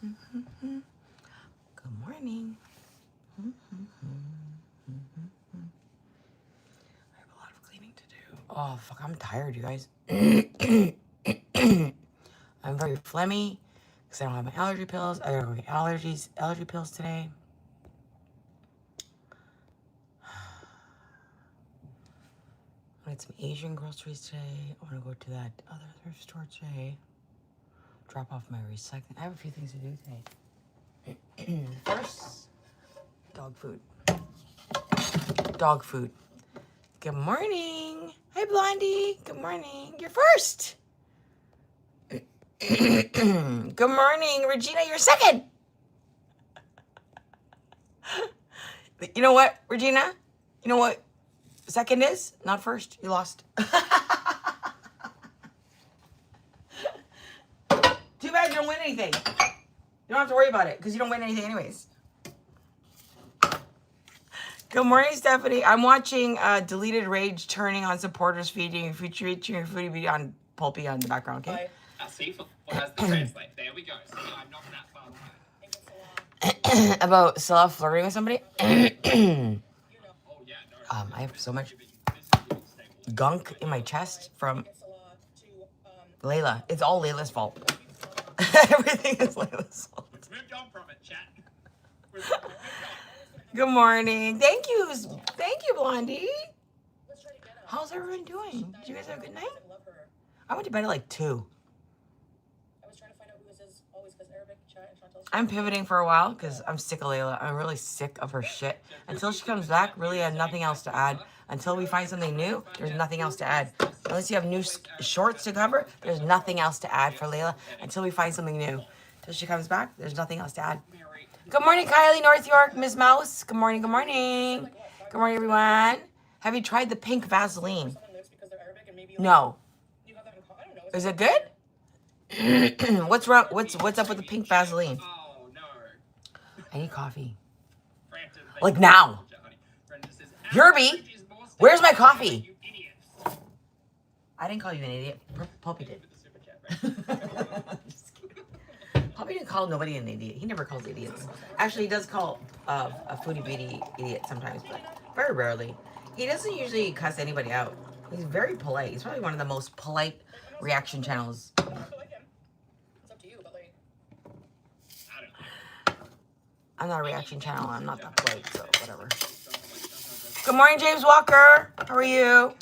Good morning. I have a lot of cleaning to do. Oh, fuck, I'm tired, you guys. I'm very phlegmy because I don't have my allergy pills. I gotta go get allergy pills today. I need some Asian groceries today. I want to go to that other thrift store today. Drop off my recycling. I have a few things to do today. First, dog food. Dog food. Good morning. Hi, Blondie. Good morning. You're first. Good morning, Regina. You're second. You know what, Regina? You know what second is? Not first. You lost. Too bad you don't win anything. You don't have to worry about it because you don't win anything anyways. Good morning, Stephanie. I'm watching Deleted Rage turning on supporters feeding featuring Foodie on Pulpy on the background, okay? Has the translate. There we go. See, I'm not that far. About Salah flirting with somebody? Oh, yeah, no. I have so much gunk in my chest from Layla. It's all Layla's fault. Everything is Layla's fault. We've moved on from it, chat. Good morning. Thank you, Blondie. How's everyone doing? Did you guys have a good night? I went to bed at like 2. I'm pivoting for a while because I'm sick of Layla. I'm really sick of her shit. Until she comes back, really I have nothing else to add. Until we find something new, there's nothing else to add. Unless you have new shorts to cover, there's nothing else to add for Layla until we find something new. Until she comes back, there's nothing else to add. Good morning, Kylie, North York, Miss Mouse. Good morning, good morning. Good morning, everyone. Have you tried the pink Vaseline? No. Is it good? What's wrong? What's up with the pink Vaseline? Oh, no. I need coffee. Like now. Yerby, where's my coffee? I didn't call you an idiot. Puppy did. Puppy didn't call nobody an idiot. He never calls idiots. Actually, he does call a foodie beauty idiot sometimes, but very rarely. He doesn't usually cuss anybody out. He's very polite. He's probably one of the most polite reaction channels. I'm not a reaction channel. I'm not that polite, so whatever. Good morning, James Walker. How are you?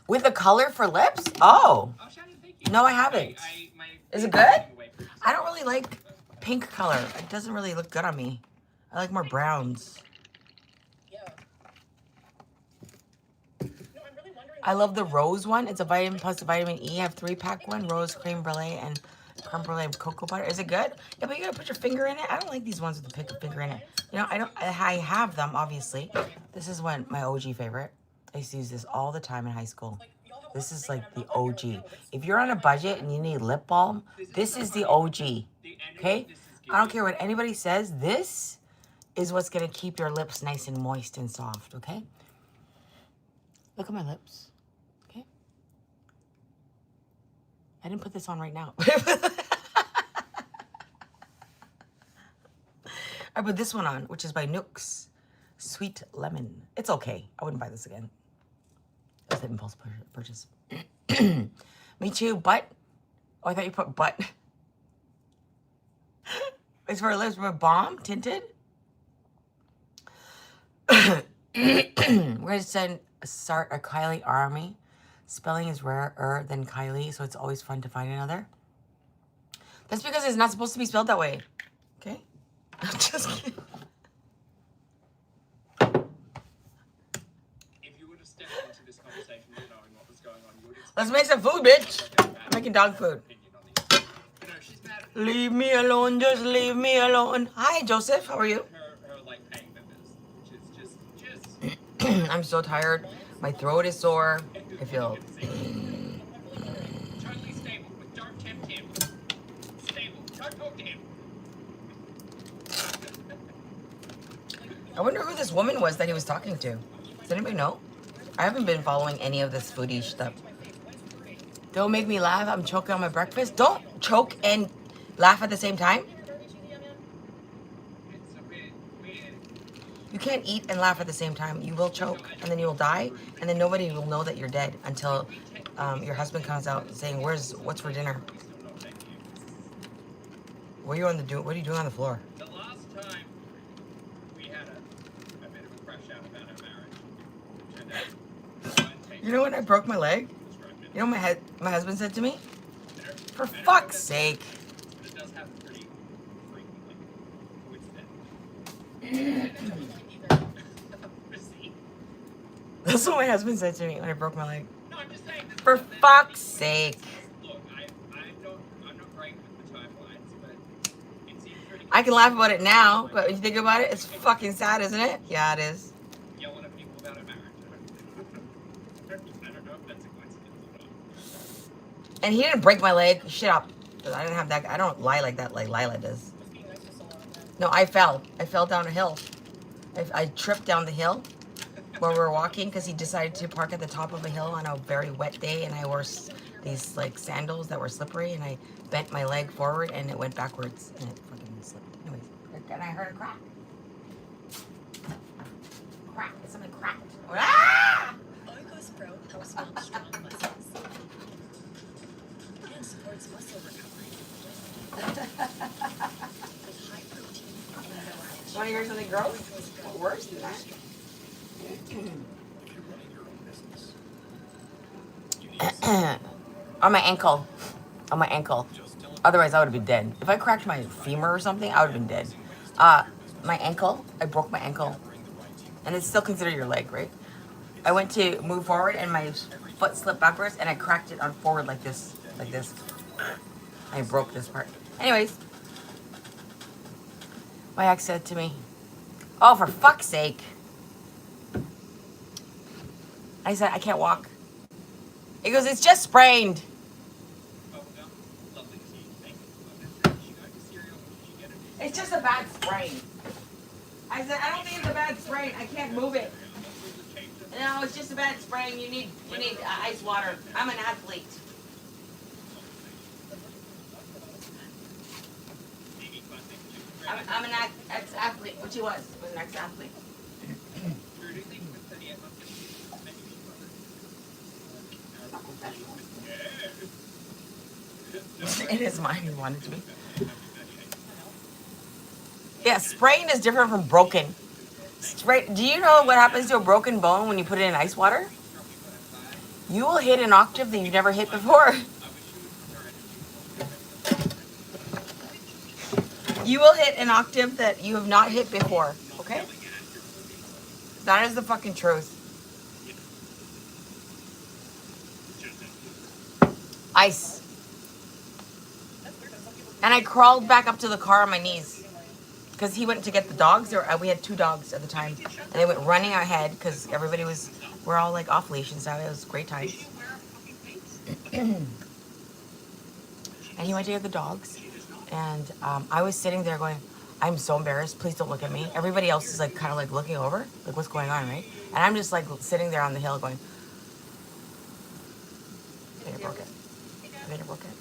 With the color for lips? Oh. No, I haven't. Is it good? I don't really like pink color. It doesn't really look good on me. I like more browns. I love the rose one. It's a vitamin plus a vitamin E. I have 3-pack one. Rose, creme brulee, and creme brulee and cocoa butter. Is it good? Yeah, but you gotta put your finger in it. I don't like these ones with the finger in it. You know, I have them, obviously. This is my OG favorite. I used to use this all the time in high school. This is like the OG. If you're on a budget and you need lip balm, this is the OG. Okay? I don't care what anybody says. This is what's gonna keep your lips nice and moist and soft, okay? Look at my lips. Okay? I didn't put this on right now. I put this one on, which is by Nooks. Sweet Lemon. It's okay. I wouldn't buy this again. It was an impulse purchase. Me too, but... Oh, I thought you put butt. It's for lips with balm, tinted. We're going to start a Kylie army. Spelling is rarer than Kylie, so it's always fun to find another. That's because it's not supposed to be spelled that way. Okay? I'm just kidding. If you would have stepped into this conversation not knowing what was going on, you would have... Let's make some food, bitch. I'm making dog food. Leave me alone, just leave me alone. Hi, Joseph. How are you? Her like paying members, which is just... I'm so tired. My throat is sore. I feel... Totally stable, but don't tempt him. Stable, don't talk to him. I wonder who this woman was that he was talking to. Does anybody know? I haven't been following any of this foodie stuff. Don't make me laugh. I'm choking on my breakfast. Don't choke and laugh at the same time. You can't eat and laugh at the same time. You will choke, and then you will die, and then nobody will know that you're dead until your husband comes out saying, what's for dinner? What are you What are you doing on the floor? The last time we had a bit of a crash out about our marriage. You know when I broke my leg? You know what my husband said to me? For fuck's sake. But it does happen pretty frequently. That's what my husband said to me when I broke my leg. No, I'm just saying. For fuck's sake. Look, I'm not great with the timelines, but it seems pretty. I can laugh about it now, but when you think about it, it's fucking sad, isn't it? Yeah, it is. Yelling at people about a marriage. I don't know if that's a coincidence or not. And he didn't break my leg. Shut up. I didn't have that. I don't lie like that like Lila does. No, I fell. I fell down a hill. I tripped down the hill while we were walking because he decided to park at the top of a hill on a very wet day, and I wore these like sandals that were slippery, and I bent my leg forward and it went backwards and it fucking slipped. Anyways, and I heard a crack. Crack. Something cracked. Ah! Want to hear something gross? Worse than that? On my ankle. On my ankle. Otherwise, I would have been dead. If I cracked my femur or something, I would have been dead. My ankle. I broke my ankle. And it's still considered your leg, right? I went to move forward and my foot slipped backwards and I cracked it on forward like this. Like this. I broke this part. Anyways. My ex said to me, oh, for fuck's sake. I said, I can't walk. He goes, it's just sprained. It's just a bad sprain. I said, I don't think it's a bad sprain. I can't move it. No, it's just a bad sprain. You need ice water. I'm an athlete. I'm an ex-athlete, which he was an ex-athlete. In his mind, he wanted to be. Yeah, sprain is different from broken. Do you know what happens to a broken bone when you put it in ice water? You will hit an octave that you've never hit before. You will hit an octave that you have not hit before, okay? That is the fucking truth. Ice. And I crawled back up to the car on my knees. Because he went to get the dogs. We had 2 dogs at the time. And they went running ahead because we're all like off leash and stuff. It was great times. And he went to get the dogs. And I was sitting there going, I'm so embarrassed. Please don't look at me. Everybody else is like kind of like looking over. Like what's going on, right? And I'm just like sitting there on the hill going, I think I broke it. I think I broke it.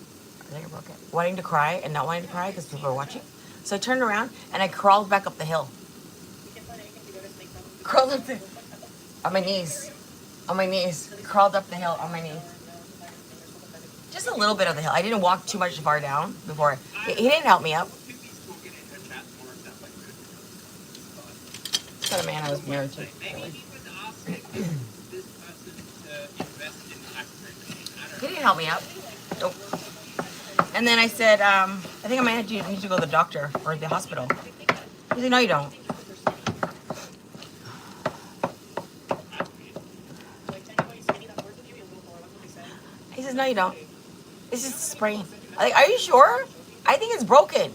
I think I broke it. Wanting to cry and not wanting to cry because people are watching. So I turned around and I crawled back up the hill. Crawled up on my knees. On my knees. Crawled up the hill on my knees. Just a little bit of the hill. I didn't walk too much far down before. He didn't help me up. That's not a man I was married to. Really. He didn't help me up. Nope. And then I said, I think I might need to go to the doctor or the hospital. He said, no, you don't. He says, no, you don't. It's just a sprain. I'm like, are you sure? I think it's broken.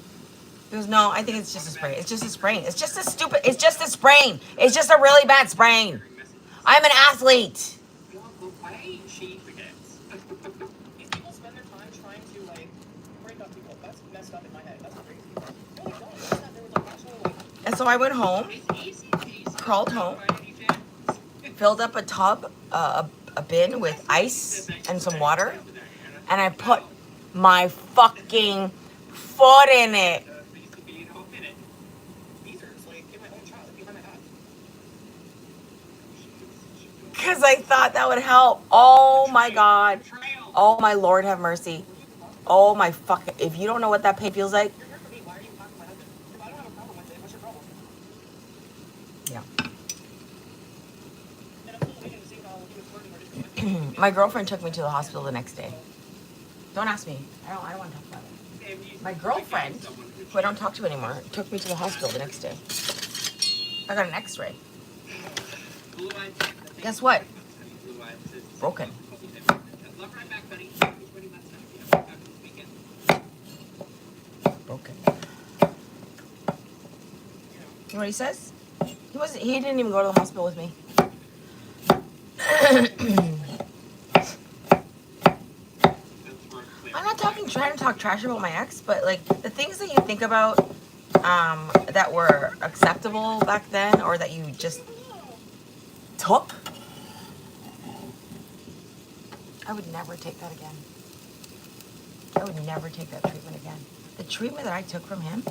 He goes, no, I think it's just a sprain. It's just a sprain. It's just a sprain. It's just a really bad sprain. I'm an athlete. And so I went home, crawled home, filled up a tub, a bin with ice and some water, and I put my fucking foot in it. Because I thought that would help. Oh my God. Oh my Lord, have mercy. Oh my fucking. If you don't know what that pain feels like. Yeah. My girlfriend took me to the hospital the next day. Don't ask me. I don't want to talk about it. My girlfriend, who I don't talk to anymore, took me to the hospital the next day. I got an x-ray. Guess what? Broken. Broken. You know what he says? He didn't even go to the hospital with me. I'm not trying to talk trash about my ex, but like the things that you think about that were acceptable back then, or that you just took, I would never take that again. I would never take that treatment again. The treatment that I took from him,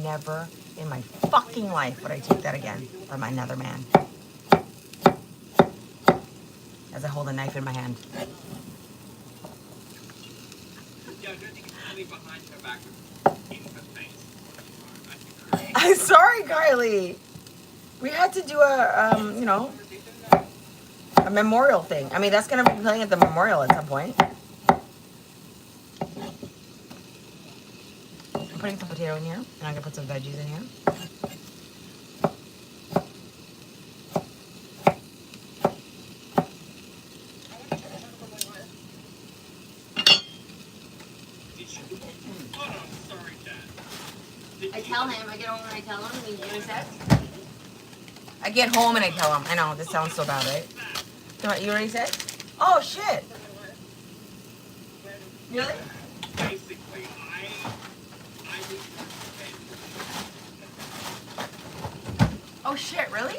never in my fucking life would I take that again from another man. As I hold a knife in my hand. I'm sorry, Kylie. We had to do a memorial thing. I mean, that's gonna be playing at the memorial at some point. I'm putting some potato in here, and I'm gonna put some veggies in here. I tell him, I get home and I tell him, he's doing sex. I get home and I tell him. I know, this sounds so bad, right? So what, you already said? Oh, shit. Really? Basically, Oh, shit, really?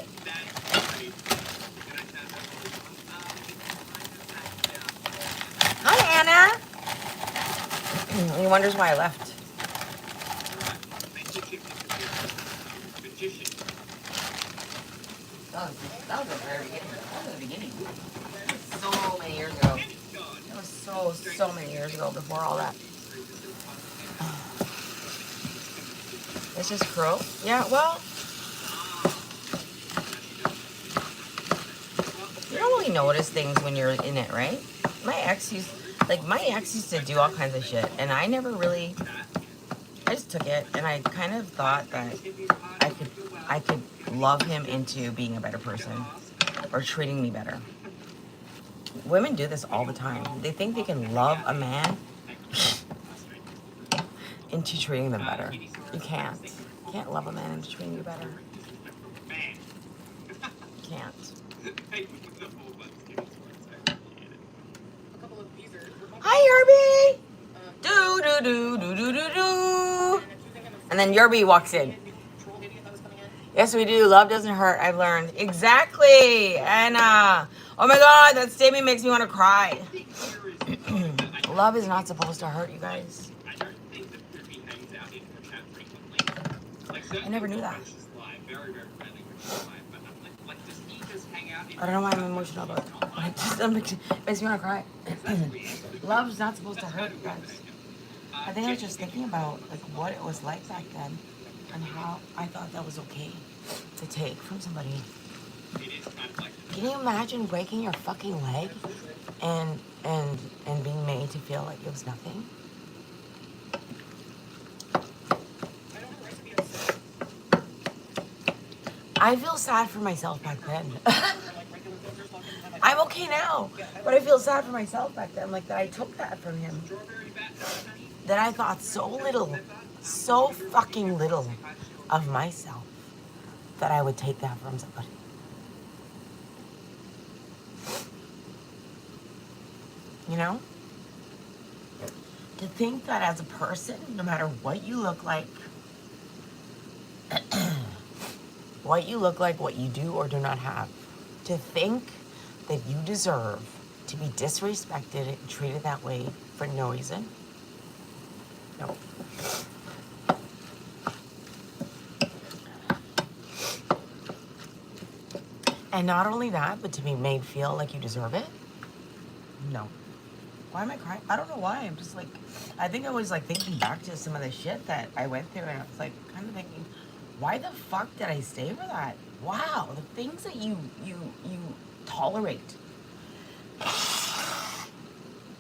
Hi, Anna. He wonders why I left. That was the very beginning. That was the beginning. That was so many years ago. That was so many years ago before all that. It's just crow? Yeah, well, you don't really notice things when you're in it, right? My ex used to do all kinds of shit, and I never really, I just took it, and I kind of thought that I could love him into being a better person or treating me better. Women do this all the time. They think they can love a man into treating them better. You can't. You can't love a man into treating you better. You can't. Hi, Yerby! Do do do do do do do. And then Yerby walks in. Yes, we do. Love doesn't hurt. I've learned. Exactly, Anna. Oh my God, that statement makes me want to cry. Love is not supposed to hurt, you guys. I never knew that. I don't know why I'm emotional about it. It makes me want to cry. Love is not supposed to hurt, you guys. I think I was just thinking about like what it was like back then and how I thought that was okay to take from somebody. Can you imagine breaking your fucking leg and being made to feel like it was nothing? I feel sad for myself back then. I'm okay now, but I feel sad for myself back then, like that I took that from him. That I thought so fucking little of myself that I would take that from somebody. You know? To think that as a person, no matter what you look like, what you do or do not have, to think that you deserve to be disrespected and treated that way for no reason. No. And not only that, but to be made feel like you deserve it. No. Why am I crying? I don't know why. I'm just like, I think I was like thinking back to some of the shit that I went through, and I was like kind of thinking, why the fuck did I stay for that? Wow, the things that you tolerate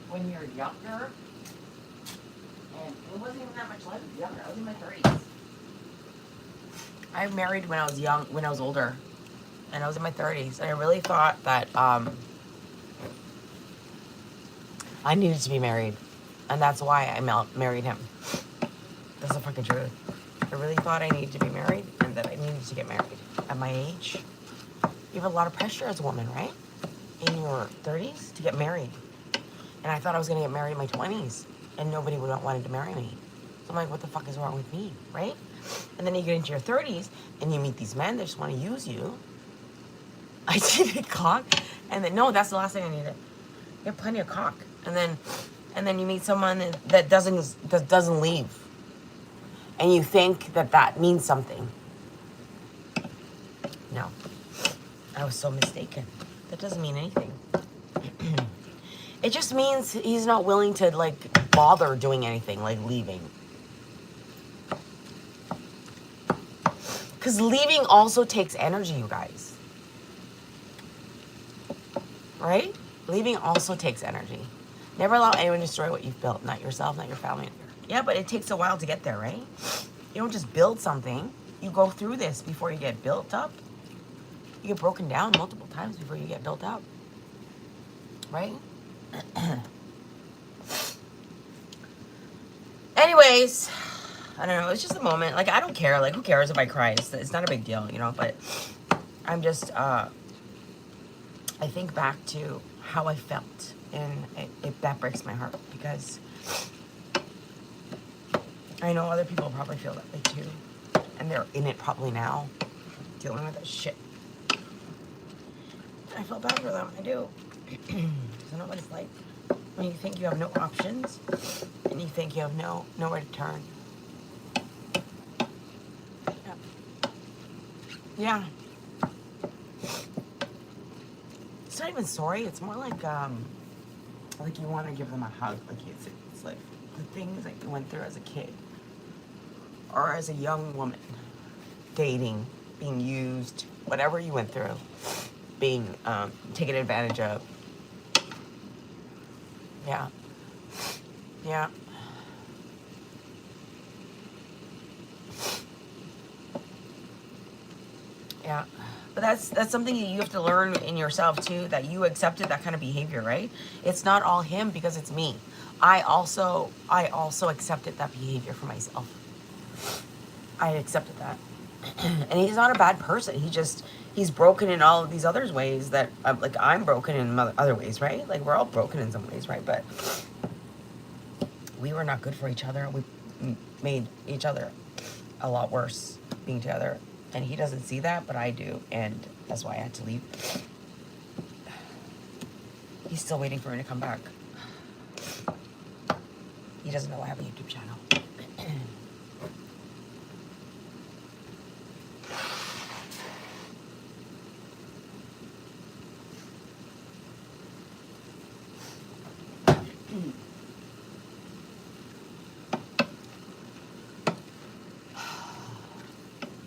when you're younger, and it wasn't even that much younger. I was in my 30s. I married when I was young, when I was older, and I was in my 30s, and I really thought that I needed to be married, and that's why I married him. That's the fucking truth. I really thought I needed to be married, and that I needed to get married. At my age, you have a lot of pressure as a woman, right? In your 30s to get married. And I thought I was gonna get married in my 20s, and nobody would have wanted to marry me. So I'm like, what the fuck is wrong with me, right? And then you get into your 30s, and you meet these men that just want to use you. I needed cock, and then no, that's the last thing I needed. You have plenty of cock, and then you meet someone that doesn't leave, and you think that means something. No, I was so mistaken. That doesn't mean anything. It just means he's not willing to like bother doing anything, like leaving. Because leaving also takes energy, you guys. Right? Leaving also takes energy. Never allow anyone to destroy what you've built. Not yourself, not your family. Yeah, but it takes a while to get there, right? You don't just build something. You go through this before you get built up. You get broken down multiple times before you get built up. Right? Anyways, I don't know. It's just a moment. Like, I don't care. Like, who cares if I cry? It's not a big deal, you know? But I'm just, I think back to how I felt. And that breaks my heart because I know other people probably feel that way too. And they're in it probably now, dealing with that shit. I feel bad for them. I do. I know what it's like when you think you have no options and you think you have nowhere to turn. Yeah. It's not even sorry. It's more like you want to give them a hug. Like it's like the things that you went through as a kid or as a young woman, dating, being used, whatever you went through, being taken advantage of. Yeah. Yeah. Yeah. But that's something that you have to learn in yourself too, that you accepted that kind of behavior, right? It's not all him because it's me. I also accepted that behavior for myself. I accepted that. And he's not a bad person. He's broken in all of these other ways that like I'm broken in other ways, right? Like we're all broken in some ways, right? But we were not good for each other. We made each other a lot worse being together. And he doesn't see that, but I do. And that's why I had to leave. He's still waiting for me to come back. He doesn't know I have a YouTube channel.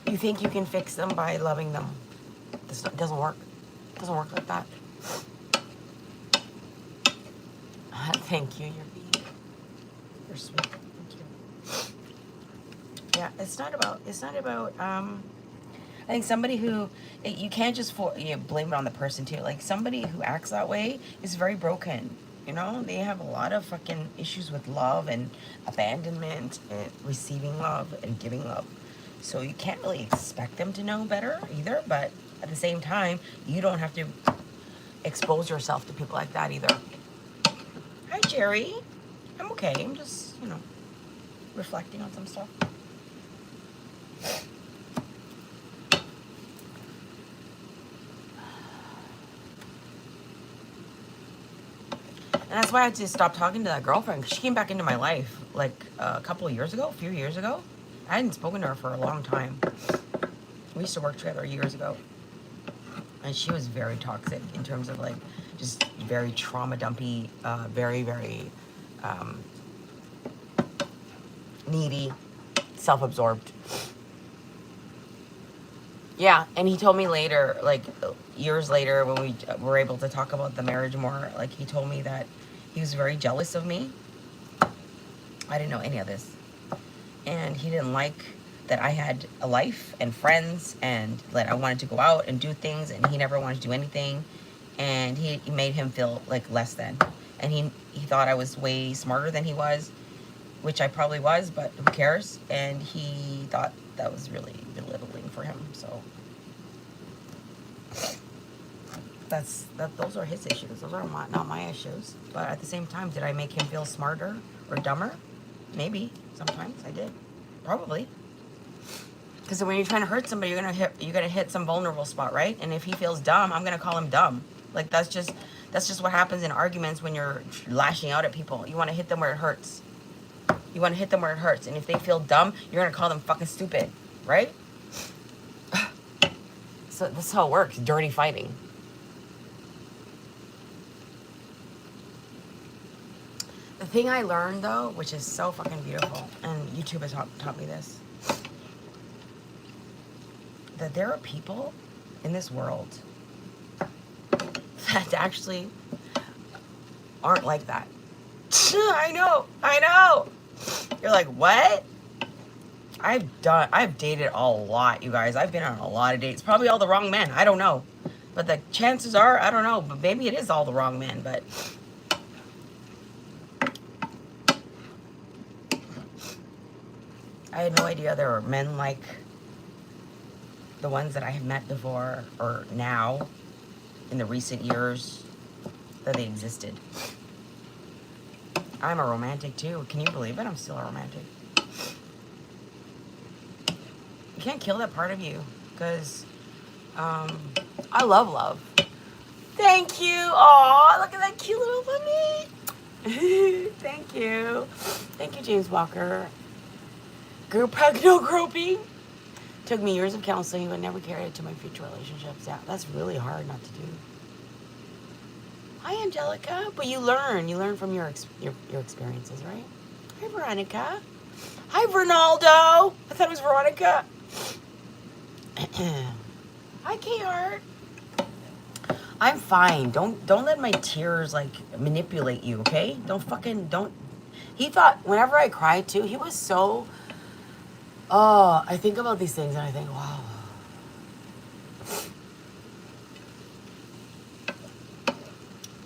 You think you can fix them by loving them. This doesn't work. It doesn't work like that. Thank you. You're sweet. Thank you. Yeah, it's not about I think somebody who, you can't just blame it on the person too. Like somebody who acts that way is very broken. You know, they have a lot of fucking issues with love and abandonment and receiving love and giving love. So you can't really expect them to know better either, but at the same time, you don't have to expose yourself to people like that either. Hi, Jerry. I'm okay. I'm just, reflecting on some stuff. And that's why I had to stop talking to that girlfriend. 'Cause she came back into my life like a couple of years ago, a few years ago. I hadn't spoken to her for a long time. We used to work together years ago. And she was very toxic in terms of like just very trauma dumpy, very, very needy, self-absorbed. Yeah, and he told me later, like years later, when we were able to talk about the marriage more, like he told me that he was very jealous of me. I didn't know any of this. And he didn't like that I had a life and friends and that I wanted to go out and do things, and he never wanted to do anything. And he made him feel like less than. And he thought I was way smarter than he was, which I probably was, but who cares? And he thought that was really belittling for him. So those are his issues. Those are not my issues. But at the same time, did I make him feel smarter or dumber? Maybe. Sometimes I did. Probably. Because when you're trying to hurt somebody, you're gonna hit some vulnerable spot, right? And if he feels dumb, I'm gonna call him dumb. Like that's just what happens in arguments when you're lashing out at people. You want to hit them where it hurts. You want to hit them where it hurts. And if they feel dumb, you're gonna call them fucking stupid, right? So that's how it works. Dirty fighting. The thing I learned though, which is so fucking beautiful, and YouTube has taught me this, that there are people in this world that actually aren't like that. I know. You're like, what? I've dated a lot, you guys. I've been on a lot of dates. Probably all the wrong men. I don't know. But the chances are, I don't know, but maybe it is all the wrong men, but I had no idea there were men like the ones that I have met before or now in the recent years that they existed. I'm a romantic too. Can you believe it? I'm still a romantic. You can't kill that part of you because I love. Thank you. Aw, look at that cute little puppy. Thank you. Thank you, James Walker. Group hug, no groping. Took me years of counseling, but never carried it to my future relationships. Yeah, that's really hard not to do. Hi, Angelica. But you learn from your experiences, right? Hi, Veronica. Hi, Vernaldo. I thought it was Veronica. Hi, K-Heart. I'm fine. Don't let my tears like manipulate you, okay? Don't. He thought whenever I cried too, he was so. Oh, I think about these things and I think, wow.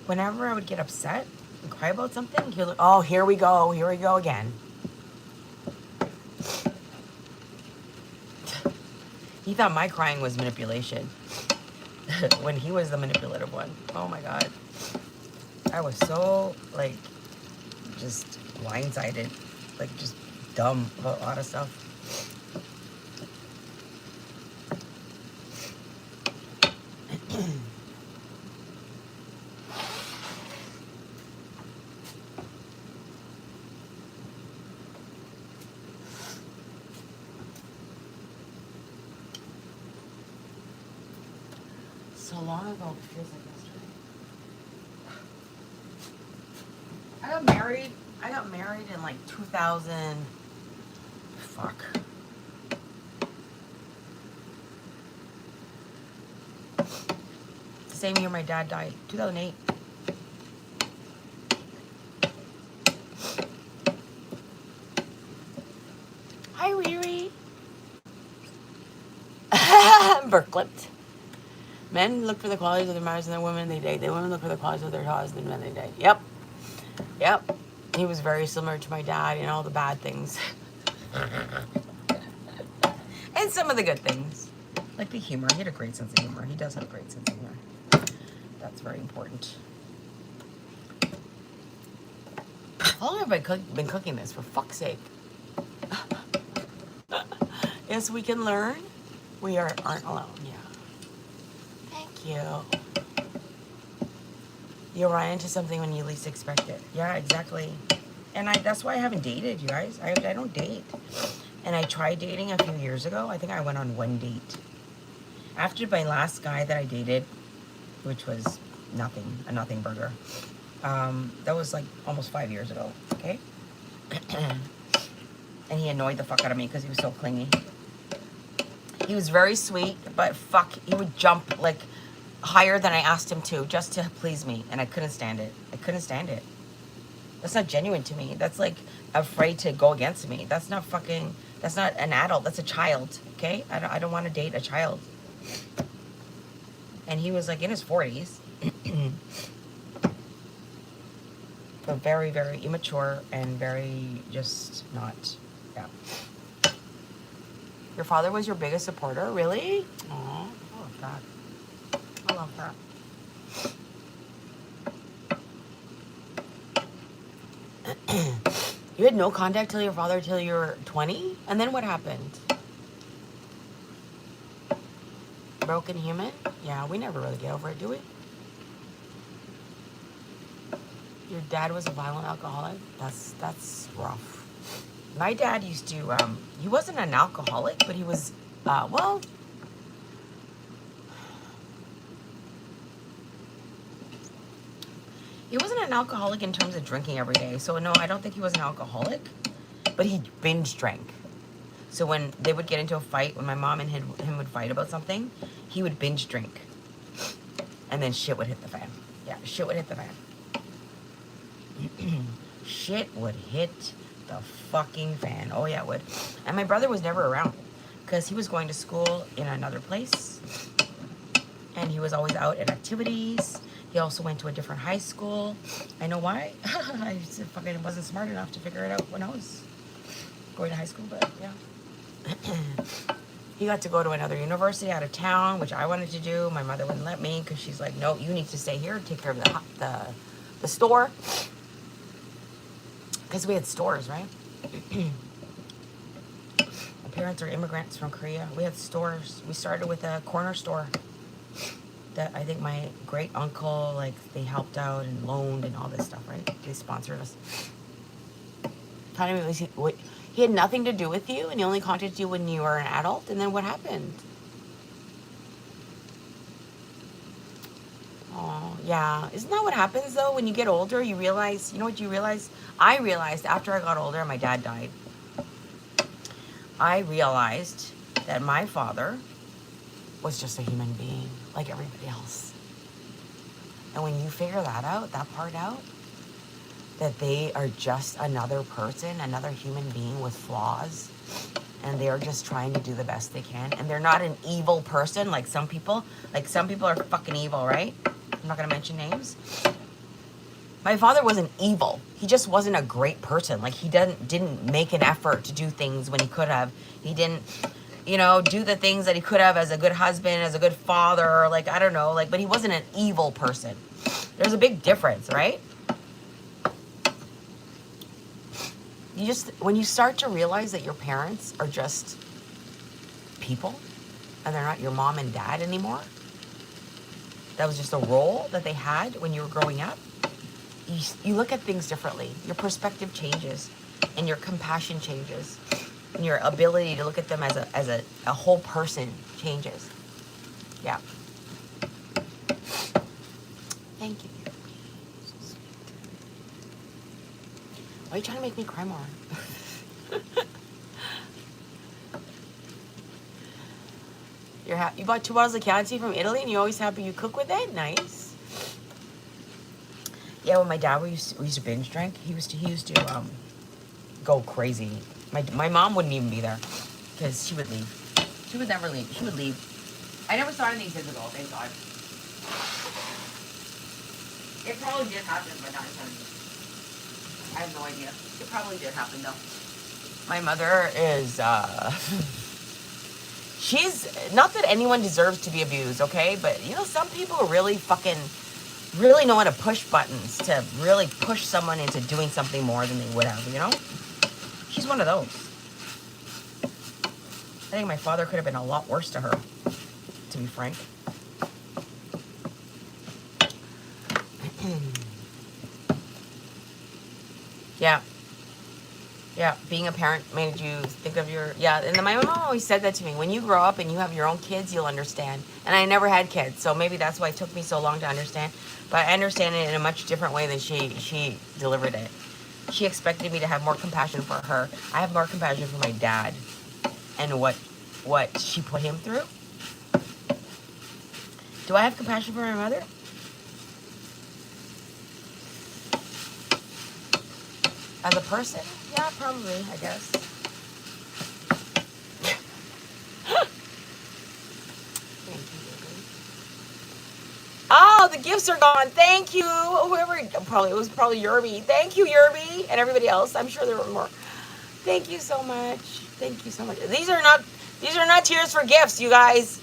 Whenever I would get upset and cry about something, he'll like, oh, here we go again. He thought my crying was manipulation when he was the manipulative one. Oh my God. I was so, like, just blindsided, like, just dumb about a lot of stuff. So long ago, it feels like yesterday. I got married in like 2000. Fuck. The same year my dad died, 2008. Hi, Riri. Berklipped. Men look for the qualities of their marriage and their women they date. The women look for the qualities of their husband and men they date. Yep. He was very similar to my dad in all the bad things. And some of the good things. Like the humor. He had a great sense of humor. He does have a great sense of humor. That's very important. How long have I been cooking this? For fuck's sake. Yes, we can learn. We aren't alone. Yeah. Thank you. You'll run into something when you least expect it. Yeah, exactly. And that's why I haven't dated, you guys. I don't date. And I tried dating a few years ago. I think I went on one date. After my last guy that I dated, which was nothing, a nothing burger. That was like almost 5 years ago, okay? And he annoyed the fuck out of me because he was so clingy. He was very sweet, but fuck, he would jump like higher than I asked him to just to please me, and I couldn't stand it. I couldn't stand it. That's not genuine to me. That's like afraid to go against me. That's not fucking, that's not an adult. That's a child, okay? I don't want to date a child. And he was like in his 40s. But very, very immature and very just not, yeah. Your father was your biggest supporter? Really? Aw, I love that. I love that. You had no contact till your father till you were 20? And then what happened? Broken human? Yeah, we never really get over it, do we? Your dad was a violent alcoholic? That's rough. My dad used to, he wasn't an alcoholic, but he was, well, he wasn't an alcoholic in terms of drinking every day. So no, I don't think he was an alcoholic, but he binge drank. So when they would get into a fight, when my mom and him would fight about something, he would binge drink. And then shit would hit the fan. Yeah, shit would hit the fan. Shit would hit the fucking fan. Oh yeah, it would. And my brother was never around because he was going to school in another place. And he was always out at activities. He also went to a different high school. I know why. I just fucking wasn't smart enough to figure it out when I was going to high school, but yeah. He got to go to another university out of town, which I wanted to do. My mother wouldn't let me because she's like, no, you need to stay here and take care of the store. Because we had stores, right? My parents are immigrants from Korea. We had stores. We started with a corner store that I think my great uncle, like, they helped out and loaned and all this stuff, right? They sponsored us. He had nothing to do with you, and he only contacted you when you were an adult, and then what happened? Oh, yeah. Isn't that what happens, though? When you get older, you realize, you know what you realize? I realized after I got older and my dad died, I realized that my father was just a human being like everybody else. And when you figure that out, that part out, that they are just another person, another human being with flaws, and they're just trying to do the best they can, and they're not an evil person like some people. Like, some people are fucking evil, right? I'm not gonna mention names. My father wasn't evil. He just wasn't a great person. Like, he didn't make an effort to do things when he could have. He didn't, you know, do the things that he could have as a good husband, as a good father, like, I don't know, like, but he wasn't an evil person. There's a big difference, right? You just, when you start to realize that your parents are just people and they're not your mom and dad anymore, that was just a role that they had when you were growing up, you look at things differently. Your perspective changes and your compassion changes and your ability to look at them as a whole person changes. Yeah. Thank you. Why are you trying to make me cry more? You bought 2 bottles of Chianti from Italy and you're always happy you cook with it? Nice. Yeah, when my dad we used to binge drink, he used to go crazy. My mom wouldn't even be there because she would leave. She would never leave. She would leave. I never saw anything physical, thank God. It probably did happen, but not in front of me. I have no idea. It probably did happen though. My mother is, she's, not that anyone deserves to be abused, okay? But, you know, some people really really know how to push buttons to really push someone into doing something more than they would have, you know? She's one of those. I think my father could have been a lot worse to her, to be frank. Yeah. Yeah, being a parent made you think of your, yeah, and then my mom always said that to me. When you grow up and you have your own kids, you'll understand. And I never had kids, so maybe that's why it took me so long to understand. But I understand it in a much different way than she delivered it. She expected me to have more compassion for her. I have more compassion for my dad and what she put him through. Do I have compassion for my mother? As a person? Yeah, probably, I guess. Oh, the gifts are gone. Thank you. Whoever, probably, it was probably Yerby. Thank you, Yerby, and everybody else. I'm sure there were more. Thank you so much. Thank you so much. These are not tears for gifts, you guys.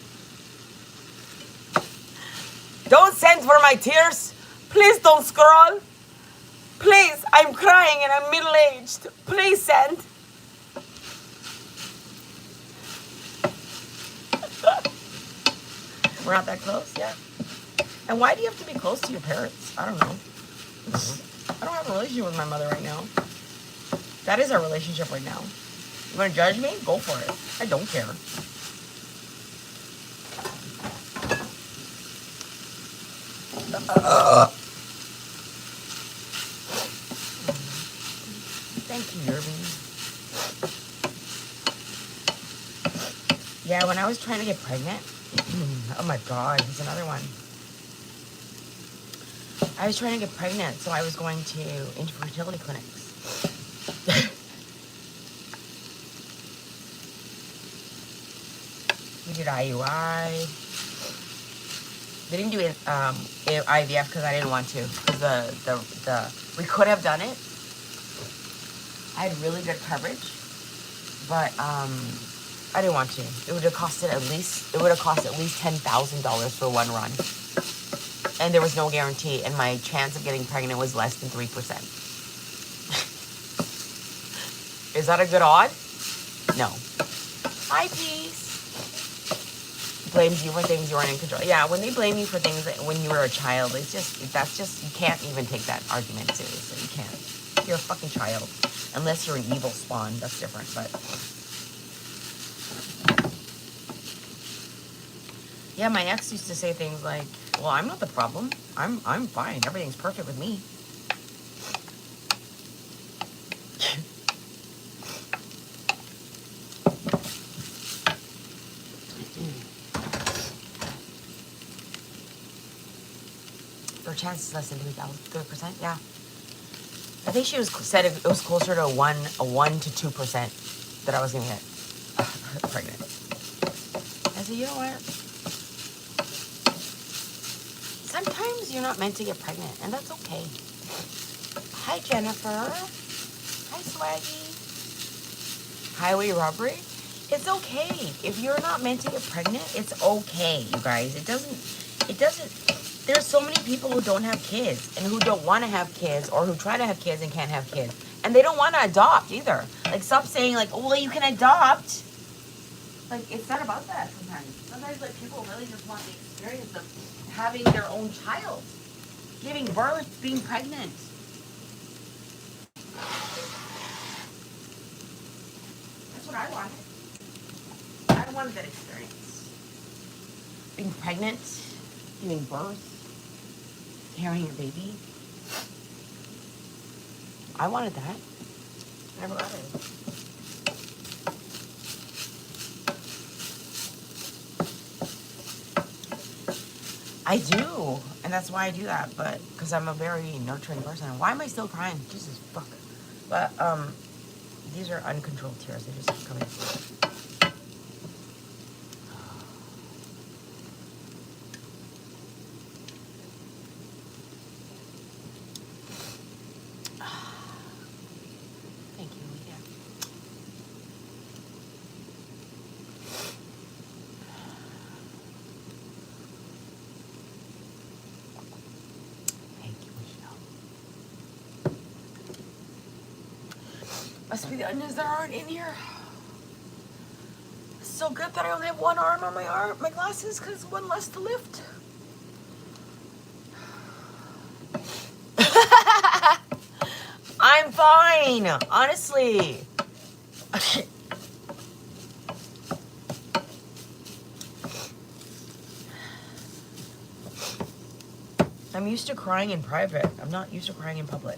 Don't send for my tears. Please don't scroll. Please, I'm crying and I'm middle-aged. Please send. We're not that close, yeah. And why do you have to be close to your parents? I don't know. I don't have a relationship with my mother right now. That is our relationship right now. You want to judge me? Go for it. I don't care. Thank you, Yerby. Yeah, when I was trying to get pregnant, oh my God, here's another one. I was trying to get pregnant, so I was going to infertility clinics. We did IUI. They didn't do IVF because I didn't want to. Because we could have done it. I had really good coverage, but I didn't want to. It would have cost at least $10,000 for one run. And there was no guarantee, and my chance of getting pregnant was less than 3%. Is that a good odd? No. Hi, peace. Blames you for things you weren't in control. Yeah, when they blame you for things that when you were a child, that's just, you can't even take that argument seriously. You can't. You're a fucking child. Unless you're an evil spawn, that's different, but. Yeah, my ex used to say things like, well, I'm not the problem. I'm fine. Everything's perfect with me. Her chance is less than 3%. Yeah. I think she said it was closer to a 1 to 2% that I was gonna get pregnant. I said, you know what? Sometimes you're not meant to get pregnant, and that's okay. Hi, Jennifer. Hi, Swaggy. Highway robbery. It's okay. If you're not meant to get pregnant, it's okay, you guys. It doesn't. There's so many people who don't have kids and who don't want to have kids or who try to have kids and can't have kids. And they don't want to adopt either. Like, stop saying, like, oh, well, you can adopt. Like, it's not about that sometimes. Sometimes, like, people really just want the experience of having their own child. Giving birth, being pregnant. That's what I wanted. I wanted that experience. Being pregnant, giving birth. Carrying your baby. I wanted that. I never got it. I do. And that's why I do that. But, because I'm a very nurturing person. Why am I still crying? Jesus, fuck. But, these are uncontrolled tears. They just keep coming. Must be the onions that aren't in here. It's so good that I only have one arm on my glasses because one less to lift. fine. Honestly. I'm used to crying in private. I'm not used to crying in public.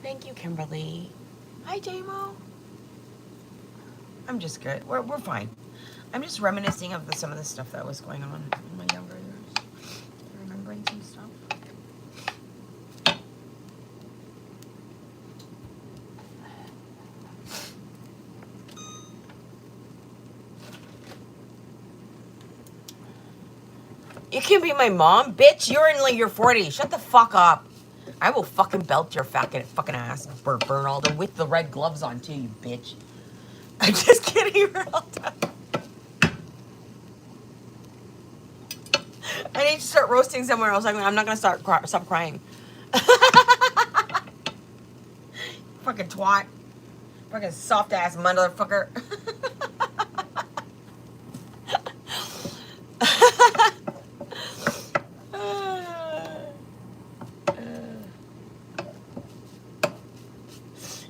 Thank you, Kimberly. Hi, Damo. I'm just good. We're fine. I'm just reminiscing of some of the stuff that was going on in my younger years. Remembering some stuff. You can't be my mom, bitch. You're in like your 40s. Shut the fuck up. I will fucking belt your fucking ass, burn all the with the red gloves on too, you bitch. I'm just kidding. You're all done. I need to start roasting somewhere else. I'm not gonna stop crying. Fucking twat. Fucking soft ass motherfucker.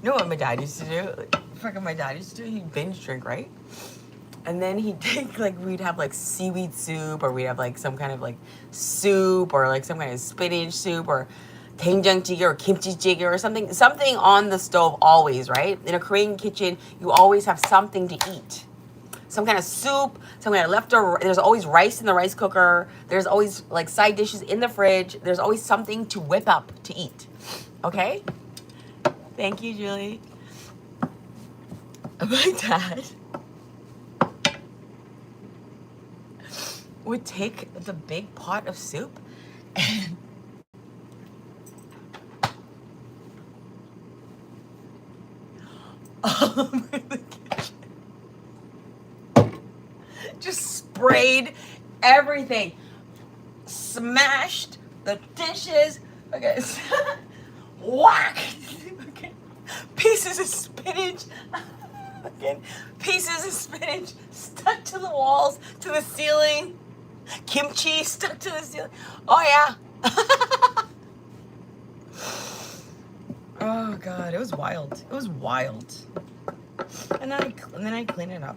You know what my dad used to do? Fucking my dad used to do? He'd binge drink, right? And then he'd take, like, we'd have, like, seaweed soup, or we'd have, like, some kind of, like, soup, or, like, some kind of spinach soup, or 된장찌개, or kimchi jjigae, or something on the stove always, right? In a Korean kitchen, you always have something to eat. Some kind of soup, some kind of leftover, there's always rice in the rice cooker, there's always, like, side dishes in the fridge, there's always something to whip up to eat, okay? Thank you, Julie. My dad would take the big pot of soup and all over the kitchen. Just sprayed everything. Smashed the dishes. Okay. Whack! Okay. Pieces of spinach. Okay. Pieces of spinach stuck to the walls, to the ceiling. Kimchi stuck to the ceiling. Oh yeah. Oh god, it was wild. It was wild. And then I clean it up.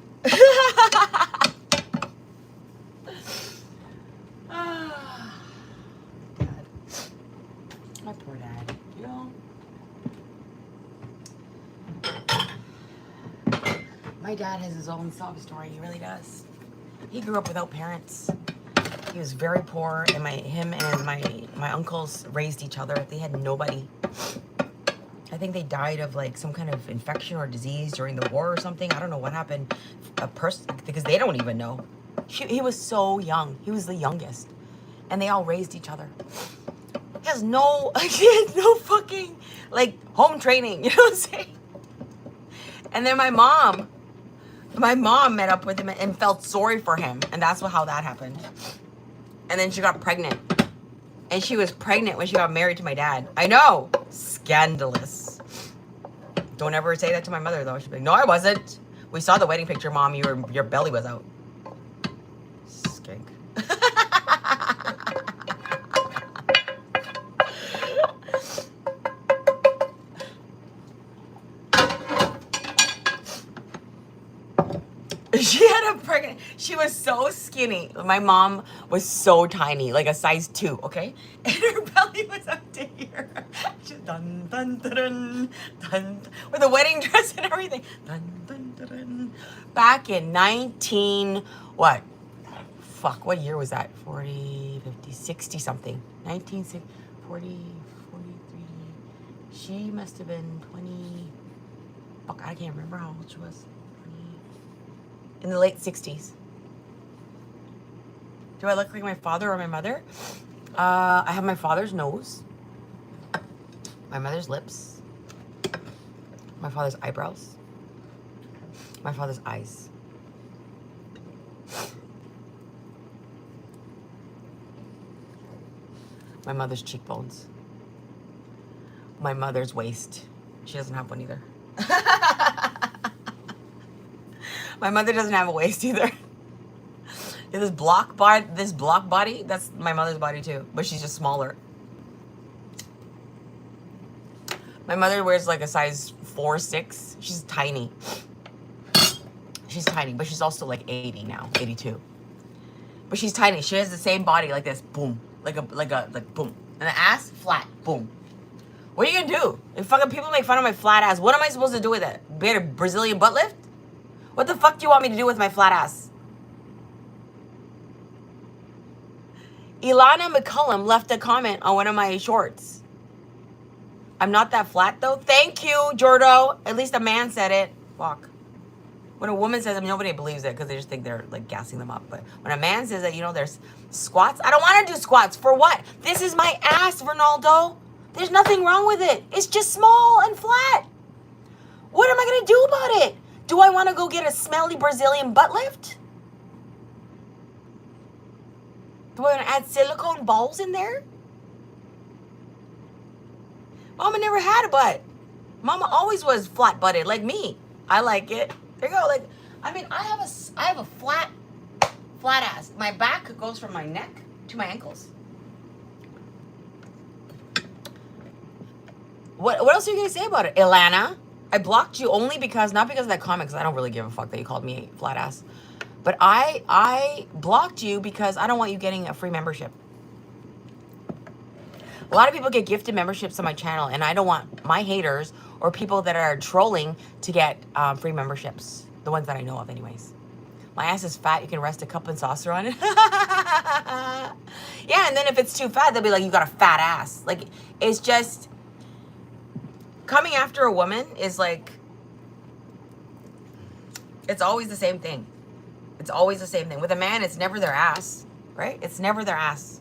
Dad. My poor dad. You know. My dad has his own sob story. He really does. He grew up without parents. He was very poor, and him and my uncles raised each other. They had nobody. I think they died of like some kind of infection or disease during the war or something. I don't know what happened. Because they don't even know. He was so young. He was the youngest, and they all raised each other. He has no fucking like home training. You know what I'm saying? And then my mom met up with him and felt sorry for him, and that's how that happened. And then she got pregnant. And she was pregnant when she got married to my dad. I know. Scandalous. Don't ever say that to my mother, though. She'd be like, no, I wasn't. We saw the wedding picture, Mom. Your belly was out. Skink. She had a pregnant, she was so skinny. My mom was so tiny, like a size 2, okay? And her belly was up to here. She dun dun dun dun dun, with a wedding dress and everything. Dun dun dun dun. Back in 19, what? Fuck, what year was that? 40, 50, 60 something. 1940, 43. She must have been 20. Fuck, I can't remember how old she was. In the late 60s. Do I look like my father or my mother? I have my father's nose, my mother's lips, my father's eyebrows, my father's eyes. My mother's cheekbones. My mother's waist. She doesn't have one either. My mother doesn't have a waist either. This block body, that's my mother's body too, but she's just smaller. My mother wears like a size 4, 6. She's tiny. She's tiny, but she's also like 80 now, 82. But she's tiny. She has the same body like this, boom, like boom, and the ass flat, boom. What are you gonna do? If fucking people make fun of my flat ass, what am I supposed to do with it? Be a Brazilian butt lift? What the fuck do you want me to do with my flat ass? Ilana McCullum left a comment on one of my shorts. I'm not that flat though. Thank you, Jordo. At least a man said it. Fuck. When a woman says it, nobody believes it because they just think they're like gassing them up. But when a man says that, you know, there's squats. I don't want to do squats. For what? This is my ass, Ronaldo. There's nothing wrong with it. It's just small and flat. What am I going to do about it? Do I want to go get a smelly Brazilian butt lift? Do I want to add silicone balls in there? Mama never had a butt. Mama always was flat-butted like me. I like it. There you go. Like, I mean, I have a flat ass. My back goes from my neck to my ankles. What else are you gonna say about it, Ilana? I blocked you only because, not because of that comment, because I don't really give a fuck that you called me a flat ass. But I blocked you because I don't want you getting a free membership. A lot of people get gifted memberships on my channel, and I don't want my haters or people that are trolling to get free memberships. The ones that I know of, anyways. My ass is fat. You can rest a cup and saucer on it. Yeah, and then if it's too fat, they'll be like, you got a fat ass. Like, it's just... Coming after a woman is like... It's always the same thing. It's always the same thing. With a man, it's never their ass, right? It's never their ass.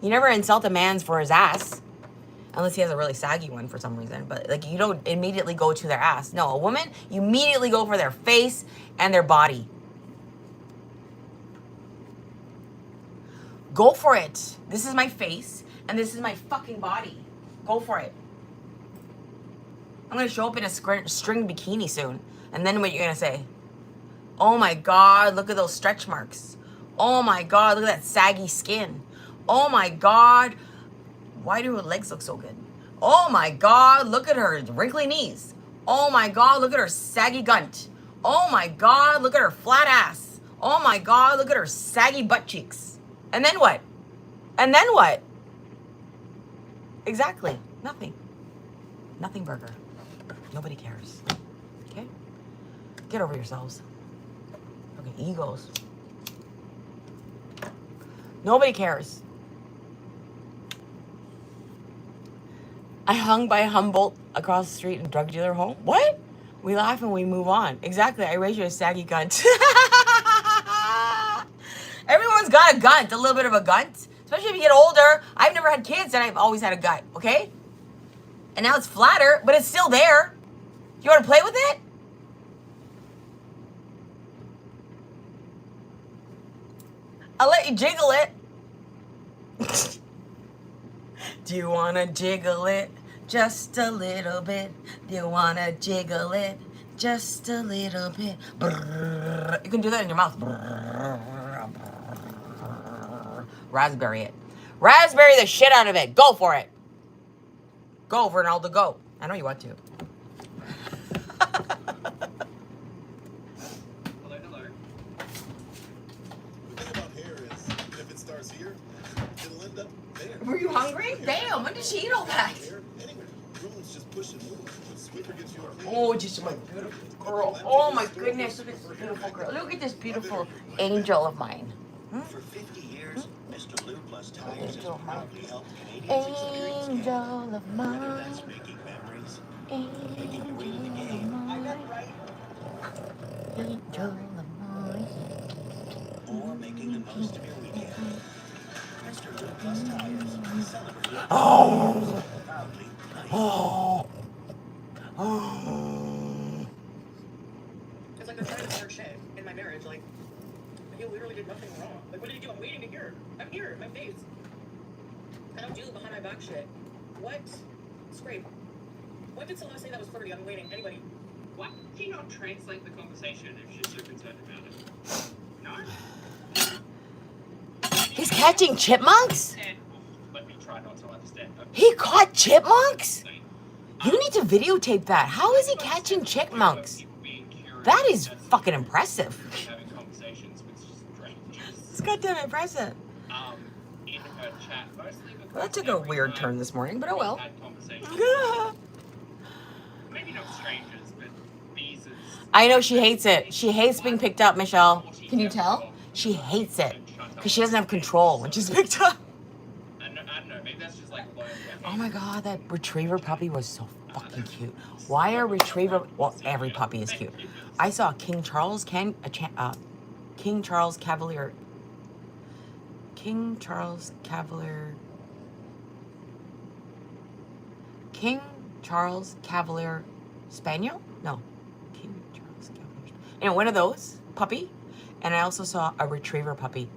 You never insult a man for his ass. Unless he has a really saggy one for some reason. But, like, you don't immediately go to their ass. No, a woman, you immediately go for their face and their body. Go for it. This is my face, and this is my fucking body. Go for it. I'm going to show up in a string bikini soon. And then what you're going to say? Oh, my God, look at those stretch marks. Oh, my God, look at that saggy skin. Oh, my God. Why do her legs look so good? Oh my God, look at her wrinkly knees. Oh my God, look at her saggy gunt. Oh my God, look at her flat ass. Oh my God, look at her saggy butt cheeks. And then what? And then what? Exactly. Nothing. Nothing burger. Nobody cares. Okay? Get over yourselves. Okay, egos. Nobody cares. I hung by Humboldt across the street and drug dealer home. What? We laugh and we move on. Exactly. I raised you a saggy gunt. Everyone's got a gunt, a little bit of a gunt. Especially if you get older. I've never had kids and I've always had a gut, okay? And now it's flatter, but it's still there. You want to play with it? I'll let you jiggle it. Do you want to jiggle it just a little bit? Do you want to jiggle it just a little bit? Brrr. You can do that in your mouth. Brrr. Raspberry it. Raspberry the shit out of it. Go for it. Go, Ronaldo, go. I know you want to. Hello, hello. The thing about hair is, if it starts here, it'll end up there. Were you hungry? Damn, when did she eat all that? Hair, anywhere. Rooms just push and move. When Sweeper gets you a clean, Oh, just my beautiful girl. Oh my goodness, look at this beautiful girl. Look at this beautiful angel of mine. For 50 years, Mr. Lou Plus Tires has Angel of mine. proudly helped Canadians experience Angel Canada. of Whether mine. that's making memories, Angel making great the game, of mine. Angel of mine. or making the most of your weekend. Mr. Lou Plus Tires celebrating Oh. proudly. Oh. Oh. It's like they're trying to start shit in my marriage. Like, you literally did nothing wrong. Like, what did you do? I'm waiting to hear. I'm here, in my face. I don't do behind my back shit. What? Scrape. When did someone say that was flirty? I'm waiting. Anybody? Why did he not translate the conversation if she's so concerned about it? No? He's catching chipmunks? Let me try not to understand. He caught chipmunks? You videotape that. How is he catching chipmunks? That is fucking impressive. Having conversations with strangers. It's goddamn impressive. In her chat, mostly because Well, that took a weird turn this morning, but oh well. had conversations. Maybe not strangers, but visas. I know she hates it. She hates being picked up, Michelle. Can you tell? She hates it because she doesn't have control when she's picked up. I don't know, maybe that's just like low. Oh my god, that retriever puppy was so fucking cute. Why are retriever? Well, every puppy is cute. I saw King Charles Cavalier. King Charles Cavalier. King Charles Cavalier Spaniel? No. King Charles Cavalier. Anyway, one of those puppy. And I also saw a retriever puppy.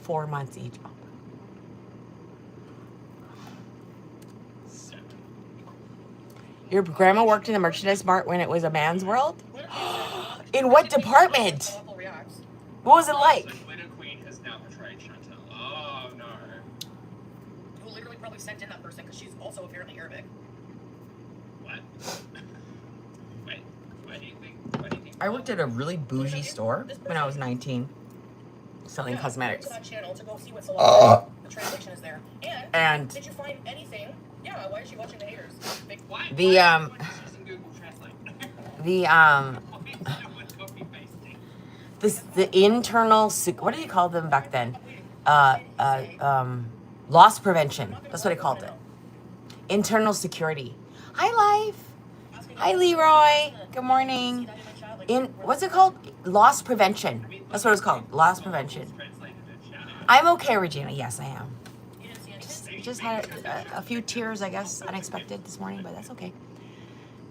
4 months each. Your grandma worked in the merchandise mart when it was a man's world? In what department? Awful reacts. What was it like? The Glitter Queen has now betrayed Chantal. Oh no. Who literally probably sent in that person because she's also apparently Arabic. What? Wait, why do you think? I worked at a really bougie store when I was 19, selling cosmetics. To that channel to go see what the translation is there. And did you find anything? Yeah, why is she watching the haters? Why? The, why is everyone just using Google Translate? the Why is everyone copy pasting? the internal what did you call them back then? Loss prevention. That's what I called it. Internal security. Hi, Life. Hi, Leroy. Good morning. What's it called? Loss prevention. That's what it was called. Loss prevention. Translated it, shout out. I'm okay, Regina. Yes, I am. Just had a few tears, I guess, unexpected this morning, but that's okay.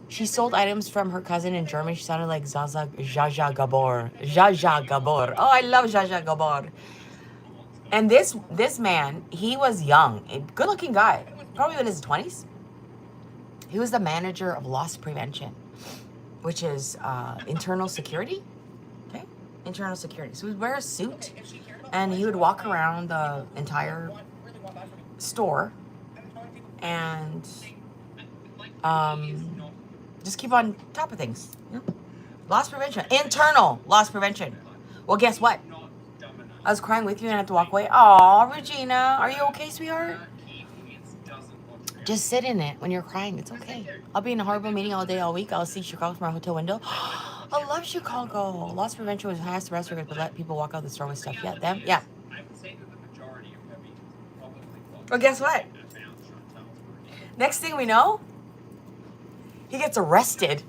She sold items from her cousin in German. She sounded like Zsa Gabor. Zsa Gabor. Oh, I love Zsa Gabor. And this man, he was young, a good-looking guy, probably in his 20s. He was the manager of loss prevention, which is internal security. Okay, internal security. So he would wear a suit, and he would walk around the entire store and just keep on top of things. You know? Loss prevention, internal loss prevention. Well, guess what? I was crying with you and I had to walk away. Aw, Regina, are you okay, sweetheart? Just sit in it when you're crying. It's okay. I'll be in a horrible meeting all day, all week. I'll see Chicago from our hotel window. I love Chicago. Loss prevention was highest the rest. We're gonna let people walk out the store with stuff. Yeah, them. Yeah. I would say that the majority of them probably Well, guess what? Next thing we know, he gets arrested.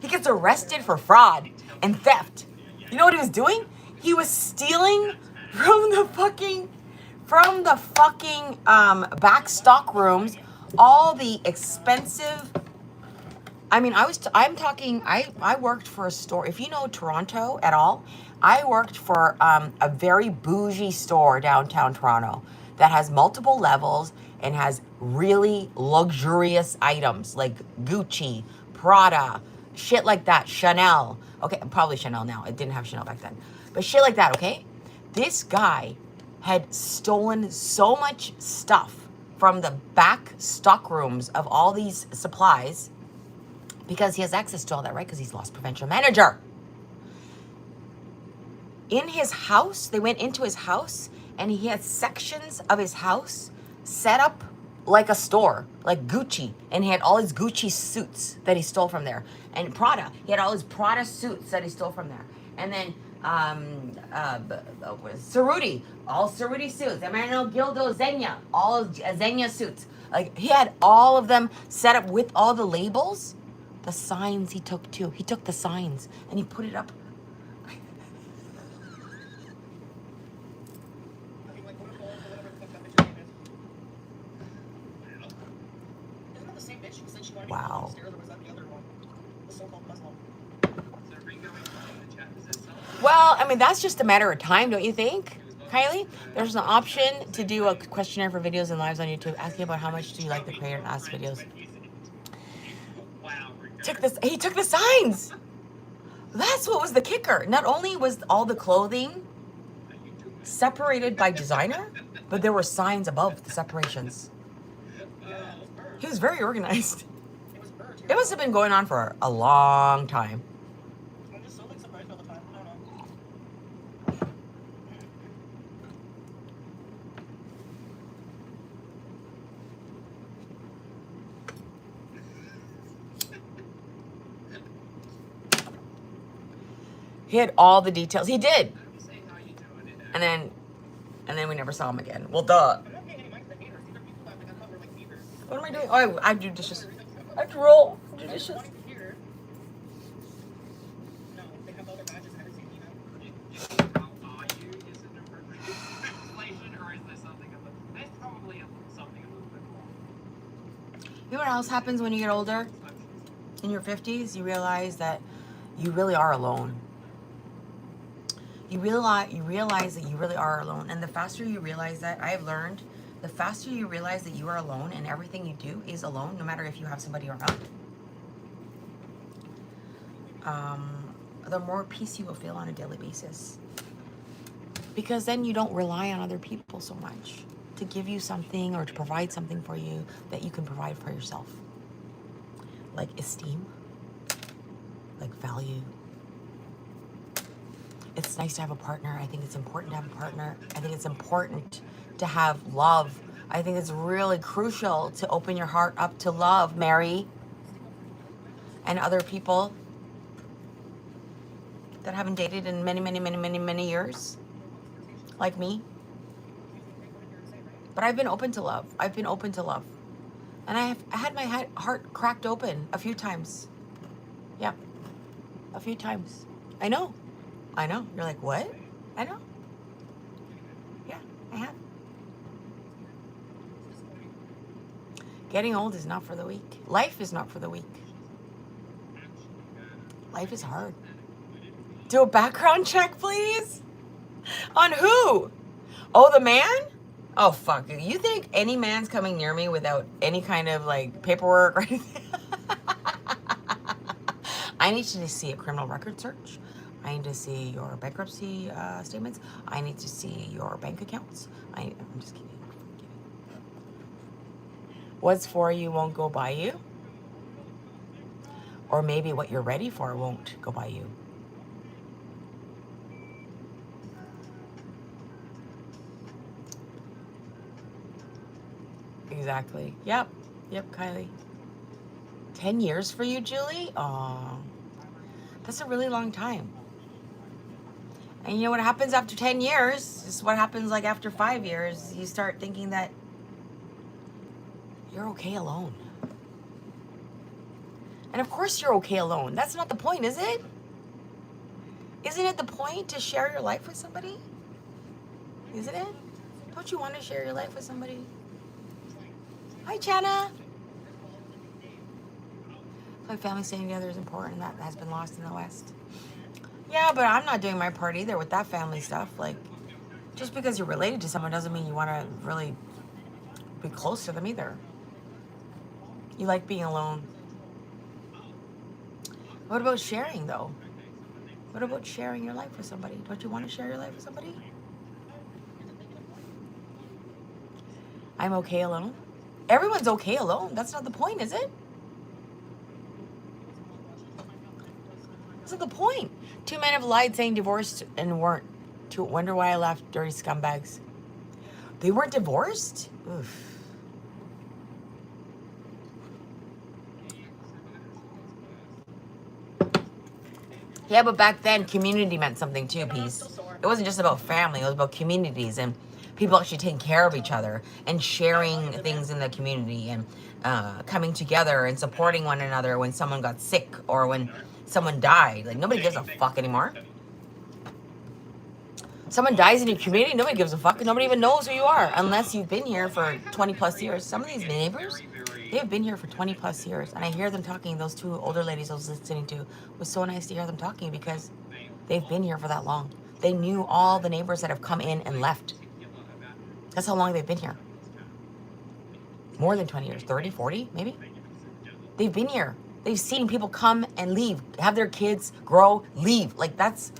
He gets arrested for fraud and theft. You know what he was doing? He was stealing from the fucking back stock rooms all the expensive. I mean, I worked for a store. If you know Toronto at all, I worked for a very bougie store downtown Toronto that has multiple levels and has really luxurious items like Gucci, Prada, shit like that, Chanel. Okay, probably Chanel now. It didn't have Chanel back then. But shit like that, okay? This guy had stolen so much stuff from the back stock rooms of all these supplies because he has access to all that, right? Because he's loss prevention manager. In his house, they went into his house and he had sections of his house set up like a store, like Gucci. And he had all his Gucci suits that he stole from there. And Prada, he had all his Prada suits that he stole from there. And then Cerruti, all Cerruti suits. Emmanuel Gildo Zegna, all Zegna suits. Like, he had all of them set up with all the labels. The signs he took too. He took the signs and he put it up. Wow. Well, I mean, that's just a matter of time, don't you think, Kylie? There's an option to do a questionnaire for videos and lives on YouTube asking about how much do you like the creator and ask videos. He took the signs. That's what was the kicker. Not only was all the clothing separated by designer, but there were signs above the separations. He was very organized. It must have been going on for a long time. I'm just so like surprised all the time. I don't know. He had all the details. He did. Say how you doing it. And then we never saw him again. Well, duh. I'm not paying any mind to the haters. These are people that like uncover like haters. What am I doing? Oh, I do dishes. I have to roll. Do dishes. Wanting to hear. No, they have all their badges and everything, you know. Do you think how are you is an appropriate translation, or is there something a little? There's probably something a little bit more. You know what else happens when you get older? In your 50s, you realize that you really are alone. You realize that you really are alone. And the faster you realize that, I have learned, the faster you realize that you are alone and everything you do is alone, no matter if you have somebody around, the more peace you will feel on a daily basis. Because then you don't rely on other people so much to give you something or to provide something for you that you can provide for yourself. Like esteem, like value. It's nice to have a partner. I think it's important to have a partner. I think it's important to have love. I think it's really crucial to open your heart up to love, Mary, and other people that haven't dated in many years, like me. But I've been open to love. I've been open to love. And I had my heart cracked open a few times. Yeah, a few times. I know. You're like, what? I know. Yeah, I have. Getting old is not for the weak. Life is not for the weak. Life is hard. Do a background check, please. On who? Oh, the man? Oh, fuck. You think any man's coming near me without any kind of, like, paperwork or anything? I need to see a criminal record search. I need to see your bankruptcy statements. I need to see your bank accounts. I'm just kidding. What's for you won't go by you. Or maybe what you're ready for won't go by you. Exactly. Yep, Kylie. 10 years for you, Julie? Aw. That's a really long time. And you know what happens after 10 years? This is what happens like after 5 years. You start thinking that you're okay alone. And of course you're okay alone. That's not the point, is it? Isn't it the point to share your life with somebody? Isn't it? Don't you want to share your life with somebody? Hi, Chana. My family staying together is important. That has been lost in the West. Yeah, but I'm not doing my part either with that family stuff. Like, just because you're related to someone doesn't mean you want to really be close to them either. You like being alone. What about sharing, though? What about sharing your life with somebody? Don't you want to share your life with somebody? I'm okay alone. Everyone's okay alone. That's not the point, is it? That's not the point. 2 men have lied saying divorced and weren't. To wonder why I left, dirty scumbags. They weren't divorced? Oof. Yeah, but back then, community meant something too, Peace. It wasn't just about family. It was about communities and people actually taking care of each other and sharing things in the community and coming together and supporting one another when someone got sick or when someone died. Like, nobody gives a fuck anymore. Someone dies in your community, nobody gives a fuck. Nobody even knows who you are unless you've been here for 20 plus years. Some of these neighbors, they've been here for 20 plus years. And I hear them talking, those two older ladies I was listening to. It was so nice to hear them talking because they've been here for that long. They knew all the neighbors that have come in and left. That's how long they've been here. More than 20 years, 30, 40, maybe. They've been here. They've seen people come and leave, have their kids grow, leave. Like, that's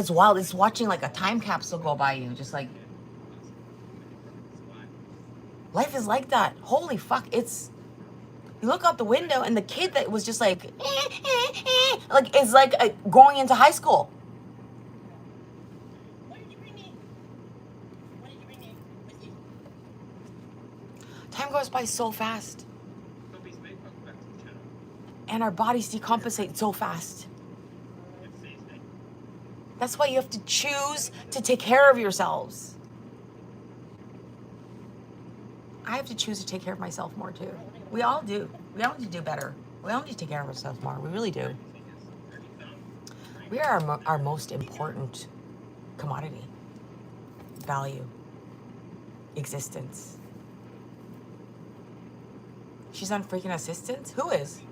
wild. It's watching like a time capsule go by you. Just like, life is like that. Holy fuck. It's You look out the window and the kid that was just like, like is like going into high school. What did you bring me? What did you bring me? Whiskey. Time goes by so fast. Don't be snake, welcome back to the channel. And our bodies decompensate so fast. It's Say Snake. That's why you have to choose to take care of yourselves. I have to choose to take care of myself more too. We all do. We all need to do better. We all need to take care of ourselves more. We really do. We are our most important commodity, value, existence. She's on freaking assistance? Who is?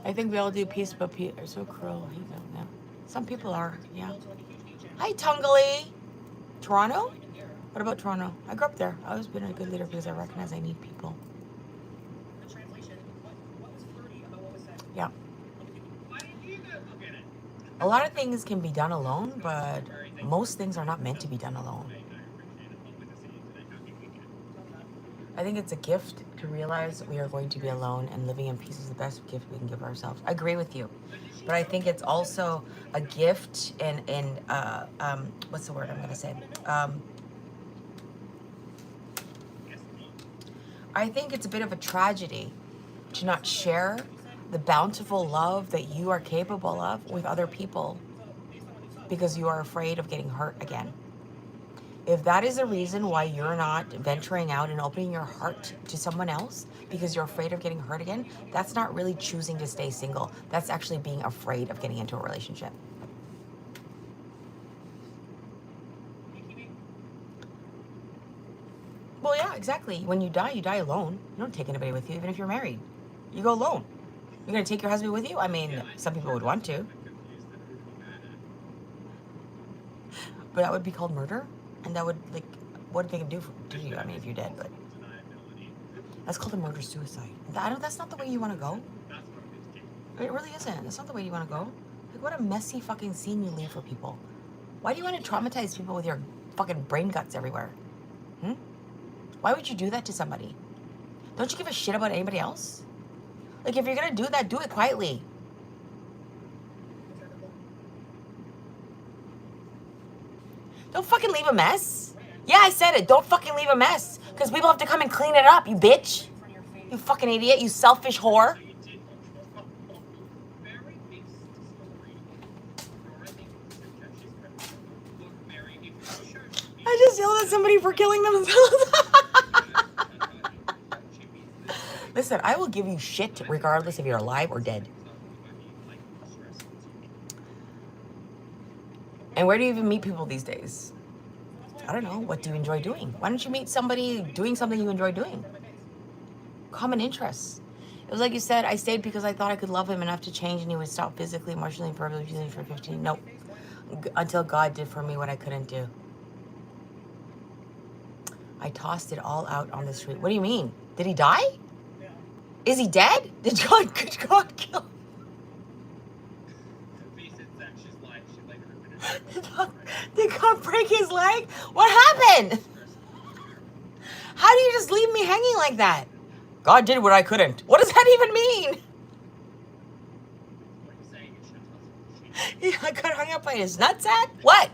I think we all do peace, but people are so cruel. I hate them now. Some people are, yeah. Hi, Tungali. Toronto? What about Toronto? I grew up there. I always been a good leader because I recognize I need people. The translation. What was flirty about what was said? Yeah. Why did you go look at it? A lot of things can be done alone, but most things are not meant to be done alone. I appreciate it. I'll witness it today. Happy weekend. I think it's a gift to realize we are going to be alone, and living in peace is the best gift we can give ourselves. I agree with you. But I think it's also a gift and what's the word I'm going to say? I think it's a bit of a tragedy to not share the bountiful love that you are capable of with other people because you are afraid of getting hurt again. If that is a reason why you're not venturing out and opening your heart to someone else because you're afraid of getting hurt again, that's not really choosing to stay single. That's actually being afraid of getting into a relationship. Well, yeah, exactly. When you die alone. You don't take anybody with you, even if you're married. You go alone. You're going to take your husband with you? I mean, some people would want to. But that would be called murder? And that would, like, what are they going to do to you? I mean, if you're dead, but... That's called a murder-suicide. That's not the way you want to go. It really isn't. That's not the way you want to go. Like, what a messy fucking scene you leave for people. Why do you want to traumatize people with your fucking brain guts everywhere? Why would you do that to somebody? Don't you give a shit about anybody else? Like, if you're gonna do that, do it quietly. Don't fucking leave a mess. Yeah, I said it. Don't fucking leave a mess. Because people have to come and clean it up, you bitch. You fucking idiot. You selfish whore. I just yelled at somebody for killing themselves. Listen, I will give you shit regardless if you're alive or dead. And where do you even meet people these days? I don't know. What do you enjoy doing? Why don't you meet somebody doing something you enjoy doing? Common interests. It was like you said, I stayed because I thought I could love him enough to change and he would stop physically, emotionally, and verbally abusing me for 15. Nope. Until God did for me what I couldn't do. I tossed it all out on the street. What do you mean? Did he die? Is he dead? Did God kill him? Did God break his leg? What happened? How do you just leave me hanging like that? God did what I couldn't. What does that even mean? I got hung up by his nutsack? What?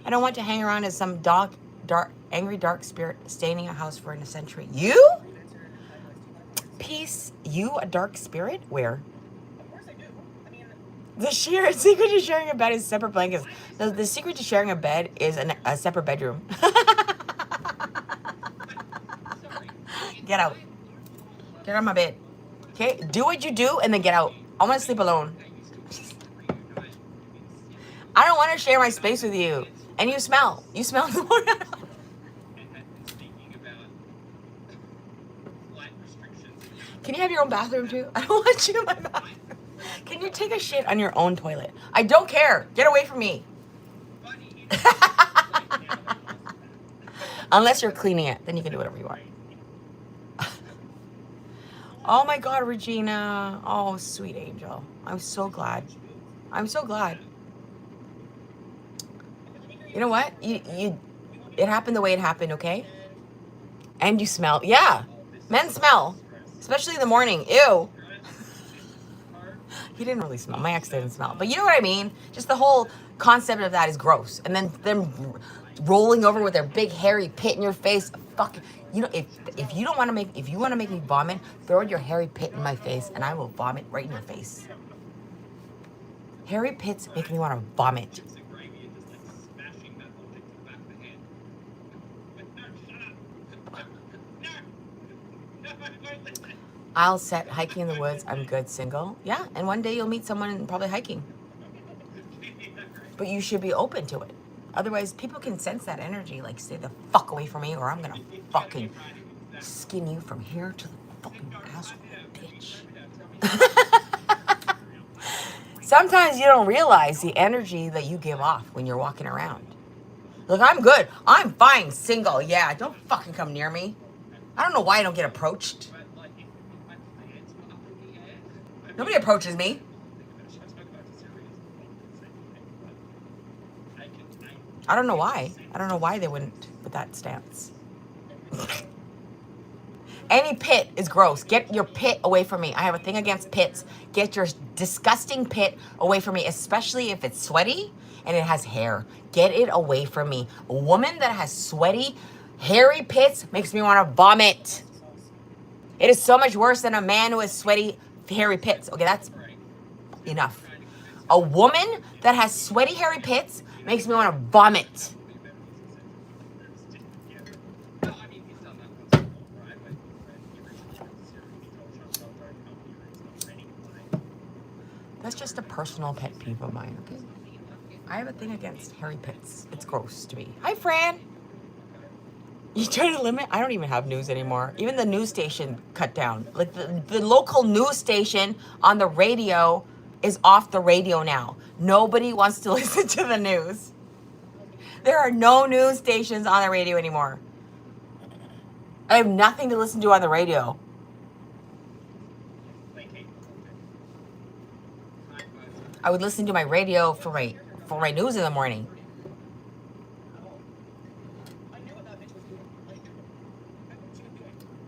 I don't want to hang around as some angry dark spirit staining a house for a century. You? Peace? You a dark spirit? Where? The secret to sharing a bed is separate blankets. The secret to sharing a bed is a separate bedroom. Get out. Get out of my bed. Okay? Do what you do and then get out. I want to sleep alone. I don't want to share my space with you. And you smell. You smell the morning. Can you have your own bathroom too? I don't want you in my bathroom. Can you take a shit on your own toilet? I don't care. Get away from me. Unless you're cleaning it, then you can do whatever you want. Oh my God, Regina. Oh, sweet angel. I'm so glad. I'm so glad. You know what? It happened the way it happened, okay? And you smell. Yeah. Men smell, especially in the morning. Ew. He didn't really smell. My ex didn't smell. But you know what I mean? Just the whole concept of that is gross. And then them rolling over with their big hairy pit in your face. Fuck. You know, if you don't want to make, if you want to make me vomit, throw your hairy pit in my face and I will vomit right in your face. Hairy pits make me want to vomit. I'll set hiking in the woods. I'm good single. Yeah, and one day you'll meet someone probably hiking. But you should be open to it. Otherwise, people can sense that energy. Like, stay the fuck away from me, or I'm gonna fucking skin you from here to the fucking asshole, bitch. Sometimes you don't realize the energy that you give off when you're walking around. Look, I'm good. I'm fine, single. Yeah, don't fucking come near me. I don't know why I don't get approached. Nobody approaches me. I don't know why. I don't know why they wouldn't with that stance. Any pit is gross. Get your pit away from me. I have a thing against pits. Get your disgusting pit away from me, especially if it's sweaty and it has hair. Get it away from me. A woman that has sweaty, hairy pits makes me want to vomit. It is so much worse than a man who has sweaty, hairy pits. Okay, that's enough. A woman that has sweaty, hairy pits makes me want to vomit. That's just a personal pet peeve of mine, okay? I have a thing against hairy pits. It's gross to me. Hi, Fran. You trying to limit? I don't even have news anymore. Even the news station cut down. Like the local news station on the radio is off the radio now. Nobody wants to listen to the news. There are no news stations on the radio anymore. I have nothing to listen to on the radio. I would listen to my radio for my news in the morning.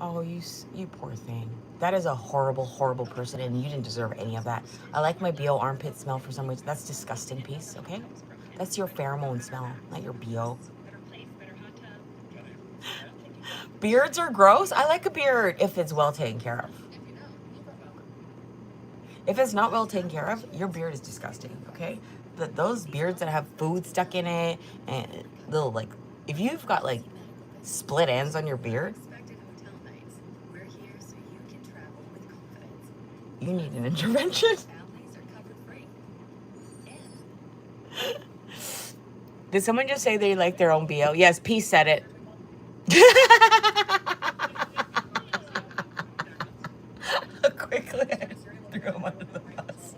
Oh, you poor thing. That is a horrible, horrible person, and you didn't deserve any of that. I like my BO armpit smell for some reason. That's disgusting, piece, okay? That's your pheromone smell, not your BO. Beards are gross. I like a beard if it's well taken care of. If it's not well taken care of, your beard is disgusting, okay? Those beards that have food stuck in it, and little, like, if you've got, like, split ends on your beard, you need an intervention. Did someone just say they like their own BO? Yes, Peace said it. Quickly, I threw him under the bus.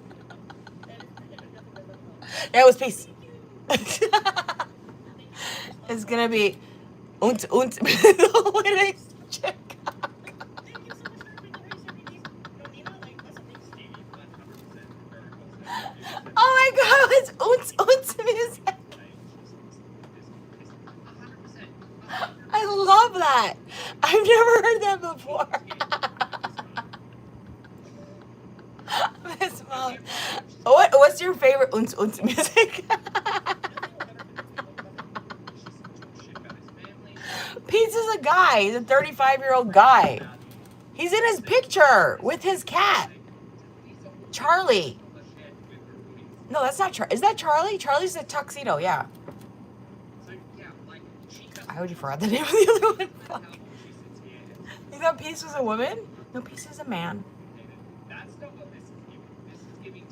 That was Peace. It's gonna be unt. Oh my God, it's music. I love that. I've never heard that before. Miss Molly. What's your favorite music? Pete's is a guy. He's a 35-year-old guy. He's in his picture with his cat. Charlie. No, that's not Charlie. Is that Charlie? Charlie's a tuxedo, yeah. I already forgot the name of the other one. Fuck. You thought Peace was a woman? No, Peace is a man.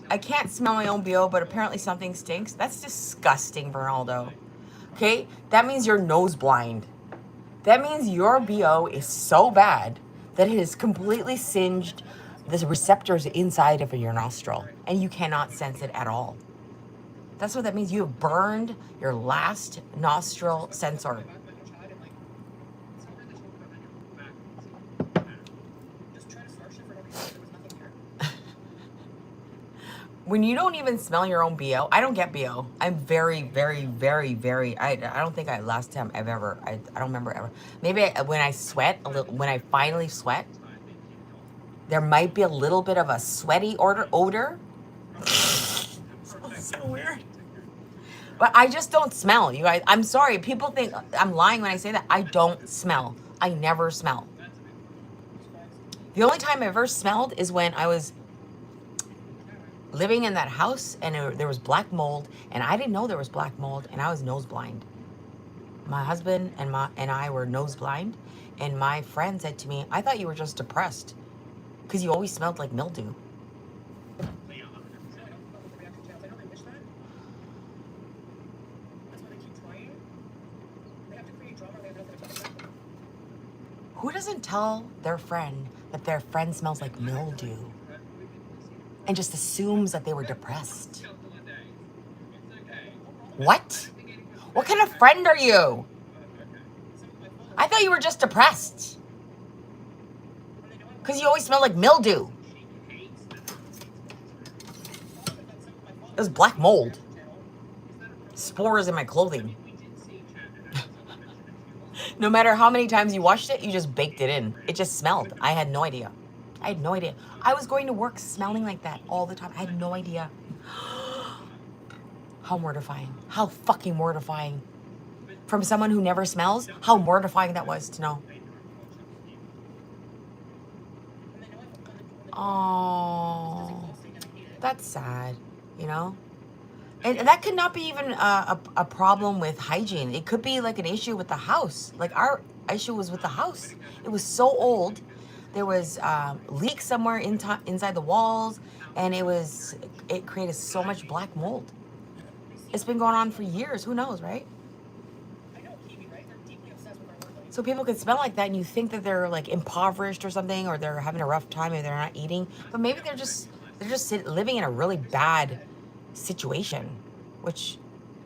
I can't smell my own BO, but apparently something stinks. That's disgusting, Bernaldo. Okay? That means you're nose blind. That means your BO is so bad that it has completely singed the receptors inside of your nostril, and you cannot sense it at all. That's what that means. You have burned your last nostril sensor. When you don't even smell your own BO, I don't get BO. I'm very, very, very, very, I don't think last time I've ever, I don't remember ever. Maybe when I sweat, a little, when I finally sweat, there might be a little bit of a sweaty odor. So weird. But I just don't smell, you guys. I'm sorry. People think I'm lying when I say that. I don't smell. I never smell. The only time I ever smelled is when I was living in that house and there was black mold, and I didn't know there was black mold, and I was nose blind. My husband and I were nose blind, and my friend said to me, "I thought you were just depressed because you always smelled like mildew." Who doesn't tell their friend that their friend smells like mildew and just assumes that they were depressed? What? What kind of friend are you? I thought you were just depressed because you always smell like mildew. It was black mold. Spores in my clothing. No matter how many times you washed it, you just baked it in. It just smelled. I had no idea. I had no idea. I was going to work smelling like that all the time. I had no idea. How mortifying. How fucking mortifying. From someone who never smells, how mortifying that was to know. Oh, that's sad, you know? And that could not be even a problem with hygiene. It could be like an issue with the house. Like our issue was with the house. It was so old. There was leaks somewhere inside the walls, and it created so much black mold. It's been going on for years. Who knows, right? So people could smell like that, and you think that they're like impoverished or something, or they're having a rough time, or they're not eating. But maybe they're just living in a really bad situation, which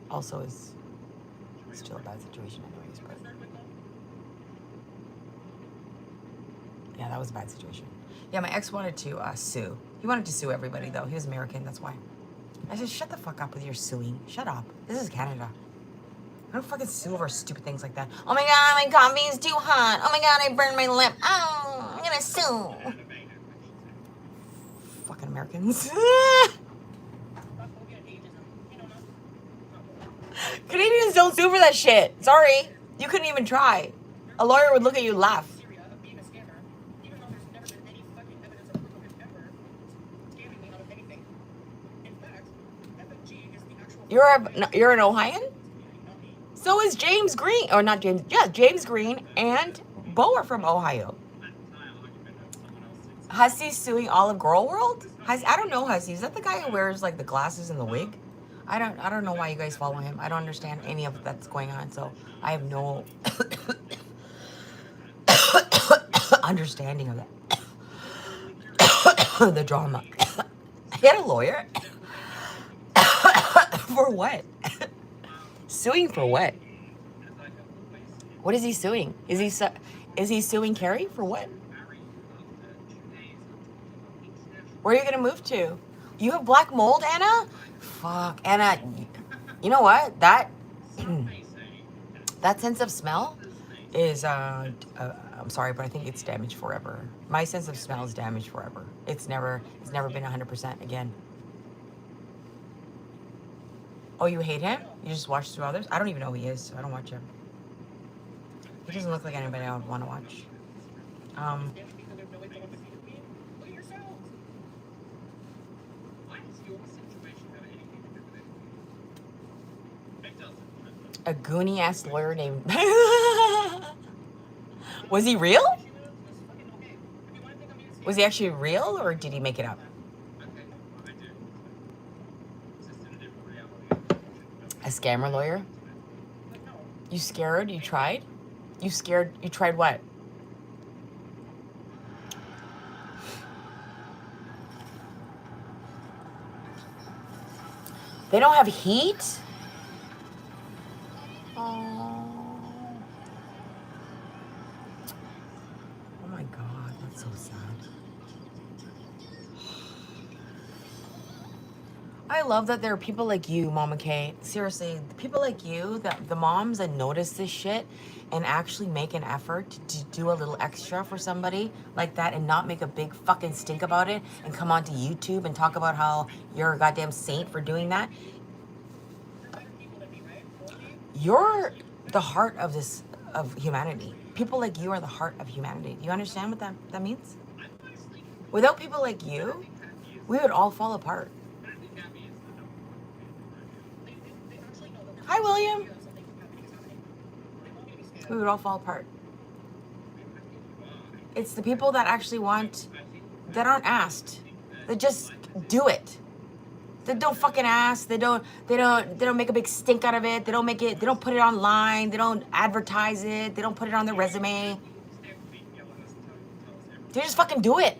also is still a bad situation anyways, but yeah, that was a bad situation. Yeah, my ex wanted to sue. He wanted to sue everybody though. He was American, that's why. I said, shut the fuck up with your suing. Shut up. This is Canada. I don't fucking sue over stupid things like that. Oh my god, my coffee's too hot. Oh my god, I burned my lip. Oh, I'm gonna sue. Fucking Americans. Canadians don't sue for that shit. Sorry. You couldn't even try. A lawyer would look at you and laugh. You're an Ohioan? So is James Green. Or not James. Yeah, James Green and Bo are from Ohio. Hussy's suing Olive Girl World? I don't know Hussy. Is that the guy who wears like the glasses and the wig? I don't know why you guys follow him. I don't understand any of that's going on, so I have no understanding of that. The drama. He had a lawyer? For what? Suing for what? What is he suing? Is he suing Carrie for what? Where are you gonna move to? You have black mold, Anna? Fuck, Anna. You know what? That sense of smell is I'm sorry, but I think it's damaged forever. My sense of smell is damaged forever. It's never been 100% again. Oh, you hate him? You just watch through others? I don't even know who he is, so I don't watch him. He doesn't look like anybody I would want to watch. A goony ass lawyer named. Was he real? Was he actually real, or did he make it up? A scammer lawyer? You scared? You tried? You scared? You tried what? They don't have heat? Oh my God, that's so sad. I love that there are people like you, Mama K. Seriously, people like you, the moms that notice this shit and actually make an effort to do a little extra for somebody like that and not make a big fucking stink about it and come onto YouTube and talk about how you're a goddamn saint for doing that. You're the heart of this, of humanity. People like you are the heart of humanity. Do you understand what that means? Without people like you, we would all fall apart. Hi, William. We would all fall apart. It's the people that actually want, that aren't asked, that just do it. They don't fucking ask. They don't make a big stink out of it. They don't put it online. They don't advertise it. They don't put it on their resume. They just fucking do it.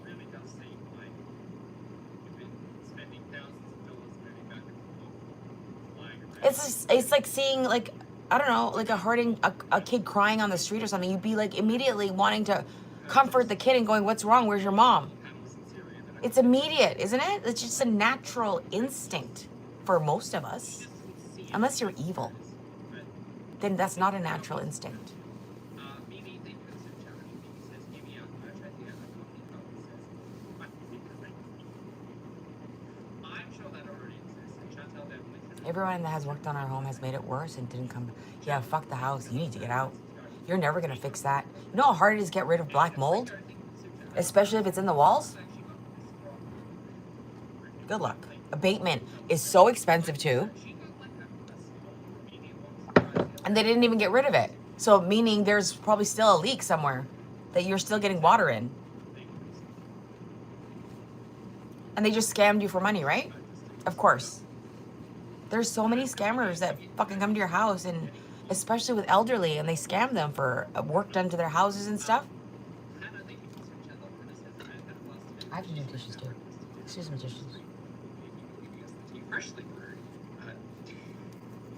It's like seeing, like, I don't know, like a kid crying on the street or something. You'd be like immediately wanting to comfort the kid and going, "What's wrong? Where's your mom?" It's immediate, isn't it? It's just a natural instinct for most of us. Unless you're evil, then that's not a natural instinct. Everyone that has worked on our home has made it worse and didn't come. Yeah, fuck the house. You need to get out. You're never going to fix that. You know how hard it is to get rid of black mold? Especially if it's in the walls? Good luck. Abatement is so expensive too. And they didn't even get rid of it. So meaning there's probably still a leak somewhere that you're still getting water in. And they just scammed you for money, right? Of course. There's so many scammers that fucking come to your house, and especially with elderly, and they scam them for work done to their houses and stuff. I have to do dishes too. Excuse me, dishes.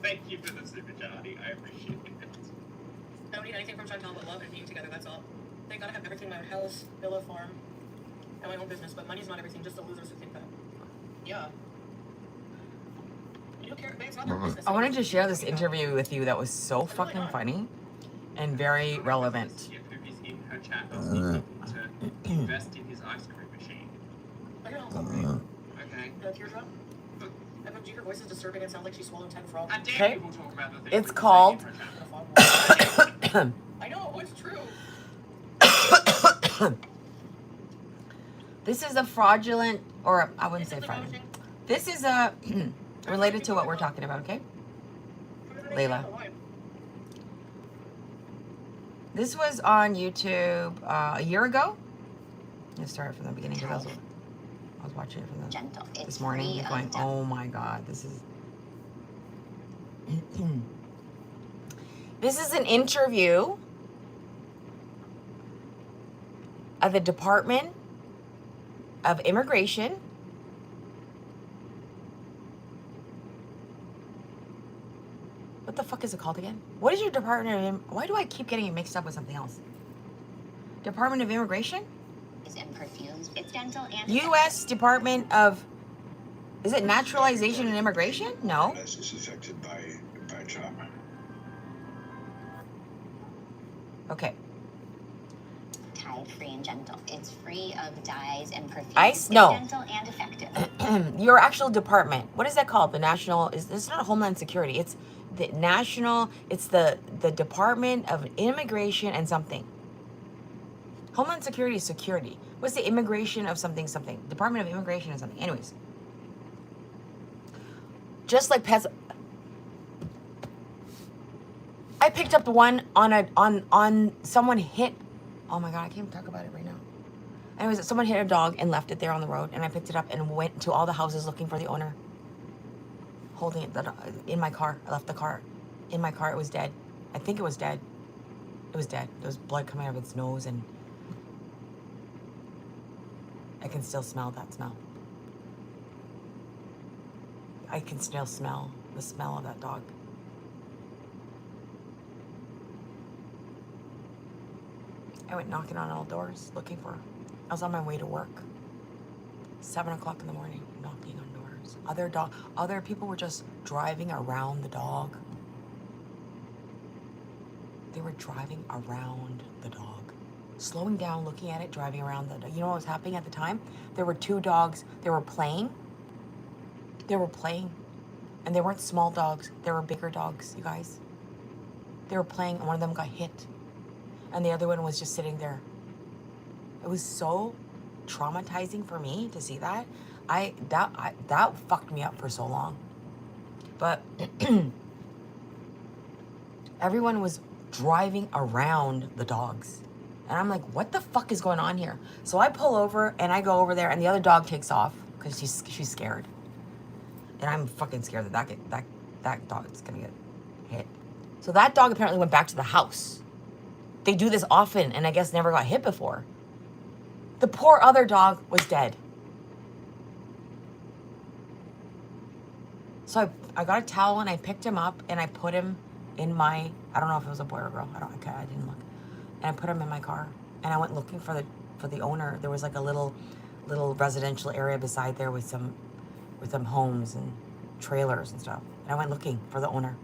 Thank you for the super Johnny. I appreciate it. I don't need anything from Chantal but love and being together, that's all. Thank God I have everything, my own house, villa, farm, and my own business, but money's not everything, just the losers who think that. Yeah. You don't care, it's not their business. I wanted to share this interview with you that was so fucking funny and very relevant. In her chat, to invest in his ice cream machine. I don't know. Okay. The teardrop? FMG, her voice is disturbing and sounds like she swallowed 10 frogs. How dare Okay. people talk about the things It's we say called- in her chat? I know, it's true. This is a fraudulent, or I wouldn't say fraudulent. This is a related to what we're talking about, okay? Layla. This was on YouTube a year ago. Let's start from the beginning because I was watching it from Gentle. this It's morning, free going, of oh my God, this is. This is an interview of the Department of Immigration. What the fuck is it called again? What is your Department of why do I keep getting it mixed up with something else? Department of Immigration? and perfumes. It's dental and U.S. Department of, is it Naturalization and Immigration? No. Is affected by trauma. Okay. tide-free and gentle. It's free of dyes and perfumes. Ice? No. It's dental and effective. Your actual department. What is that called? The National, it's not Homeland Security. It's the National, it's the Department of Immigration and something. Homeland Security is security. What's the immigration of something something? Department of Immigration and something. Anyways. Just like pets. I picked up the one on someone hit. Oh my God, I can't even talk about it right now. Anyways, someone hit a dog and left it there on the road, and I picked it up and went to all the houses looking for the owner. Holding it in my car. I left the car in my car. It was dead. I think it was dead. It was dead. There was blood coming out of its nose, and I can still smell that smell. I can still smell the smell of that dog. I went knocking on all doors looking for her. I was on my way to work. 7 o'clock in the morning, knocking on doors. Other people were just driving around the dog. They were driving around the dog. Slowing down, looking at it, driving around the dog. You know what was happening at the time? There were 2 dogs. They were playing. And they weren't small dogs. They were bigger dogs, you guys. They were playing, and one of them got hit. And the other one was just sitting there. It was so traumatizing for me to see that. That fucked me up for so long. But everyone was driving around the dogs. And I'm like, what the fuck is going on here? So I pull over and I go over there, and the other dog takes off because she's scared. And I'm fucking scared that dog's gonna get hit. So that dog apparently went back to the house. They do this often, and I guess never got hit before. The poor other dog was dead. So I got a towel and I picked him up and I put him in my, I don't know if it was a boy or a girl. I didn't look. And I put him in my car and I went looking for the owner. There was like a little residential area beside there with some homes and trailers and stuff. And I went looking for the owner.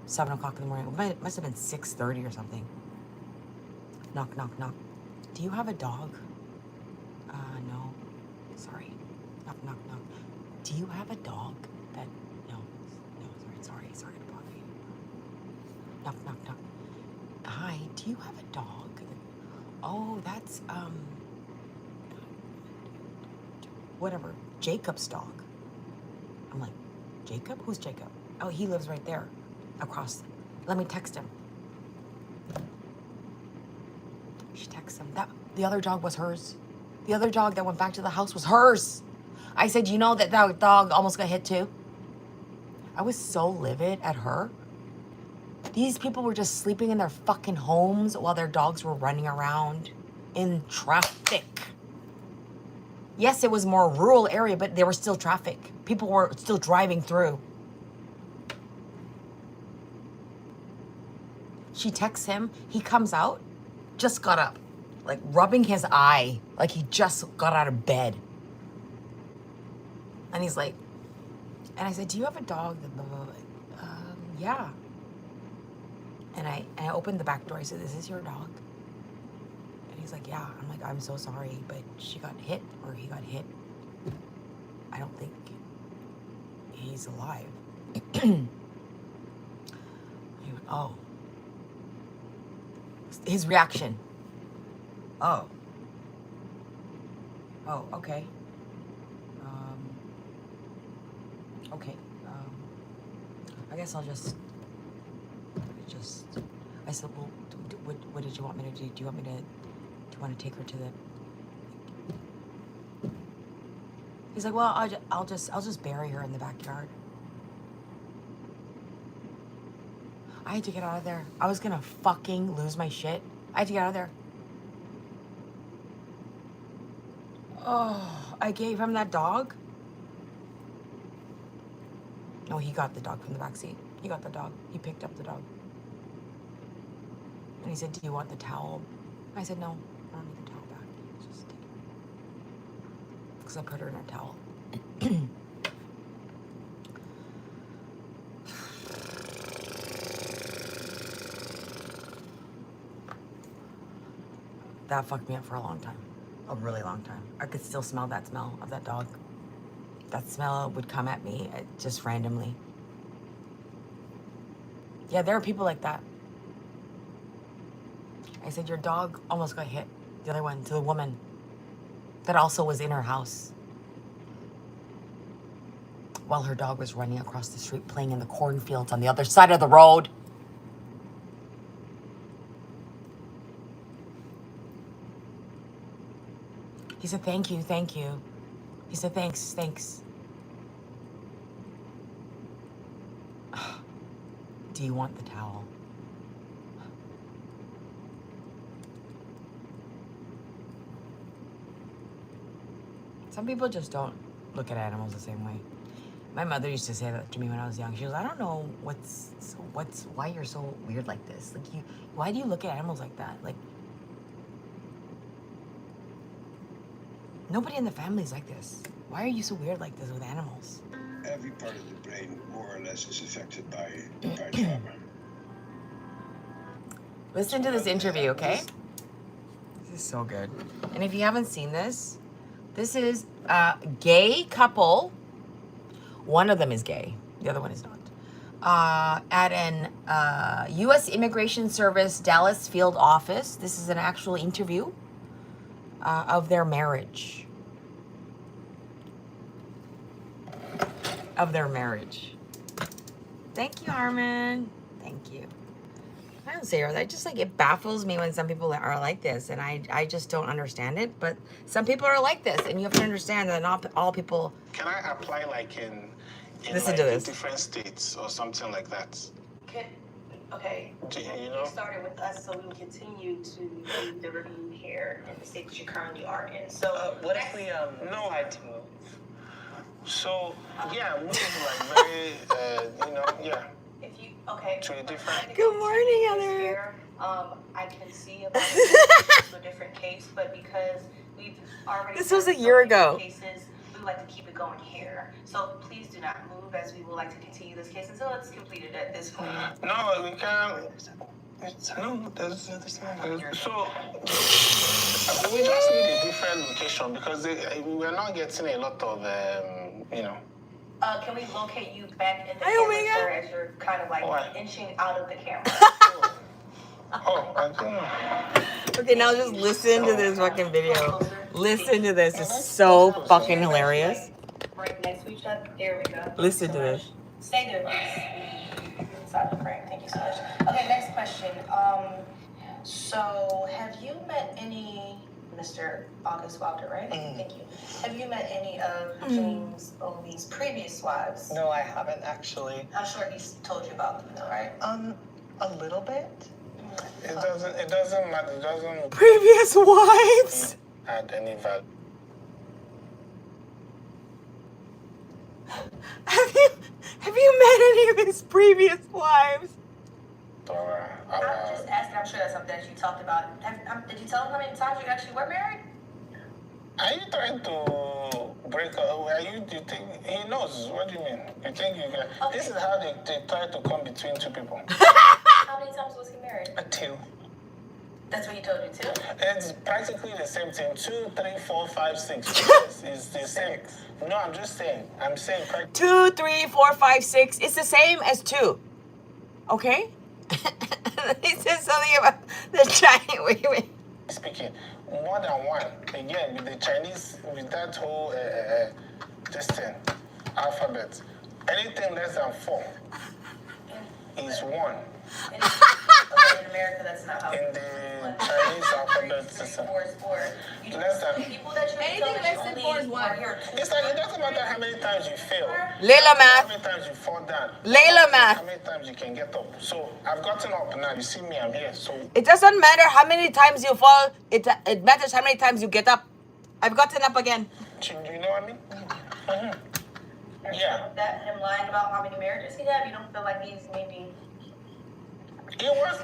7 o'clock in the morning. It must have been 6:30 or something. Knock, knock, knock. Do you have a dog? No. Sorry. Knock, knock, knock. Do you have a dog that, no, sorry to bother you. Knock, knock, knock. Hi, do you have a dog? Oh, that's, whatever, Jacob's dog. I'm like, Jacob? Who's Jacob? Oh, he lives right there, across. Let me text him. She texts him. The other dog was hers. The other dog that went back to the house was hers. I said, you know that dog almost got hit too? I was so livid at her. These people were just sleeping in their fucking homes while their dogs were running around in traffic. Yes, it was more rural area, but there was still traffic. People were still driving through. She texts him. He comes out, just got up, like rubbing his eye, like he just got out of bed. And he's like, and I said, do you have a dog? Yeah. And I opened the back door. I said, is this your dog? And he's like, yeah. I'm like, I'm so sorry, but she got hit, or he got hit. I don't think he's alive. He went, oh. His reaction. Oh. Oh, okay. Okay. I guess I'll just. I said, well, what did you want me to do? Do you want to take her to the? He's like, well, I'll just bury her in the backyard. I had to get out of there. I was gonna fucking lose my shit. I had to get out of there. Oh, I gave him that dog. No, he got the dog from the backseat. He got the dog. He picked up the dog. And he said, do you want the towel? I said, no, I don't need the towel back. Just take it. Because I put her in a towel. That fucked me up for a long time. A really long time. I could still smell that smell of that dog. That smell would come at me just randomly. Yeah, there are people like that. I said, your dog almost got hit. The other one, to the woman that also was in her house while her dog was running across the street playing in the cornfields on the other side of the road. He said, thank you, thank you. He said, thanks, thanks. Do you want the towel? Some people just don't look at animals the same way. My mother used to say that to me when I was young. She goes, I don't know why you're so weird like this. Like, why do you look at animals like that? Like, nobody in the family's like this. Why are you so weird like this with animals? Every part of the brain, more or less, is affected by trauma. Listen to this interview, okay? This is so good. And if you haven't seen this, this is a gay couple. One of them is gay. The other one is not. At an U.S. Immigration Service Dallas field office. This is an actual interview of their marriage. Of their marriage. Thank you, Harmon. Thank you. I don't say that. Just like it baffles me when some people are like this, and I just don't understand it. But some people are like this, and you have to understand that not all people. Can I apply like in Listen like to this. different states or something like that? Okay. You know? You started with us, so we will continue to do the review here in the state that you currently are in. So What if we No. decide to move? So yeah, move like very yeah. if you To a different- Good morning, Heather. Here, I can see about to a different case, but because we've already This was done a year so many ago. cases, we would like to keep it going here. So please do not move, as we would like to continue this case until it's completed at this point. No, we can't. No, there's so we just need a different location because we're not getting a lot of Can we locate you back in the Hi, camera, Omega. sir, as you're kind of like What? inching out of the camera? Oh, I don't know. Okay, now just listen to this fucking video. Listen to this. It's so fucking hilarious. Right next to each other. There we go. Listen to this. Stay there, please. Inside the frame. Thank you so much. Okay, next question. So have you met any Mr. August Wilder, right? Thank you. Have you met any of James Oldie's previous wives? No, I haven't actually. I'm sure he's told you about them, though, right? A little bit. It doesn't matter. It doesn't Previous wives. add any value. Have you met any of his previous wives? I'm just asking. I'm sure that's something that you talked about. Did you tell him how many times you actually were married? Are you trying to break up? Do you think he knows? What do you mean? You think you can? Okay. This is how they try to come between two people. How many times was he married? Two. That's what he told you too? It's practically the same thing. 2, 3, 4, 5, 6. It's the same. No, I'm just saying. I'm saying 2, 3, 4, 5, 6. It's the same as 2. Okay? He said something about the Chinese. Wait. speaking. More than one. Again, with the Chinese, with that whole this thing, alphabet. Anything less than 4 is 1. In America, that's not how In the Chinese alphabet system. Less than. Anything less than 4 is 1. It's like it doesn't matter how many times you fail. Layla How math. many times you fall down. Layla math. How many times you can get up. So I've gotten up now. You see me, I'm here. So It doesn't matter how many times you fall. It matters how many times you get up. I've gotten up again. do you know what I mean? Yeah. That him lying about how many marriages he had, you don't feel like he's maybe... It was.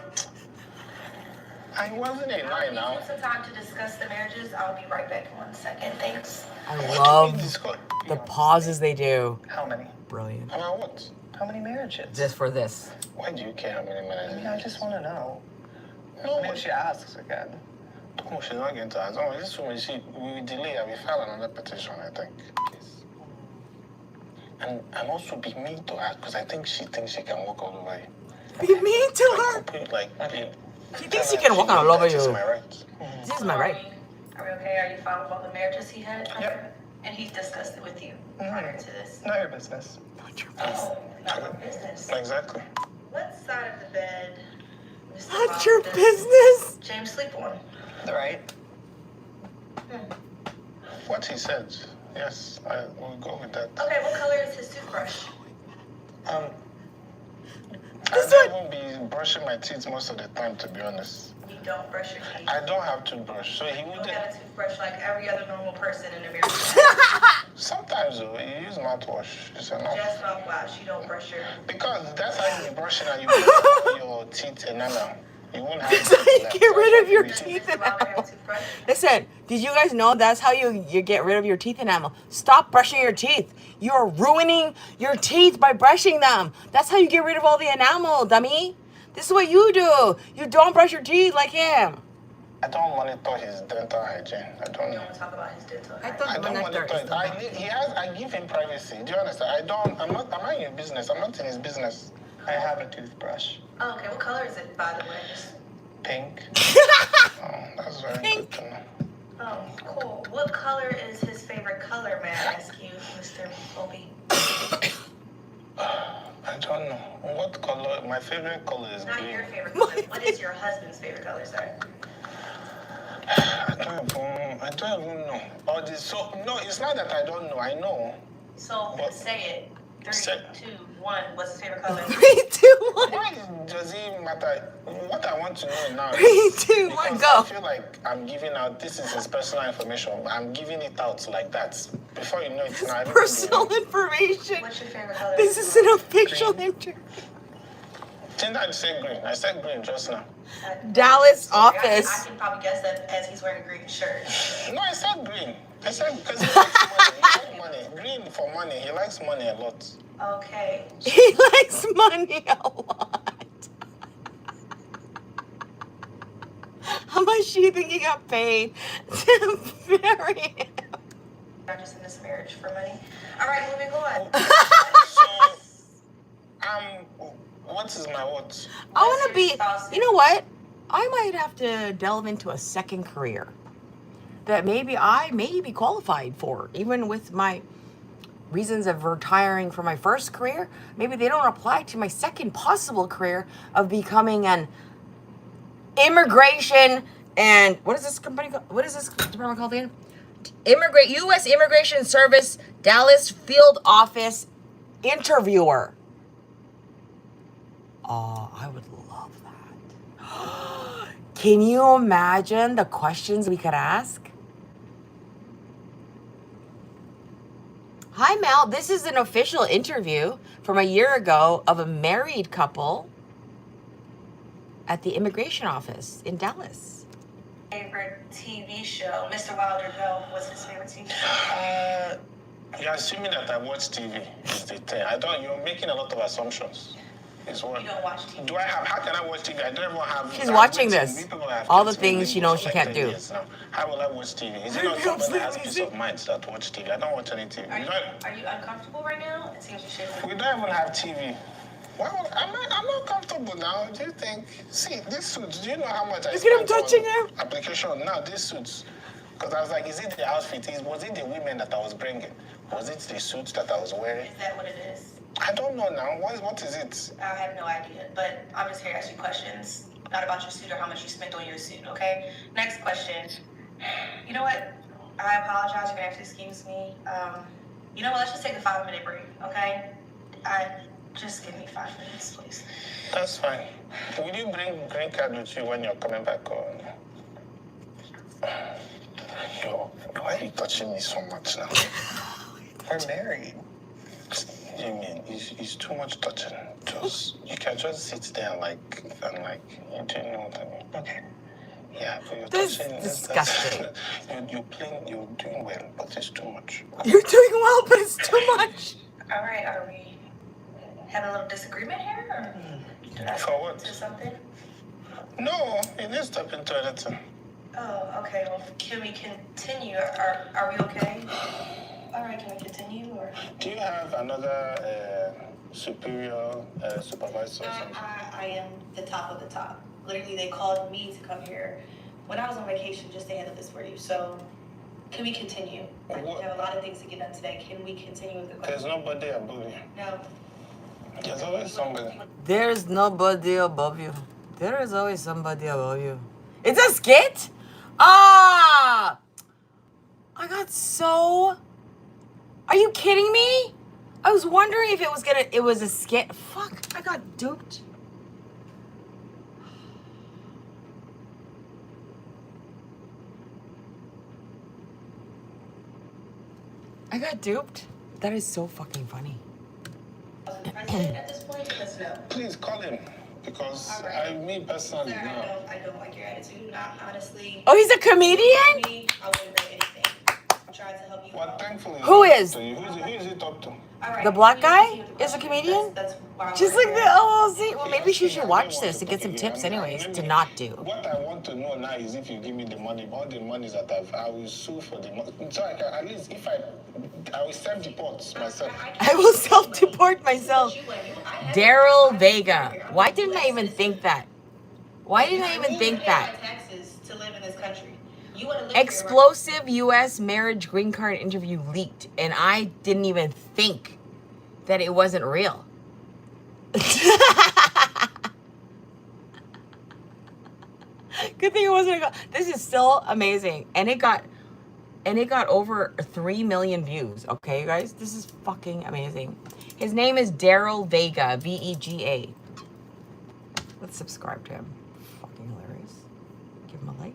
I wasn't a lie I'll now. give you some time to discuss the marriages. I'll be right back in 1 second. Thanks. I We love discussed- the pauses they do. How many? Brilliant. About what? How many marriages? Just for this. Why do you care how many minutes? I just want to know. No, Maybe she asks again. oh, she's not going to ask. Oh, this woman, we will delay and we file another petition, I think. And also be mean to her because I think she thinks she can walk all over you. Be mean to her. She thinks she can walk all over This is you. my right. This is my right. Are we okay? Are you fine with all the marriages he had? Yep. And he's discussed it with you prior to this? Not your business. Oh, not your business. Exactly. What side of the bed, Mr. Not your Bob, does business. James sleep on? The right? What he said, yes, I will go with that. Okay, what color is his toothbrush? I don't even be brushing my teeth most of the time, to be honest. You don't brush your teeth. I don't have to brush, so he You don't wouldn't. have a toothbrush like every other normal person in America. Sometimes though, you use mouthwash. It's enough. Just mouthwash. You don't brush your... Because that's how you be brushing and you brush your teeth and enamel. You won't have. That's how you left. get rid of your That's teeth Mr. Wilder enamel. have toothbrush? Listen, did you guys know that's how you get rid of your teeth enamel? Stop brushing your teeth. You are ruining your teeth by brushing them. That's how you get rid of all the enamel, dummy. This is what you do. You don't brush your teeth like him. I don't monitor his dental hygiene. I don't You know. don't want to talk about his dental I hygiene. thought I the don't monitor monitor is it. the I give him privacy. Do you understand? I'm not in your business. I'm not in his business. I have a toothbrush. Oh, okay. What color is it, by the way? Pink. Oh, that's very good to know. Oh, cool. What color is his favorite color, may I ask you, Mr. Bobby? I don't know. What color? My favorite color is Not green. your favorite color. What is your husband's favorite color, sir? I don't even know. No, it's not that I don't know. I know. So, say it. 3, Say- 2, 1. What's his favorite color? 3, 2, 1. Why does it matter? What I want to know now 3, 2, 1, because go. I feel like I'm giving out, this is his personal information. I'm giving it out like that. Before you know it, now everybody Personal will know. information. What's your favorite color? This is an official interview. Didn't I say green? I said green just now. Dallas I office. can probably guess that as he's wearing a green shirt. No, I said green. I said because he likes money. He likes money. Green for money. He likes money a lot. Okay. He likes money a lot. How much do you think he got paid to marry him? Not just in this marriage for money. All right, moving on. So, what is my what? I want to be, you know what? I might have to delve into a second career that maybe I may be qualified for, even with my reasons of retiring from my first career. Maybe they don't apply to my second possible career of becoming an immigration and what is this company called? What is this department called again? U.S. Immigration Service Dallas Field Office Interviewer. Oh, I would love that. Can you imagine the questions we could ask? Hi, Mel. This is an official interview from a year ago of a married couple at the immigration office in Dallas. Favorite TV show? Mr. Wilder, no. What's his favorite TV show? You're assuming that I watch TV is the thing. You're making a lot of assumptions. Is what? You don't watch TV. How can I watch TV? I don't even have. She's watching this. All the things she knows she for can't like do. 10 years now. How will I watch TV? Is it not somebody that has peace of mind that watch TV? I don't watch any TV. Are you uncomfortable right now? It seems you should. We don't even have TV. Well, I'm not comfortable now. Do you think? See, this suits. Do you know how much I Look at him spent touching on him. application? Now, this suits. Because I was like, is it the outfit? Was it the women that I was bringing? Was it the suits that I was wearing? Is that what it is? I don't know now. What is it? I have no idea, but I'm just here to ask you questions, not about your suit or how much you spent on your suit, okay? Next question. You know what? I apologize. You're gonna have to excuse me. You know what? Let's just take a 5-minute break, okay? Just give me 5 minutes, please. That's fine. Will you bring green card with you when you're coming back? Or... Yo, why are you touching me so much now? We're married. You mean it's too much touching? You can just sit there and you do know what I mean? Okay. Yeah, but you're This touching. is disgusting. You're doing well, but it's too much. You're doing well, but it's too much. All right, are we having a little disagreement here, or did I For what? do something? No, you didn't step into anything. Oh, okay. Well, can we continue? Are we okay? All right, can we continue, or? Do you have another superior supervisor or something? I am the top of the top. Literally, they called me to come here when I was on vacation just to handle this for you. So, can we continue? We have a lot of things to get done today. Can we continue with the There's question? nobody above you. No. There's always somebody. There's nobody above you. There is always somebody above you. It's a skit? Ah! I got so... Are you kidding me? I was wondering if it was a skit. Fuck, I got duped. I got duped? That is so fucking funny. President at this point? Because no. Please call him. Because All right. me personally, Sir, no. I don't like your attitude. Honestly. Oh, he's a comedian? Me, I wouldn't bring anything. I'm trying to help you. Well, thankfully. Who is? Who is it up to? All right. The black we guy continue with the is a questions. comedian? That's why Just we're like the here. LLC. Well, maybe she should watch this and get some tips anyways to not do. What I want to know now is if you give me the money, all the monies that I will sue for the money. So I can, at least if I will self-deport myself. I will self-deport myself. Daryl Vega. Why didn't I even think that? Why didn't I even think that? Taxes to live in this country. You want to live Explosive U.S. marriage green card interview leaked, and I didn't even think that it wasn't real. Good thing it wasn't. This is still amazing, and it got over 3 million views. Okay, you guys, this is fucking amazing. His name is Daryl Vega, Vega. Let's subscribe to him. Fucking hilarious. Give him a like.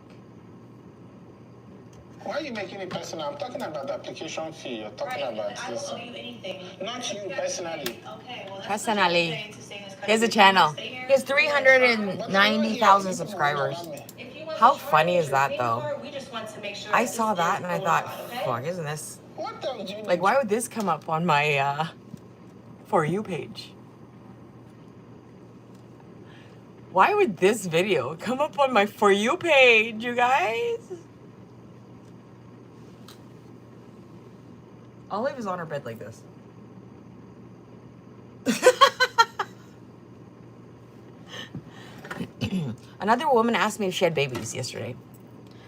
Why are you making it personal? I'm talking about the application fee. You're talking about I this. don't owe you anything. Not you personally. Okay, well, that's Personally. what you're saying to stay in this country. He has a channel. Stay here. He has 390,000 subscribers. If you want How to try funny what is you're that, paying though? for, we just want to make sure I that saw this that is and I going thought, on, okay? fuck, isn't this? What the do you Like, why would this come up on my For You page? Why would this video come up on my For You page, you guys? Olive is on her bed like this. Another woman asked me if she had babies yesterday.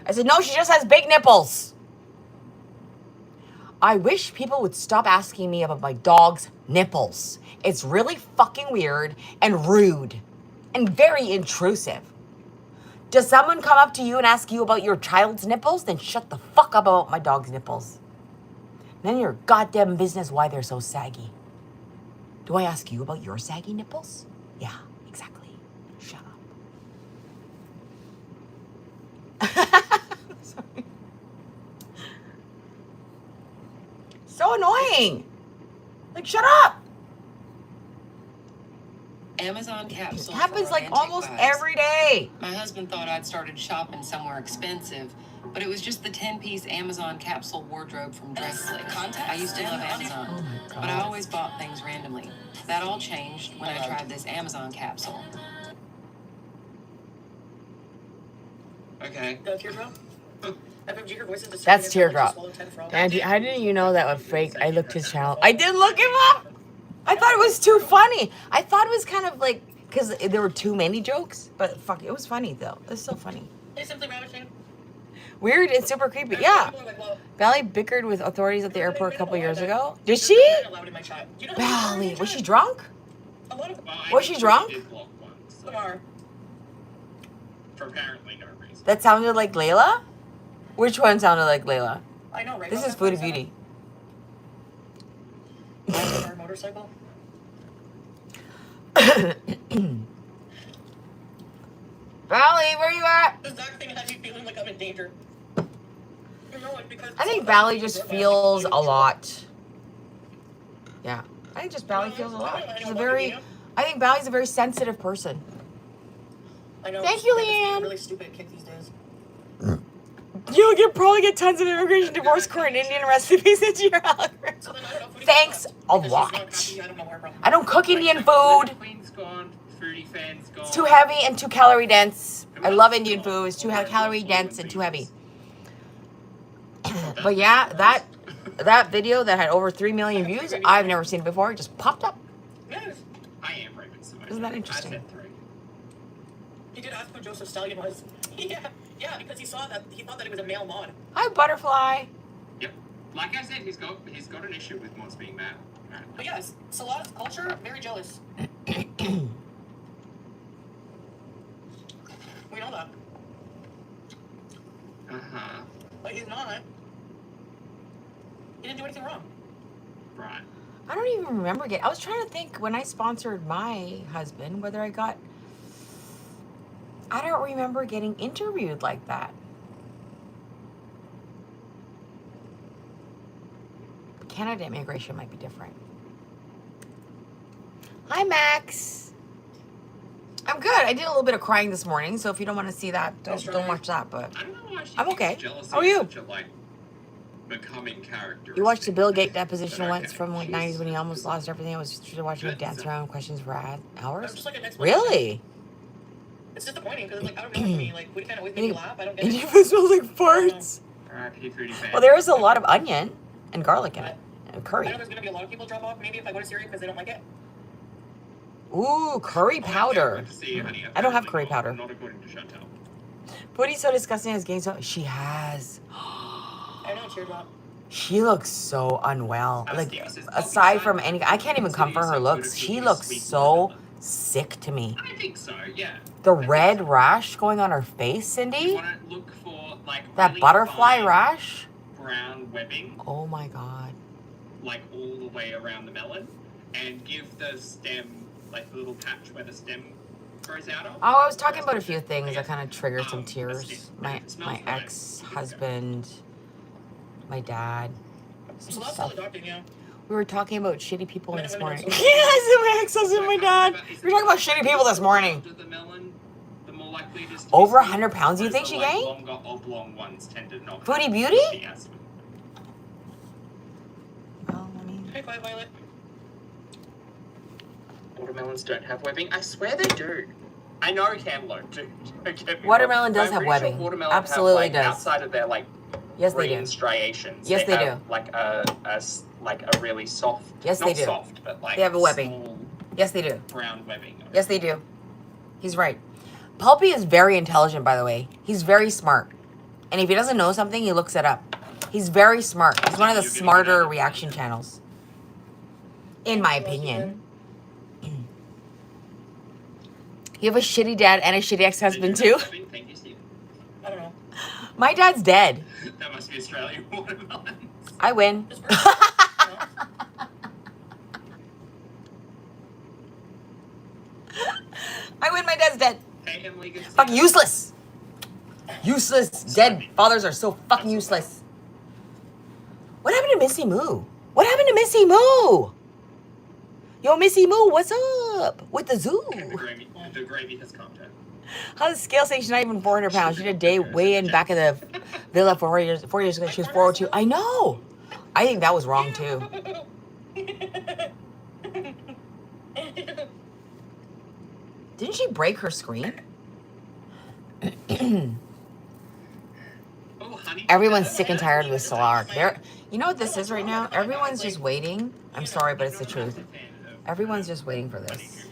I said, no, she just has big nipples. I wish people would stop asking me about my dog's nipples. It's really fucking weird and rude and very intrusive. Does someone come up to you and ask you about your child's nipples? Then shut the fuck up about my dog's nipples. None of your goddamn business why they're so saggy. Do I ask you about your saggy nipples? Yeah, exactly. Shut up. Sorry. So annoying. Like, shut up. Amazon capsule. It happens like almost every day. My husband thought I'd started shopping somewhere expensive, but it was just the 10-piece Amazon capsule wardrobe from Dressly. I used to love Amazon, Oh my God. but I always bought things randomly. That all changed when I tried this Amazon capsule. Okay. Teardrop? FMG, her voice is disturbing. That's It's like Teardrop. she swallowed 10 frogs. And how didn't you know that was fake? I looked his channel. I did look him up. I thought it was too funny. I thought it was kind of like, because there were too many jokes, but fuck, it was funny though. It was so funny. Hey, Simply Ravishing. Weird and super creepy. Yeah. People are like, well, Bally bickered with authorities at the airport a couple years ago. Did she? you're allowed in my chat. Do you know how many Bally, people was are she in my drunk? chat? A lot of Well, I Was she did drunk? block one, so them are. for apparently no reason. That sounded like Layla? Which one sounded like Layla? I know, right? This Not is that Food and 47. Beauty. Our motorcycle. Bally, where you at? The Zach thing has you feeling like I'm in danger. You know, like, because I think Bally just feels a lot. Yeah. I think just Bally feels a lot. She's a very, I think Bally's a very sensitive person. I know. Thank you, they just make Leanne. Really stupid kick these days. You'll probably get tons of immigration, divorce court, and Indian recipes into your algorithm. So then I don't know. Foodie Thanks sucks. a Because she's lot. not happy, I don't know where from. I don't cook Indian food. Queen's gone, foodie fan's gone. It's too heavy and too calorie dense. I love Indian food. It's too calorie dense and too heavy. But yeah, that video that had over 3 million views, I've never seen it before. It just popped up. Yes. I am Raven, so Isn't that interesting? I said 3. He did ask who Joseph Stallion was. Yeah, because he thought that it was a male mod. Hi, Butterfly. Yep. Like I said, he's got an issue with mods being mad. But yes, Salada's culture, very jealous. We know that. Uh-huh. But he's not. He didn't do anything wrong. Right. I don't even remember I was trying to think when I sponsored my husband whether I don't remember getting interviewed like that. Canada immigration might be different. Hi, Max. I'm good. I did a little bit of crying this morning, so if you don't want to see that, don't watch that. But I don't know why she I'm thinks okay. jealousy How are is you? such a, like, becoming character. You watched the Bill Gates deposition But once okay, from like she's- 90s when he almost lost everything. I was watching him Good. dance around questions for I'm hours. just like an explanation. Really? It's disappointing because it's like out of nowhere for me. Like, Foodie fan always makes me laugh. I don't get And it. you smells like farts. R.I.P. Foodie fan. Well, there was a lot of onion and garlic in it, and I curry. know there's gonna be a lot of people drop off maybe if I go to Syria because they don't like it. Ooh, curry powder. Good to see you, honey. I don't have Apparently curry powder. Not according to Chantal. Foodie's so disgusting as gained so. She has. I know, teardrop. She looks so unwell. Like, Stevie says, aside from any, I can't even comfort her looks. She looks so sick to me. I think so, yeah. The red rash going on her face, You Cindy. want to look for, like, That really butterfly fine rash. brown webbing, Oh my god. like, all the way around the melon, and give the stem, like, the little patch where the stem grows out of. Oh, I was talking about a few things that kind of triggered some tears. My ex-husband, my dad. some So that's stuff. still adopting, yeah. We were talking about shitty people Wait, this wait, morning. wait, Yes, so- my ex-husband, my dad. We were talking about shitty people this morning. The melon, the more likely it is to Over be 100 pounds, you think whereas she the, like, gained? longer oblong ones tend to not Foodie have Beauty? the acid. Well, I mean, Hey, quiet, Violet. Watermelons don't have webbing. I swear they do. I know cantaloupe do. Don't get me Watermelon wrong. does I'm have pretty sure webbing. watermelon Absolutely have, like, does. Outside of their, like, yes, they green do. striations. Yes, they have, do. Like a really soft. Yes, not they do. soft, but like They have a webbing. small Yes, they do. brown webbing. Yes, they do. He's right. Pulpy is very intelligent, by the way. He's very smart. And if he doesn't know something, he looks it up. He's very smart. He's one of the smarter reaction channels. In my opinion. You have a shitty dad and a shitty ex-husband too? Thank you, Steve. I don't know. My dad's dead. That must be Australian watermelons. I win. Just for I win, my dad's dead. Hey, Emily, good to see Fuck you. useless. Useless. Dead fathers are so fucking useless. What happened to Missy Moo? What happened to Missy Moo? Yo, Missy Moo, what's up? With the zoo. The gravy has calmed down. How's the scale say she's not even 400 pounds? She did a day way in back of the villa for 4 years ago. She was 402. I know. I think that was wrong too. Didn't she break her screen? Oh, honey. Everyone's sick and tired of the Solar. You know what this is right now? Everyone's just waiting. I'm sorry, but it's the truth. Everyone's just waiting for this.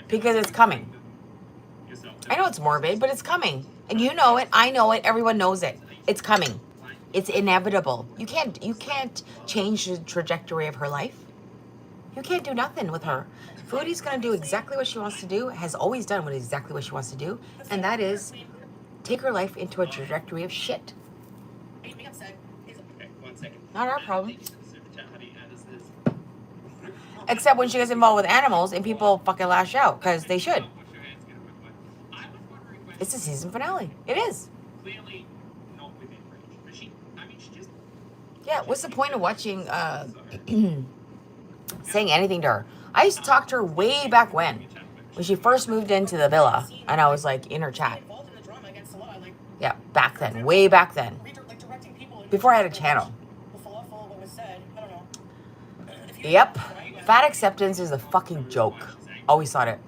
Because it's coming. I know it's morbid, but it's coming. And you know it. I know it. Everyone knows it. It's coming. It's inevitable. You can't change the trajectory of her life. You can't do nothing with her. Foodie's gonna do exactly what she wants to do, has always done exactly what she wants to do, and that is take her life into a trajectory of shit. Okay, 1 second. Not our problem. Super chat, honey, how does this? Except when she gets involved with animals and people fucking lash out, because they should. It's the season finale. It is. Clearly not within reach. But she just. Yeah, what's the point of watching, saying anything to her? I used to talk to her way back when she first moved into the villa, and I was like in her chat. involved in the drama against Salah, like, Yeah, back then, way back then, directing people. before I had a channel. The falafel, what was said, I don't know. If you- Yep, fat acceptance is a fucking joke. Always thought it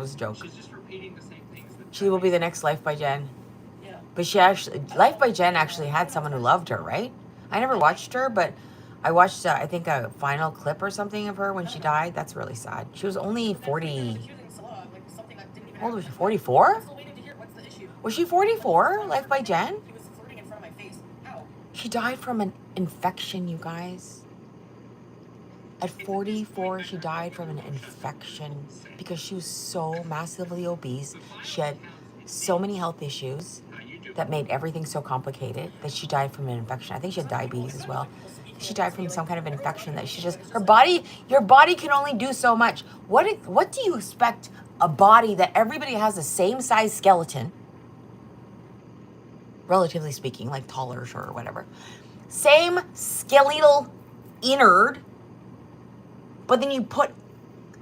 was a joke. She's just repeating the same things. She will be the next Life by Jen. Yeah. But she actually, Life by Jen actually had someone who loved her, right? I never watched her, but I watched, I think, a final clip or something of her when she died. That's really sad. She was only 40. Accusing Salah, like, something that didn't even How old was she? happen. 44? I'm still waiting to hear what's the issue. Was she 44? Life by Jen? He was flirting in front of my face. How? She died from an infection, you guys. At 44, she died from an infection because she was so massively obese. She had so many health issues that made everything so complicated that she died from an infection. I think she had diabetes as well. She died from some kind of infection that she just, her body, your body can only do so much. What do you expect a body that everybody has the same size skeleton, relatively speaking, like taller or whatever, same skeletal innard, but then you put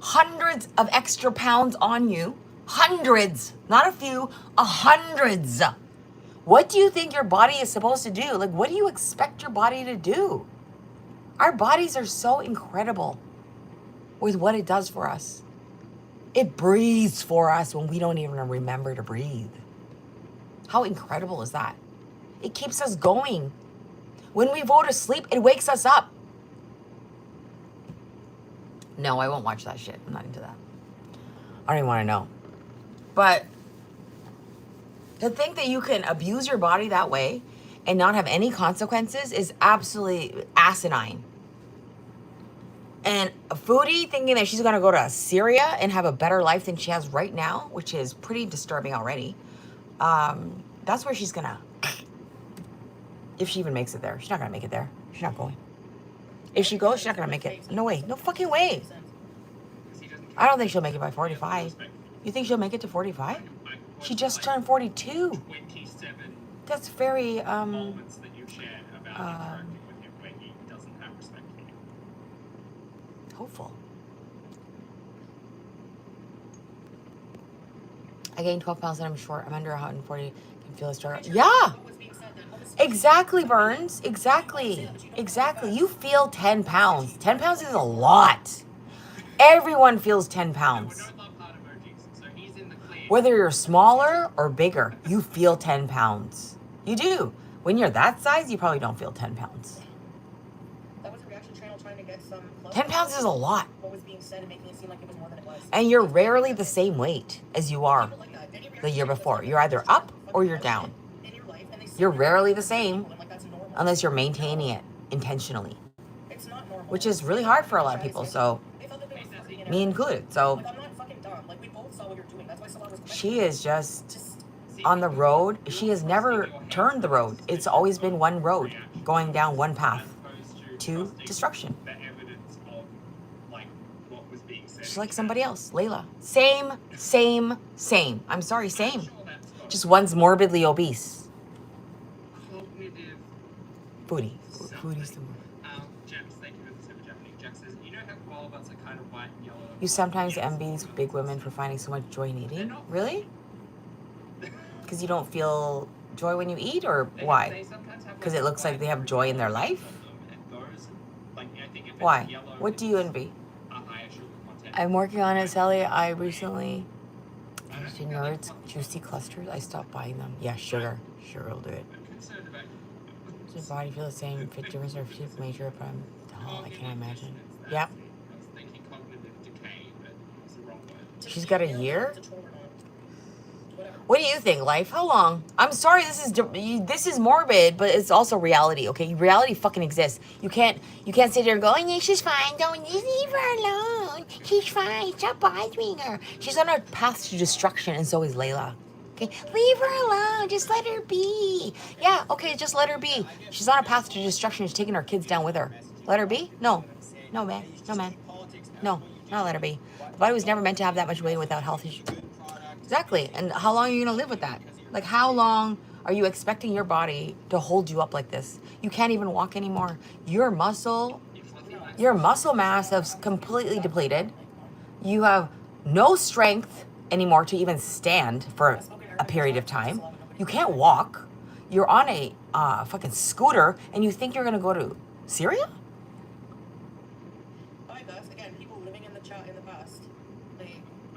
hundreds of extra pounds on you Hundreds, not a few, hundreds. What do you think your body is supposed to do? Like, what do you expect your body to do? Our bodies are so incredible with what it does for us. It breathes for us when we don't even remember to breathe. How incredible is that? It keeps us going. When we go to sleep, it wakes us up. No, I won't watch that shit. I'm not into that. I don't even want to know. But to think that you can abuse your body that way and not have any consequences is absolutely asinine. And a foodie thinking that she's going to go to Syria and have a better life than she has right now, which is pretty disturbing already. That's where she's going to, if she even makes it there. She's not going to make it there. She's not going. If she goes, she's not going to make it. No way. No fucking way. I don't think she'll make it by 45. You think she'll make it to 45? She just turned 42. 27 That's very, moments that you share about interacting with him where he doesn't have respect for you. hopeful. I gained 12 pounds and I'm short. I'm under 140. Can feel a struggle. Yeah. Exactly, Burns. Exactly. Exactly. You feel 10 pounds. 10 pounds is a lot. Everyone feels 10 pounds. Whether you're smaller or bigger, you feel 10 pounds. You do. When you're that size, you probably don't feel 10 pounds. That was a reaction channel trying to get some 10 pounds is a lot. what was being said and making it seem like it was more than it was. And you're rarely the same weight as you are the year before. You're either up or you're down. You're rarely the same unless you're maintaining it intentionally, which is really hard for a lot of people. So, me included. So, she is just on the road. She has never turned the road. It's always been one road going down one path to destruction. She's like somebody else, Layla. Same. I'm sorry, same. Just one's morbidly obese. Foodie. Foodie's the word. Jax, thank you for the super Japanese. Jax says, you know how koala butts are kind of white and yellow? You sometimes envy big women for finding so much joy in eating? Really? Because you don't feel joy when you eat, or why? Because it looks like they have joy in their life? Why? What do you envy? I'm working on it, Sally. I recently finished Nerds Juicy Clusters. I stopped buying them. Yeah, sugar. Sugar will do it. Does your body feel the same? Fit difference or fit major? But I can't imagine. Yep. She's got a year? What do you think, life? How long? I'm sorry, this is morbid, but it's also reality, okay? Reality fucking exists. You can't sit there and go, oh, yeah, she's fine. Don't leave her alone. She's fine. Stop bothering her. She's on a path to destruction, and so is Layla. Okay, leave her alone. Just let her be. Yeah, okay, just let her be. She's on a path to destruction. She's taking her kids down with her. Let her be? No, man. No, not let her be. The body was never meant to have that much weight without health issues. Exactly. And how long are you going to live with that? Like, how long are you expecting your body to hold you up like this? You can't even walk anymore. Your muscle mass has completely depleted. You have no strength anymore to even stand for a period of time. You can't walk. You're on a fucking scooter, and you think you're going to go to Syria?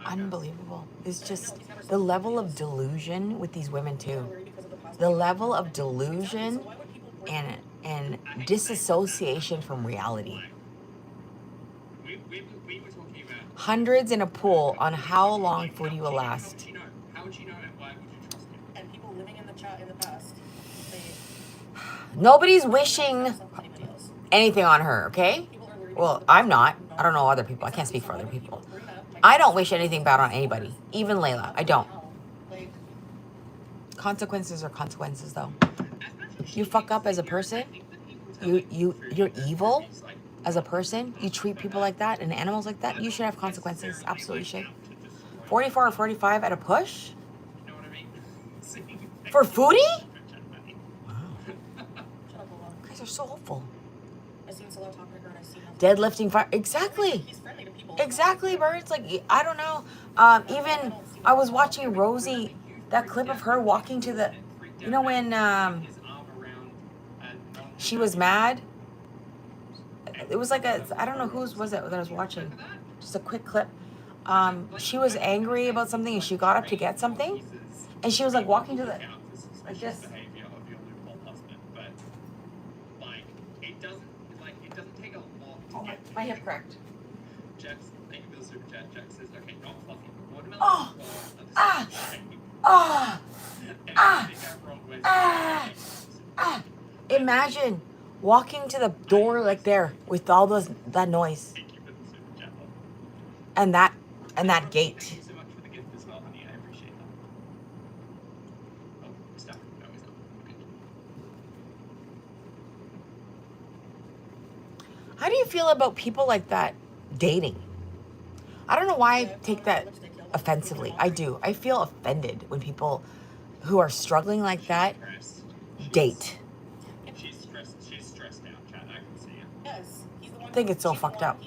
Unbelievable. It's just the level of delusion with these women too. The level of delusion and disassociation from reality. Hundreds in a pool on how long food you will last. Nobody's wishing anything on her, okay? Well, I'm not. I don't know other people. I can't speak for other people. I don't wish anything bad on anybody, even Layla. I don't. Consequences are consequences, though. You fuck up as a person. You're evil as a person. You treat people like that and animals like that. You should have consequences. Absolutely should. 44 or 45 at a push? For foodie? Wow. You guys are so hopeful. Deadlifting fire. Exactly, Birds. Like, I don't know. I was watching Rosie, that clip of her walking to the, you know when she was mad? It was like a, I don't know whose was it that I was watching. Just a quick clip. She was angry about something and she got up to get something. And she was like walking to the, like this. Oh, my hip cracked. Oh, ah, ah, ah, ah. Imagine walking to the door like there with all that noise. And that gate. How do you feel about people like that dating? I don't know why I take that offensively. I do. I feel offended when people who are struggling like that date. She's stressed out, Chad. I can see it. I think it's so fucked up.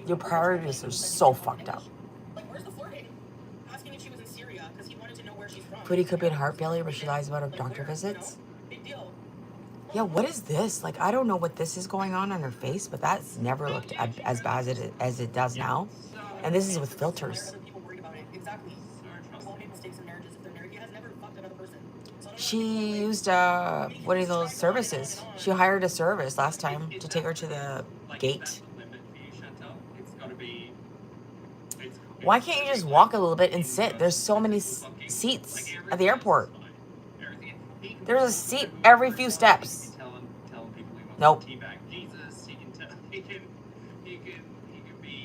Your priorities are so fucked up. Like, where's the flirting? Asking if she was in Syria because he wanted to know where she's from. Foodie could be in heart failure, but she lies about her doctor visits. Big deal. Yeah, what is this? Like, I don't know what this is going on her face, but that's never looked as bad as it does now. And this is with filters. She used one of those services. She hired a service last time to take her to the gate. Why can't you just walk a little bit and sit? There's so many seats at the airport. There's a seat every few steps. Nope.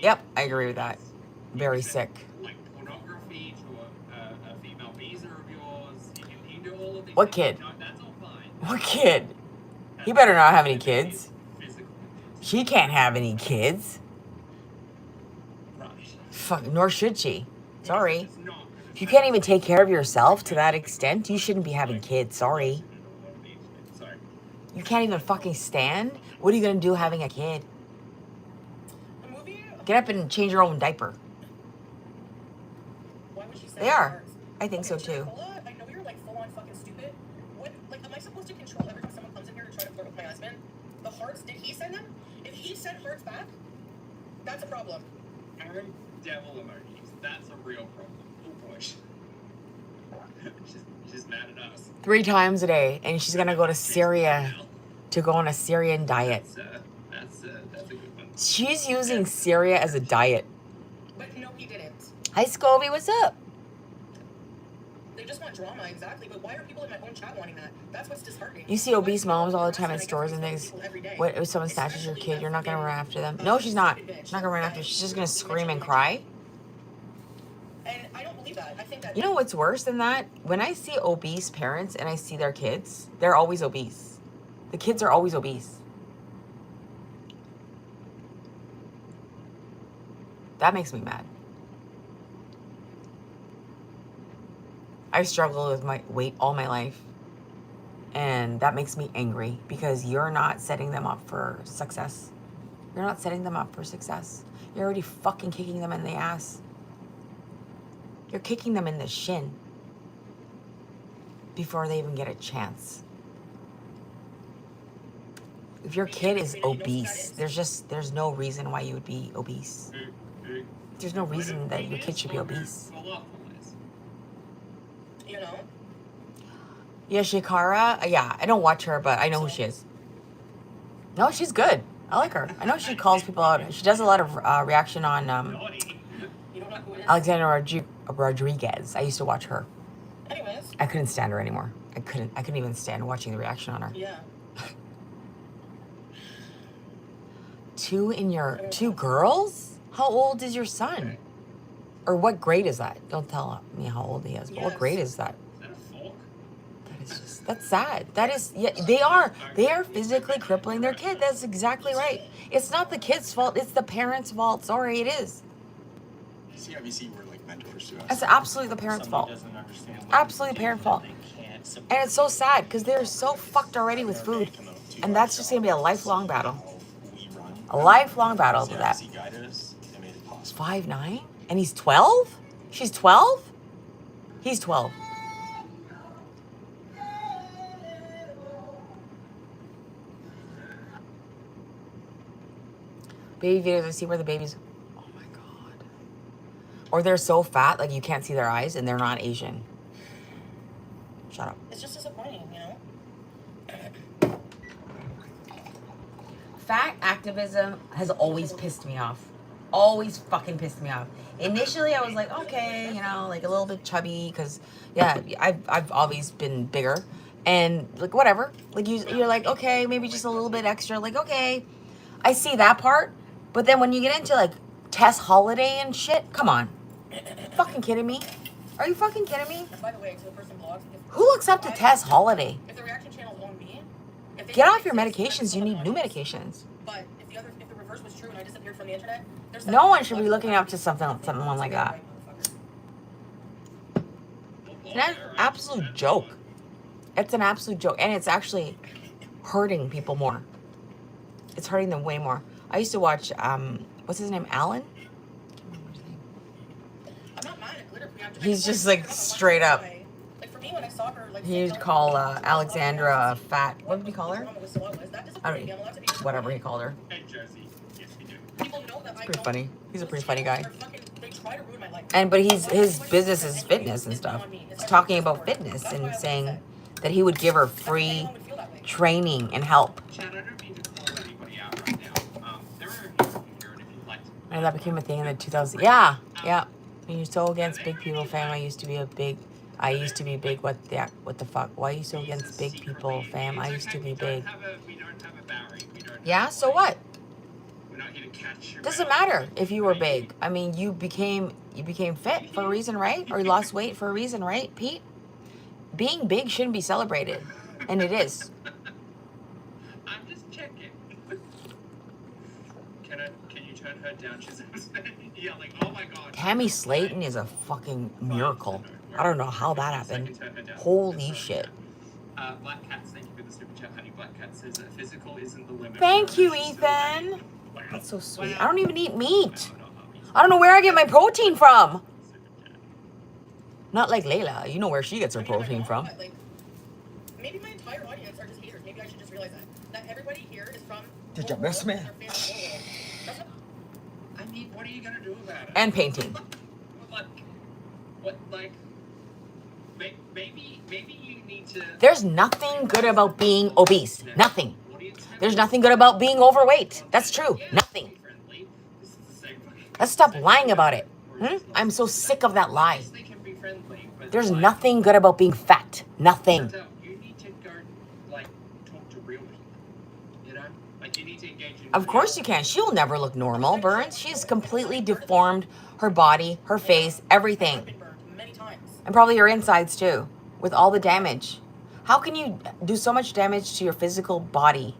Yep, I agree with that. Very sick. What kid? What kid? He better not have any kids. She can't have any kids. Fuck, nor should she. Sorry. If you can't even take care of yourself to that extent, you shouldn't be having kids. Sorry. You can't even fucking stand? What are you gonna do having a kid? Get up and change your own diaper. They are. I think so too. I know you're like full on fucking stupid. What, like, am I supposed to control every time someone comes in here to try to flirt with my husband? The hearts, did he send them? If he sent hearts back, that's a problem. Aaron, devil emojis. That's a real problem. Oh boy. She's mad at us. 3 times a day, and she's gonna go to Syria to go on a Syrian diet. That's a good one. She's using Syria as a diet. But no, he didn't. Hi, Scobie, what's up? They just want drama, exactly. But why are people in my own chat wanting that? That's what's disheartening. You see obese moms all the time at stores and things. What if someone snatches your kid? You're not gonna run after them. No, she's not. She's not gonna run after. She's just gonna scream and cry. And I don't believe that. I think that. You know what's worse than that? When I see obese parents and I see their kids, they're always obese. The kids are always obese. That makes me mad. I've struggled with my weight all my life. And that makes me angry because you're not setting them up for success. You're not setting them up for success. You're already fucking kicking them in the ass. You're kicking them in the shin before they even get a chance. If your kid is obese, there's no reason why you would be obese. There's no reason that your kid should be obese. You know? Yeah, Shikara. Yeah, I don't watch her, but I know who she is. No, she's good. I like her. I know she calls people out. She does a lot of reaction on Alexandra Rodriguez. I used to watch her. Anyways. I couldn't stand her anymore. I couldn't even stand watching the reaction on her. Yeah. 2 girls? How old is your son? Or what grade is that? Don't tell me how old he is, but what grade is that? That's sad. That is, yeah, they are physically crippling their kid. That's exactly right. It's not the kid's fault. It's the parents' fault. Sorry, it is. CIBC were like mentors to us. It's absolutely the parents' fault. Absolutely the parents' fault. And it's so sad because they're so fucked already with food. And that's just going to be a lifelong battle. A lifelong battle to that. 5'9"? And he's 12? She's 12? He's 12. Baby videos, I see where the babies... Oh my God. Or they're so fat, like you can't see their eyes, and they're not Asian. Shut up. It's just disappointing, you know? Fat activism has always pissed me off. Always fucking pissed me off. Initially, I was like, okay, you know, like a little bit chubby, because, yeah, I've always been bigger. And, like, whatever. Like, you're like, okay, maybe just a little bit extra. Like, okay. I see that part. But then when you get into, like, Tess Holiday and shit, come on. Fucking kidding me? Are you fucking kidding me? And by the way, to the person blogs, Who looks up to Tess Holiday? if the reaction channel's on me, if they Get off your medications. You need new medications. But if the reverse was true and I disappeared from the internet, there's No one should be looking up to someone like that. It's an absolute joke. It's an absolute joke. And it's actually hurting people more. It's hurting them way more. I used to watch, what's his name, Alan? I'm not mad at glitter. He's just like straight up. Like for me, when I saw her, like He'd call Alexandra a fat, what did he call her? I don't know, whatever he called her. Hey, Josie. Yes, we do. It's pretty funny. He's a pretty funny guy. They try to ruin my life. And but his business is fitness and stuff. He's talking about fitness and saying that he would give her free training and help. Chad, I don't mean to call anybody out right now. There are people here, and if you'd like to... And that became a thing in the 2000s. Yeah. When you're so against big people, fam, I used to be big, what the fuck? Why are you so against big people, fam? I used to be big. Yeah, so what? Doesn't matter if you were big. I mean, you became fit for a reason, right? Or you lost weight for a reason, right, Pete? Being big shouldn't be celebrated. And it is. I'm just checking. Can you turn her down? She's yelling, oh my God. Tammy Slayton is a fucking miracle. I don't know how that happened. Holy shit. Black Cat, thank you for the super chat, honey. Black Cat says that physical isn't the limit. Thank you, Ethan. That's so sweet. I don't even eat meat. I don't know where I get my protein from. Not like Layla. You know where she gets her protein from. Like, maybe my entire audience are just haters. Maybe I should just realize that everybody here is from. Did you miss me? I mean, what are you gonna do about it? And painting. Maybe you need to. There's nothing good about being obese. Nothing. There's nothing good about being overweight. That's true. Nothing. Let's stop lying about it. I'm so sick of that lie. There's nothing good about being fat. Nothing. You need to go, talk to real people. You know? You need to engage in... Of course you can. She'll never look normal, Burns. She's completely deformed her body, her face, everything. And probably her insides too, with all the damage. How can you do so much damage to your physical body?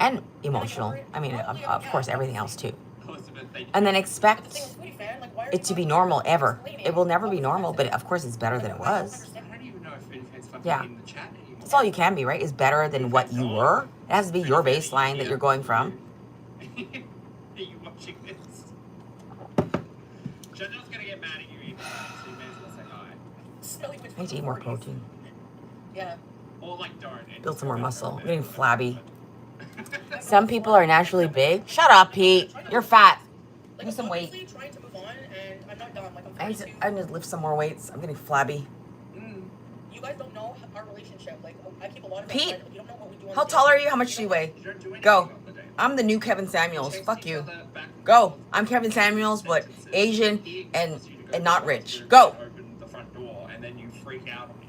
And emotional. I mean, of course, everything else too. And then expect it to be normal ever. It will never be normal, but of course it's better than it was. Yeah. That's all you can be, right? Is better than what you were. It has to be your baseline that you're going from. Are you watching this? Chanel's gonna get mad at you even, so you may as well say hi. I need to eat more protein. Yeah. Or don't. Build some more muscle. I'm getting flabby. Some people are naturally big. Shut up, Pete. You're fat. Lose some weight. I need to lift some more weights. I'm getting flabby. You guys don't know our relationship. I keep a lot of Pete, you don't know what we do. how tall are you? How much do you weigh? Go. I'm the new Kevin Samuels. Fuck you. Go. I'm Kevin Samuels, but Asian and not rich. Go. Open the front door and then you freak out on me.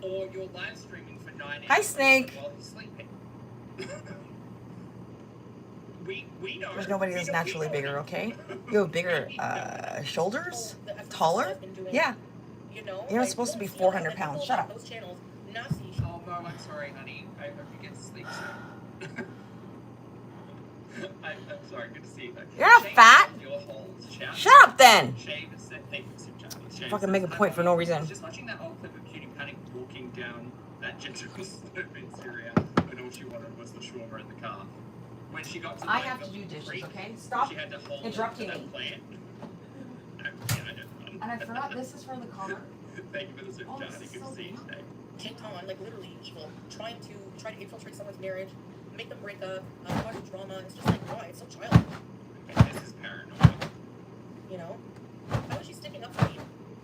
Or you're live streaming for 9 hours. Hi, Snake. While he's sleeping. we know. There's nobody that's naturally bigger, okay? You have bigger shoulders? Taller? Yeah. You're not supposed to be 400 pounds. Shut up. Oh, no, I'm sorry, honey. I hope you get sleep soon. I'm sorry, good to see you. You're not fat. Shut up then. Fucking make a point for no reason. Just watching that old clip of Cutie Panic walking down that gentle slope in Syria when all she wanted was the shawarma in the car. When she got to I have to do dishes, okay? Stop she had to hold interrupting that me. plant. I don't know. And I forgot this is for the collar. Thank you for the super Oh, chat. this is Good so to see you good. today. Take on, like literally evil, trying to infiltrate someone's marriage, make them break up, cause drama. It's just like, why? It's so childish. And this is paranoid. You know? How is she sticking up for me?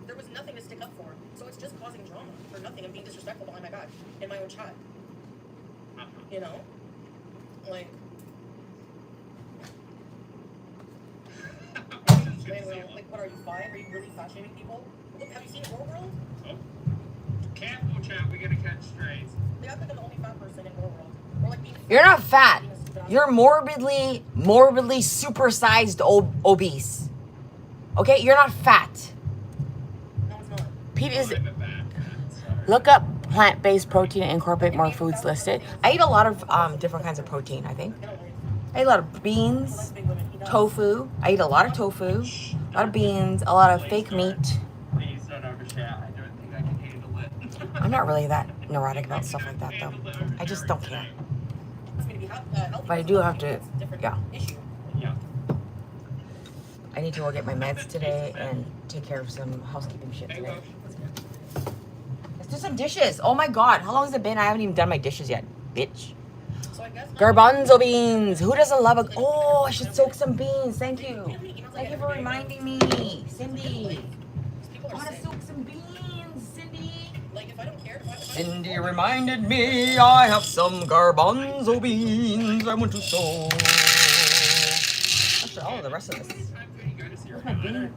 There was nothing to stick up for. So it's just causing drama for nothing and being disrespectful behind my back in my own chat. You know? Like, like, what are you, 5? Are you really fat shaming people? Look, have you seen War World? Oh. Careful, chat. We're gonna catch strays. They act like I'm the only fat person in War World. Or like being You're not fat. being a stupid ass- You're morbidly supersized obese. Okay? You're not fat. No, it's not. Pete is. I'm a bad man, so. Look up plant-based protein and incorporate more foods listed. I eat a lot of different kinds of protein, I think. I don't like I eat a lot of beans, big women. He does. tofu. I eat a lot of tofu, a lot of beans, a lot of fake meat. Please don't overshare. I don't think I can handle it. I'm not really that neurotic about stuff like that, though. I just don't care. It's gonna be healthy. But I do have to, It's a different yeah. issue. Yeah. I need to go get my meds today and take care of some housekeeping shit Hey, today. Welsh. Let's do some dishes. Oh my god, how long has it been? I haven't even done my dishes yet, bitch. So I guess Garbanzo beans. Who doesn't love a... Oh, I should soak some beans. Thank you. Thank you for reminding me, Cindy. people I are want to sick. soak some beans, Cindy. Like if I don't care, if I Cindy reminded me I have some garbanzo beans I want to soak. Actually, all of the rest of this. Where's my bean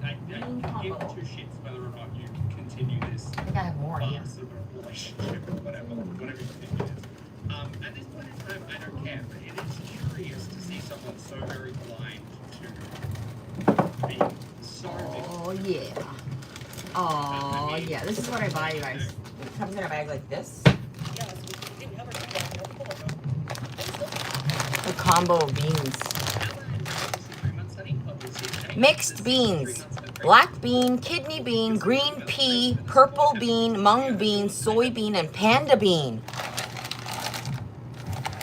give combo? two shits whether or not you continue this I think I have more here. sort of relationship or whatever you think it is. At this point in time, I don't care, but it is curious to see someone so very blind to being so Oh yeah. Oh yeah. This is what I buy, you guys. It comes in a bag like this. yes, we have our people don't know. A combo of beans. Mixed beans. Black bean, kidney bean, green pea, purple bean, mung bean, soybean, and panda bean.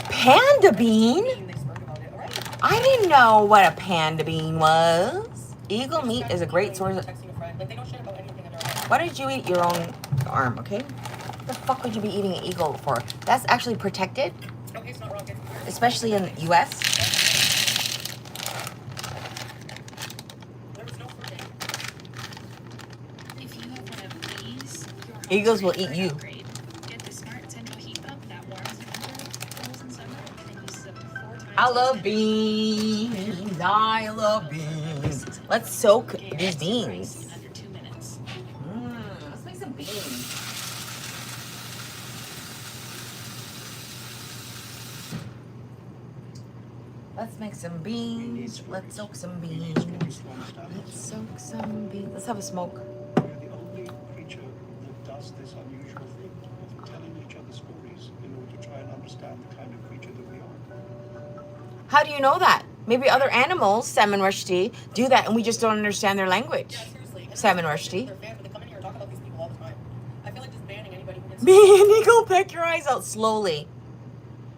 Panda bean? They spoke about it, alright? I didn't know what a panda bean was. Eagle meat is a great source of... Texting a friend. Like they don't shit about anything in their life. Why did you eat your own arm, okay? What the fuck would you be eating an eagle for? That's actually protected, Okay, it's not rocket. especially in the US. There was no fruiting. If you have one of these, your house Eagles will is ready eat you. for an upgrade. Get the Smart Central Heat Pump that warms in winter, cools in summer, and uses up to 4 times I less love energy. beans. I love beans. Let's soak these beans. In under 2 minutes. Let's make some beans. Let's make some beans. Let's soak some beans. Let's soak some beans. Let's have a smoke. We're the only creature that does this unusual thing of telling each other stories in order to try and understand the kind of creature that we are. How do you know that? Maybe other animals, Salmon Rushdie, do that and we just don't understand their language. Yeah, seriously. And Salmon they're Rushdie. fans, but they come in here and talk about these people all the time. I feel like just banning anybody who gets Man, Eagle, peck your eyes out slowly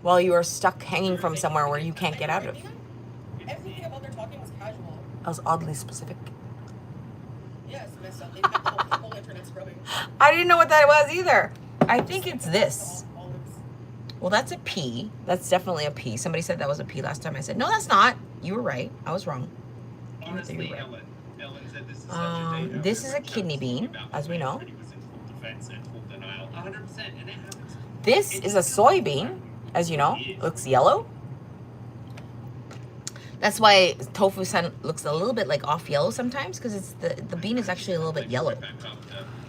while you are stuck hanging from somewhere where you can't get out of. Everything about their talking was casual. That was oddly specific. Yes, mess up. They kept the whole internet scrubbing. I didn't know what that was either. I think it's this. Olives. Well, that's a P. That's definitely a P. Somebody said that was a P last time. I said, no, that's not. You were right. I was wrong. Honestly, You're right. Ellen said this is such a data. This is a kidney bean, as we know. He was in full defense and full denial. 100%, and it happens. This is a soybean, as you know. Looks yellow. That's why tofu looks a little bit like off yellow sometimes, because it's the bean is actually a little bit yellow.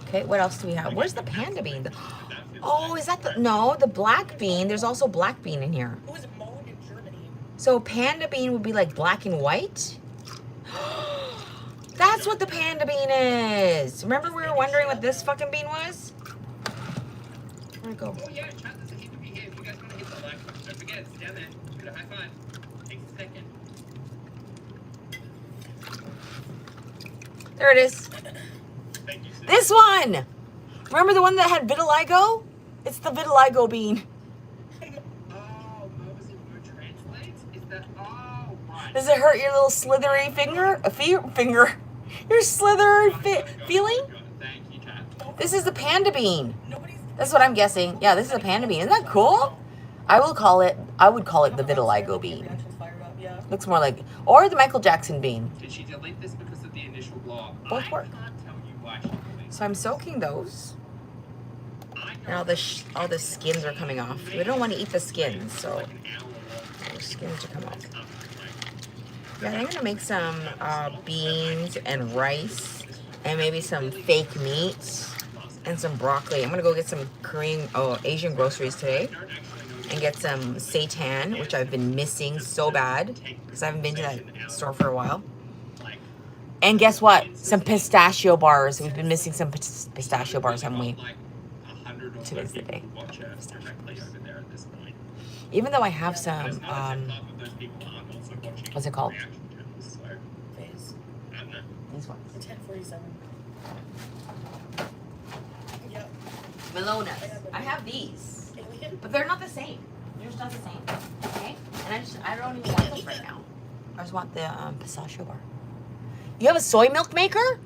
Okay, what else do we have? Where's the panda bean? Oh, is that the black bean? There's also black bean in here. Who is mowed in Germany? So panda bean would be like black and white? That's what the panda bean is. Remember we were wondering what this fucking bean was? Where'd it go? Oh yeah, chat, there's a heap of you here. If you guys want to hit the like button, don't forget, it's down there. Just get a high five. Takes a second. There it is. Thank you, sis. This one! Remember the one that had vitiligo? It's the vitiligo bean. Oh, was it Mo translates? Is that, oh, right. Does it hurt your little slithery finger? Finger? Your slither feeling? Thank you, Kat. This is the panda bean. That's what I'm guessing. Yeah, this is a panda bean. Isn't that cool? I would call it the vitiligo bean. Looks more like, or the Michael Jackson bean. Did she delete this because of the initial blog? Both work. I can't tell you why she deleted So I'm soaking those. And all the skins are coming off. We don't want to eat the skins, so the skins are coming off. Yeah, I'm gonna make some beans and rice, and maybe some fake meat and some broccoli. I'm gonna go get some Asian groceries today, and get some seitan, which I've been missing so bad because I haven't been to that store for a while. And guess what? Some pistachio bars. We've been missing some pistachio bars, haven't we? Today's the day. Even though I have some, what's it called? These ones. 1047. Yep. Melonas. I have these, but they're not the same. They're just not the same. Okay? And I don't even want those right now. I just want the pistachio bar. You have a soy milk maker?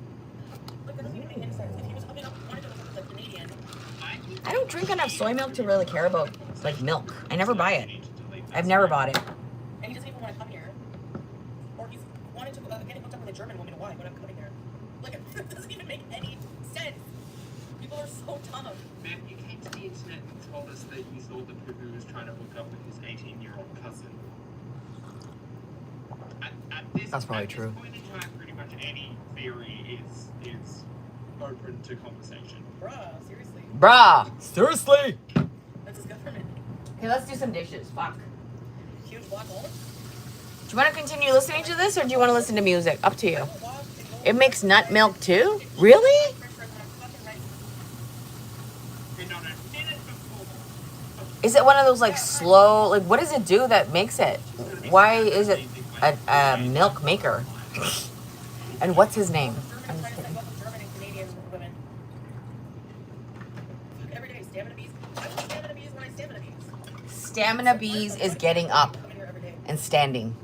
I don't drink enough soy milk to really care about like milk. I never buy it. I've never bought it. And he doesn't even want to come here. Or he's wanted to get hooked up with a German woman. Why? When I'm coming here. Like, it doesn't even make any sense. People are so dumb. Man, you came to the internet and told us that you saw the poo who was trying to hook up with his 18-year-old cousin. That's probably true. At this point in time, pretty much any theory is open to conversation. Bruh, seriously. Bruh! Seriously! That's his government. Okay, let's do some dishes. Fuck. Huge black hole. Do you want to continue listening to this, or do you want to listen to music? Up to you. It makes nut milk too? Really? Is it one of those like slow, like what does it do that makes it? Why is it a milk maker? And what's his name? I'm just kidding. German and Canadian women. Every day, stamina bees. I want stamina bees when I stamina bees. Stamina Bees is getting up I'm in here every day. and standing.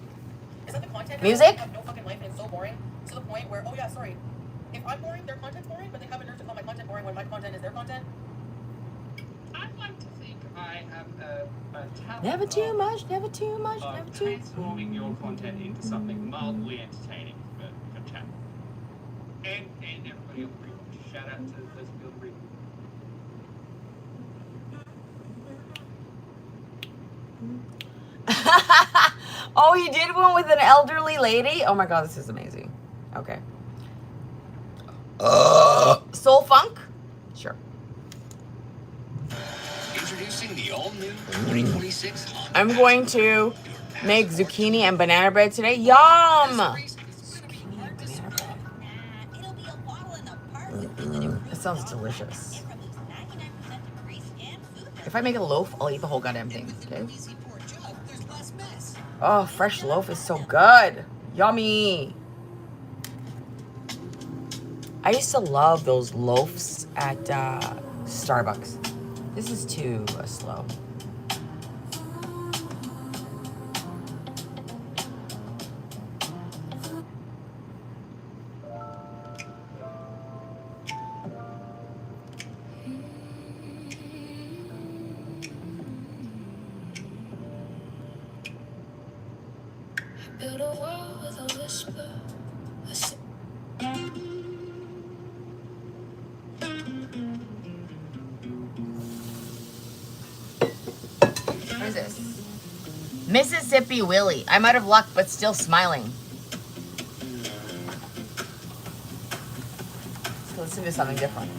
Is that the content? Music? I have no fucking life and it's so boring to the point where, oh yeah, sorry. If I'm boring, their content's boring, but they have a nerve to call my content boring when my content is their content. I'd like to think I have a talent Never too much, never too much, of never too transforming your content into something mildly entertaining for chat. And everybody else, pretty much. Shout out to those people that read. Oh, he did one with an elderly lady? Oh my god, this is amazing. Okay. Soul Funk? Sure. Introducing the all-new 2026 I'm going to make zucchini and banana bread today. Yum! It sounds delicious. If I make a loaf, I'll eat the whole goddamn thing, okay? Oh, fresh loaf is so good. Yummy. I used to love those loaves at Starbucks. This is too slow. Build a wall with a whisper. What is this? Mississippi Willie. I'm out of luck, but still smiling. So let's do something different.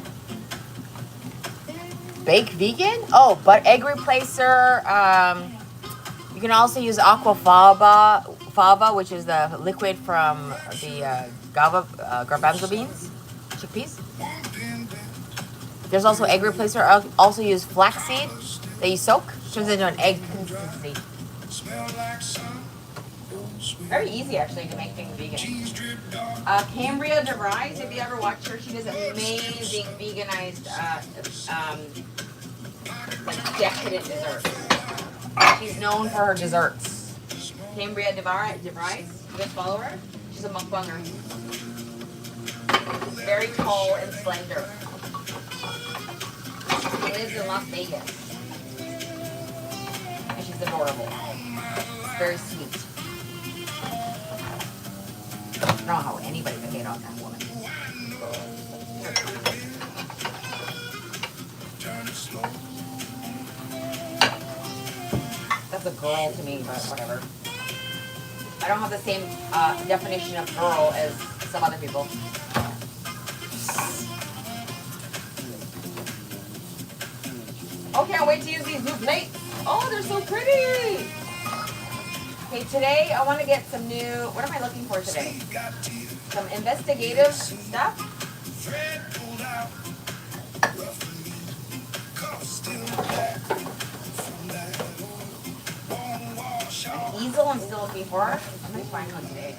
Bake vegan? Oh, but egg replacer. You can also use aquafaba, which is the liquid from the garbanzo beans, chickpeas. There's also egg replacer. I'll also use flaxseed that you soak. Turns into an egg consistency. Very easy actually to make things vegan. Cambria DeVries, if you ever watch her, she does amazing veganized, like decadent desserts. She's known for her desserts. Cambria DeVries, you guys follow her? She's a mukbanger. Very tall and slender. She lives in Las Vegas. And she's adorable. Very sweet. I don't know how anybody could hate on that woman. That's a girl to me, but whatever. I don't have the same definition of girl as some other people. Oh, can't wait to use these new plates. Oh, they're so pretty. Okay, today I want to get some new, what am I looking for today? Some investigative stuff. An easel I'm still looking for. I'm going to find one today.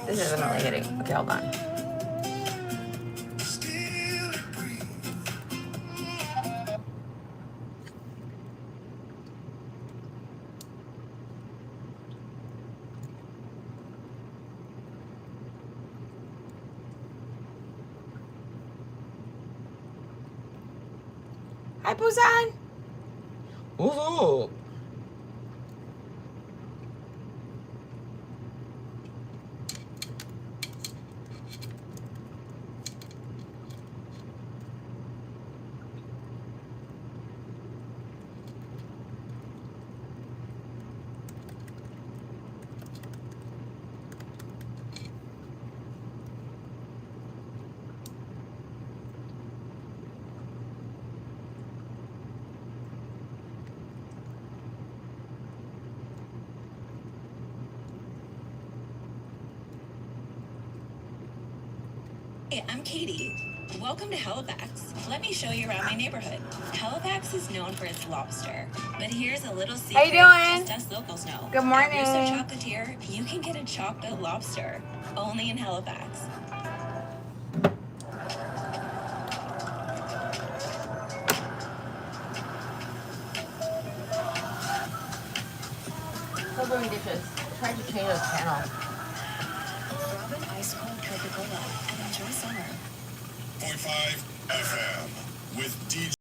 This isn't really hitting. Okay, hold on. Hi, Busan. What's up? Hey, I'm Katie. Welcome to Halifax. Let me show you around my neighborhood. Halifax is known for its lobster, but here's a little secret just us locals know. Good morning. At Rooster Chocolatier, you can get a chocolate lobster, only in Halifax. Still doing dishes. Trying to change those channels. Robin Ice Cold Coca-Cola and enjoy summer. 0.5 FM with DJ.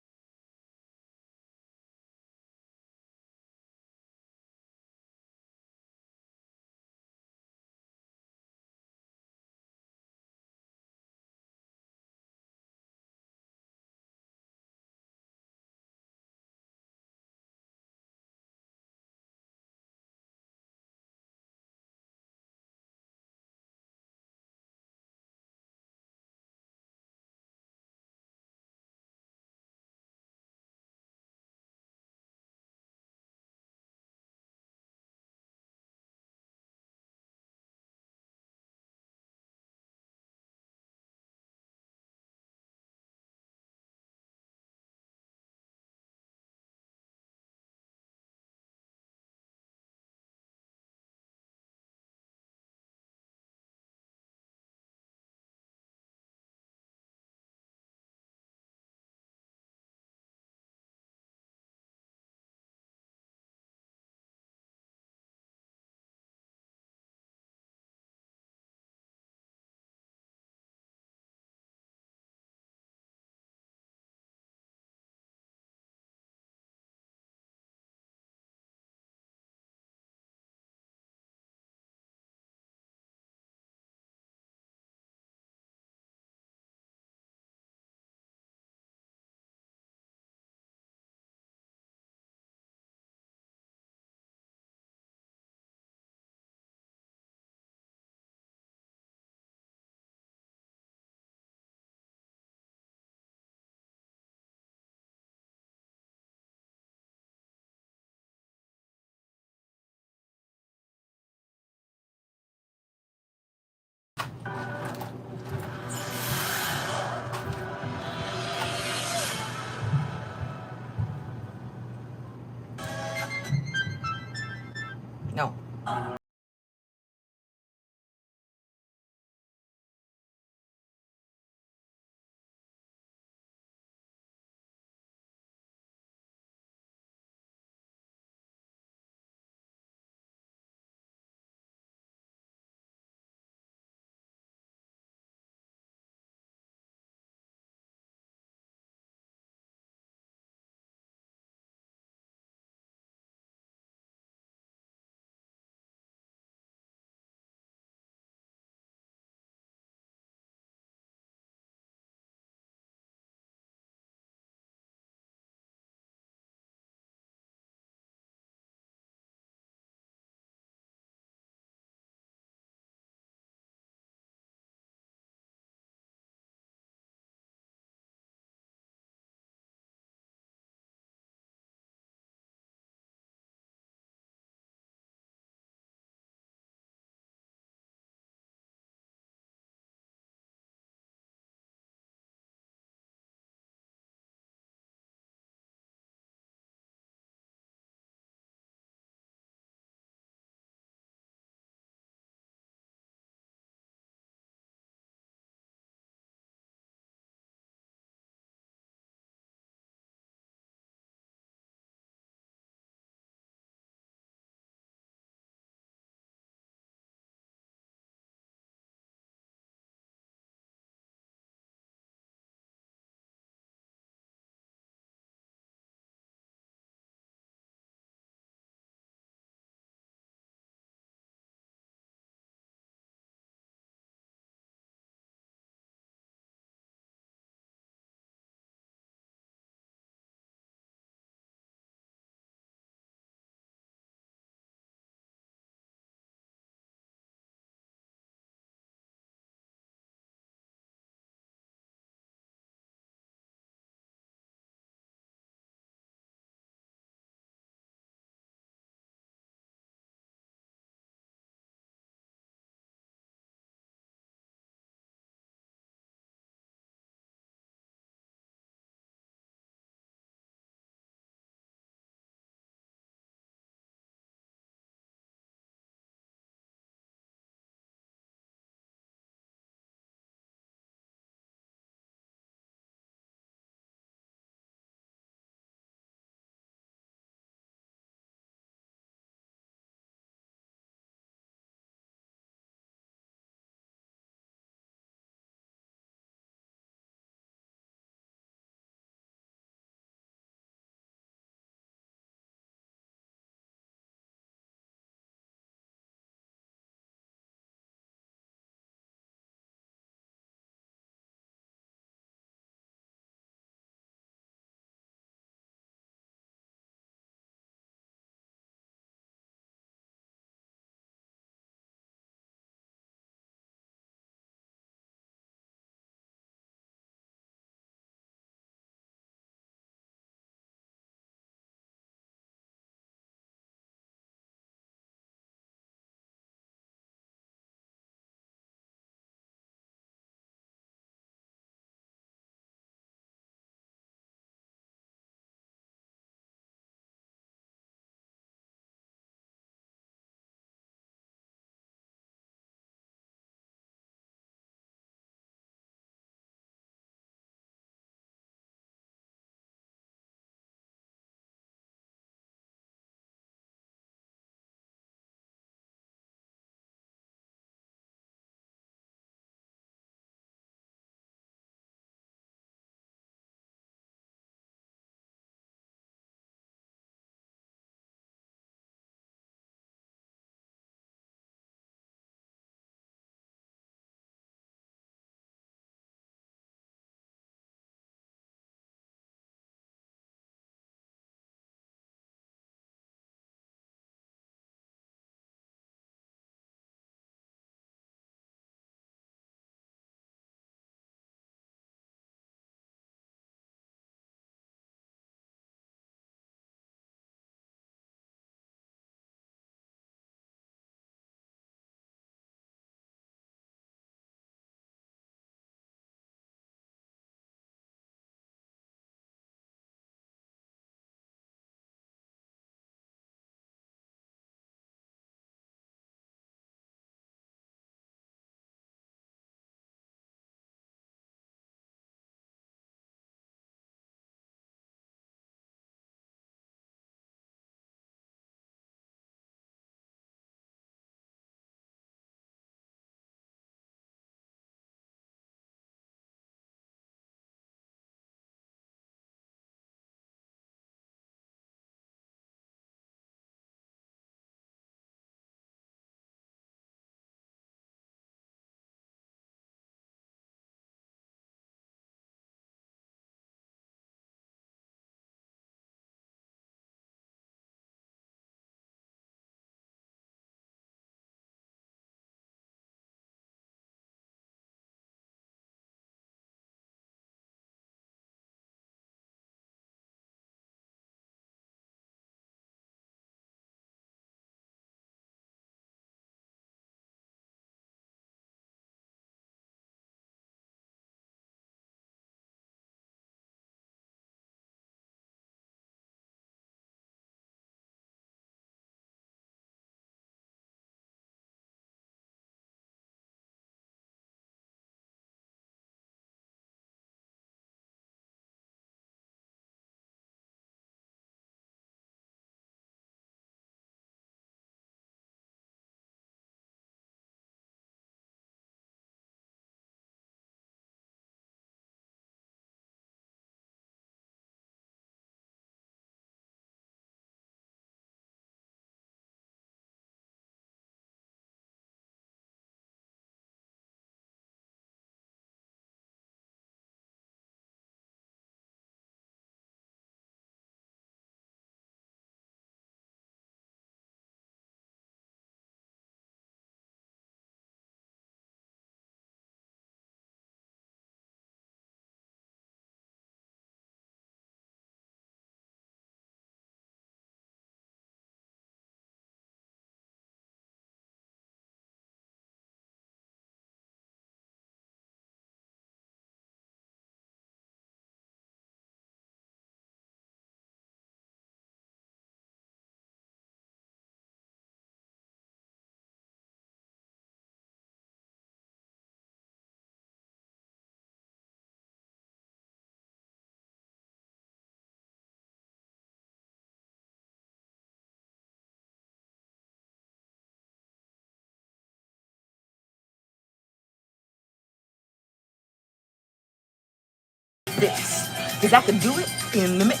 fix. Cause I can do it in the mix.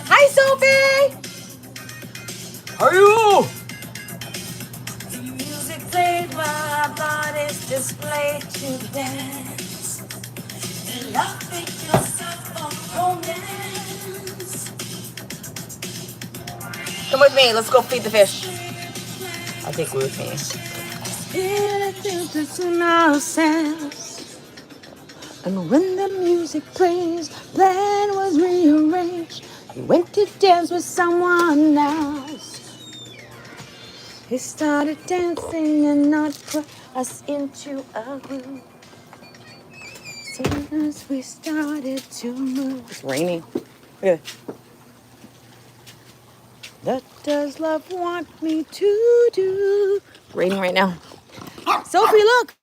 Hi, Sophie! How are you? The music played while our bodies displayed to the dance. And love make yourself a romance. Come with me, let's go feed the fish. I'll take you with me. No sense. And when the music plays, plan was rearranged. He went to dance with someone else. He started dancing and not put us into a groove. Soon as we started to move. It's raining. Look at it. What does love want me to do? It's raining right now. Sophie, look.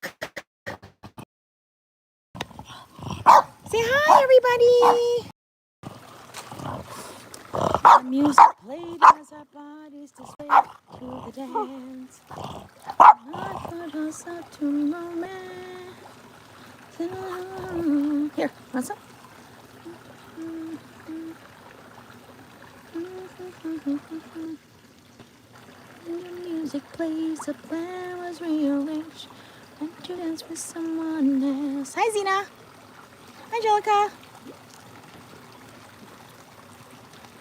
Say hi, everybody. The music played as our bodies displayed to the dance. Not put us up to romance. Here, want some? When the music plays, the plan was rearranged. Went to dance with someone else. Hi, Zena. Hi, Angelica.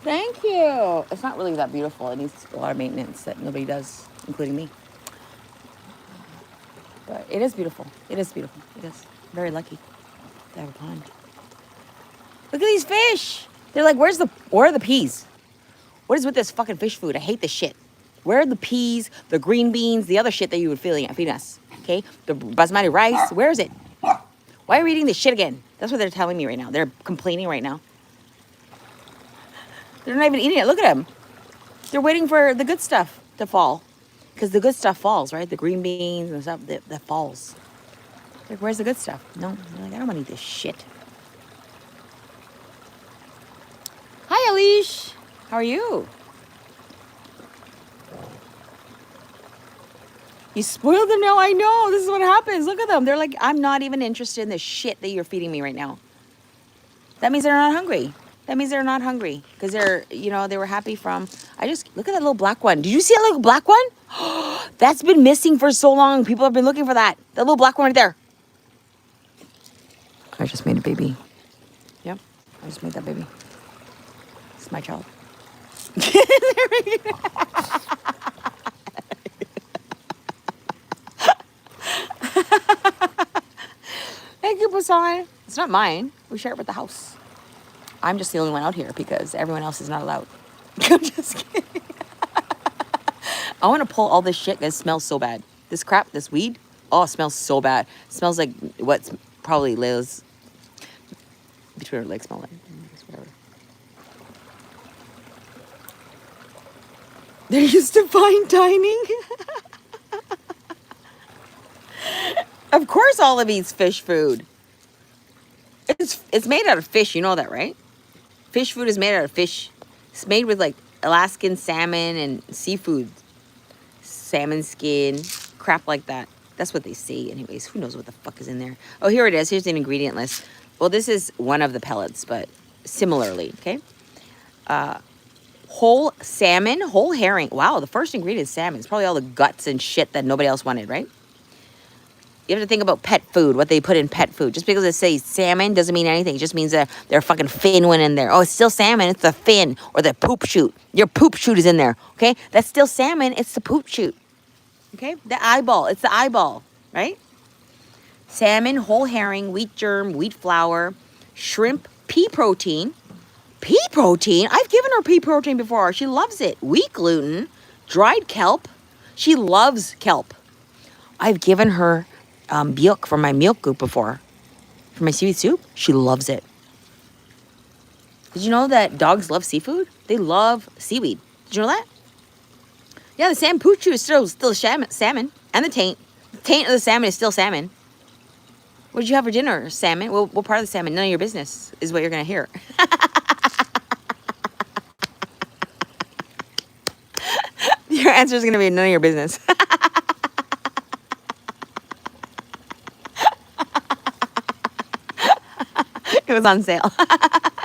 Thank you. It's not really that beautiful. It needs a lot of maintenance that nobody does, including me. But it is beautiful. It is beautiful. It is. Very lucky to have a pond. Look at these fish. They're like, where are the peas? What is with this fucking fish food? I hate this shit. Where are the peas, the green beans, the other shit that you would feed us? Okay? The basmati rice. Where is it? Why are we eating this shit again? That's what they're telling me right now. They're complaining right now. They're not even eating it. Look at them. They're waiting for the good stuff to fall. Because the good stuff falls, right? The green beans and stuff that falls. Like, where's the good stuff? No. They're like, I don't want to eat this shit. Hi, Alish. How are you? You spoiled them now. I know. This is what happens. Look at them. They're like, I'm not even interested in the shit that you're feeding me right now. That means they're not hungry. That means they're not hungry. Because they're, they were happy from... Look at that little black one. Did you see that little black one? That's been missing for so long. People have been looking for that. That little black one right there. I just made a baby. Yep. I just made that baby. It's my child. Thank you, Poseidon. It's not mine. We share it with the house. I'm just the only one out here because everyone else is not allowed. I'm just kidding. I want to pull all this shit that smells so bad. This crap, this weed, oh, it smells so bad. It smells like what's probably Layla's between her legs smell like. Whatever. They're used to fine dining. Of course Olive eats fish food. It's made out of fish, you know that, right? Fish food is made out of fish. It's made with like Alaskan salmon and seafood. Salmon skin, crap like that. That's what they say anyways. Who knows what the fuck is in there? Oh, here it is. Here's an ingredient list. Well, this is one of the pellets, but similarly, okay? Whole salmon, whole herring. Wow, the first ingredient is salmon. It's probably all the guts and shit that nobody else wanted, right? You have to think about pet food, what they put in pet food. Just because it says salmon doesn't mean anything. It just means that their fucking fin went in there. Oh, it's still salmon. It's the fin or the poop chute. Your poop chute is in there, okay? That's still salmon. It's the poop chute, okay? The eyeball. It's the eyeball, right? Salmon, whole herring, wheat germ, wheat flour, shrimp, pea protein. Pea protein? I've given her pea protein before. She loves it. Wheat gluten, dried kelp. She loves kelp. I've given her byeok from my milk group before. For my seaweed soup. She loves it. Did you know that dogs love seafood? They love seaweed. Did you know that? Yeah, the salmon poochu is still salmon. And the taint. The taint of the salmon is still salmon. What did you have for dinner? Salmon? Well, what part of the salmon? None of your business is what you're going to hear. You're Your answer is going to be none of your business. It was on sale.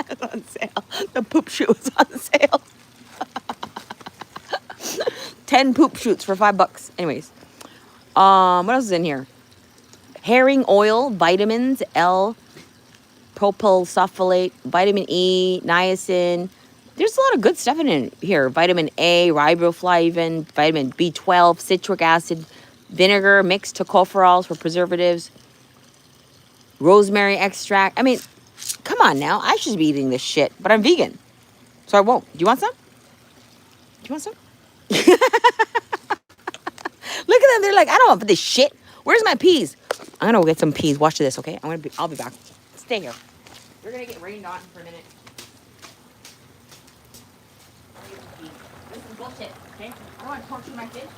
It was on sale. The poop shoot was on sale. 10 poop shoots for $5. Anyways, what else is in here? Herring oil, vitamins, propylsulfate, vitamin E, niacin. There's a lot of good stuff in here. Vitamin A, riboflavin, vitamin B12, citric acid, vinegar, mixed tocopherols for preservatives, rosemary extract. I mean, come on now. I should be eating this shit, but I'm vegan, so I won't. Do you want some? Do you want some? Look at them. They're like, I don't want this shit. Where's my peas? I'm gonna go get some peas. Watch this, okay? I'll be back. Stay here. We're gonna get rained on for a minute. This is bullshit, okay? I don't want to torture my fish.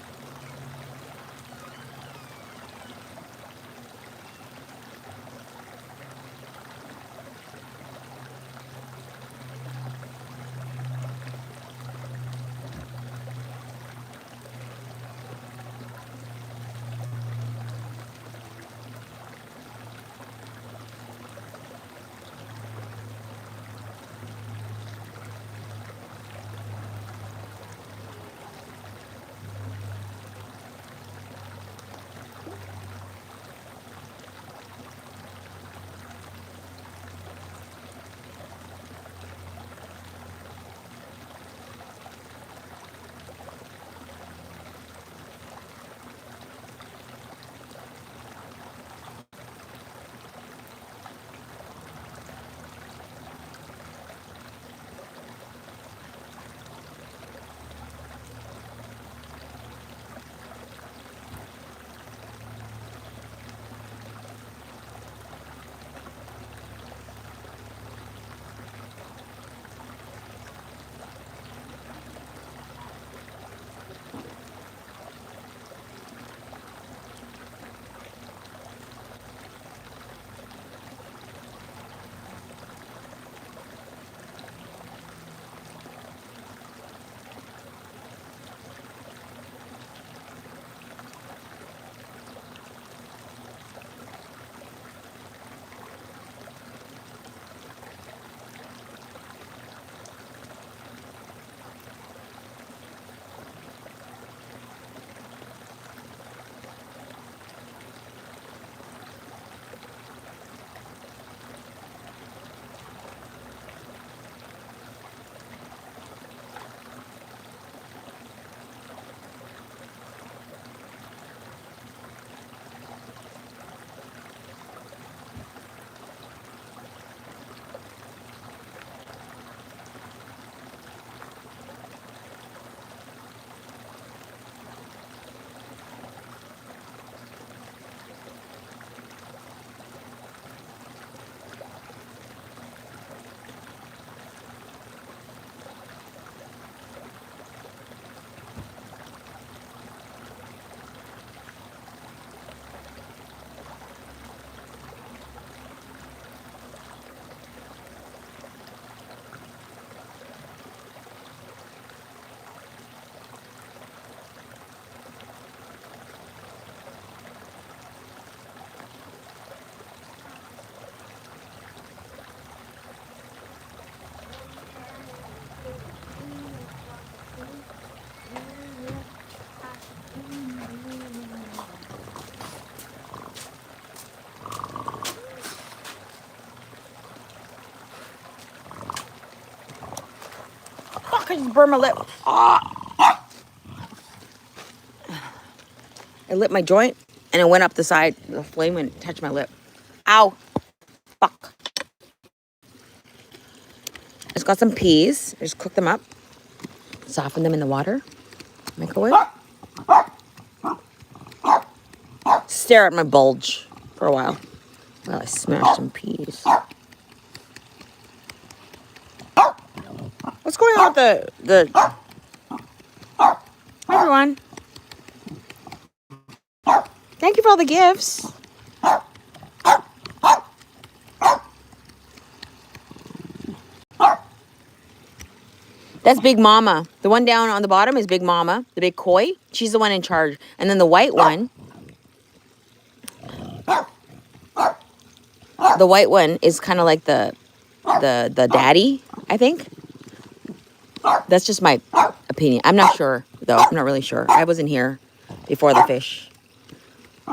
Fuck, I just burned my lip. Ah. I lit my joint and it went up the side. The flame went and touched my lip. Ow. Fuck. I just got some peas. I just cooked them up. Soften them in the water. Microwave. Stare at my bulge for a while I smash some peas. What's going on with the... Hi, everyone. Thank you for all the gifts. That's Big Mama. The one down on the bottom is Big Mama, the big koi. She's the one in charge. And then the white one, is kind of like the daddy, I think. That's just my opinion. I'm not sure, though. I'm not really sure. I wasn't here before the fish.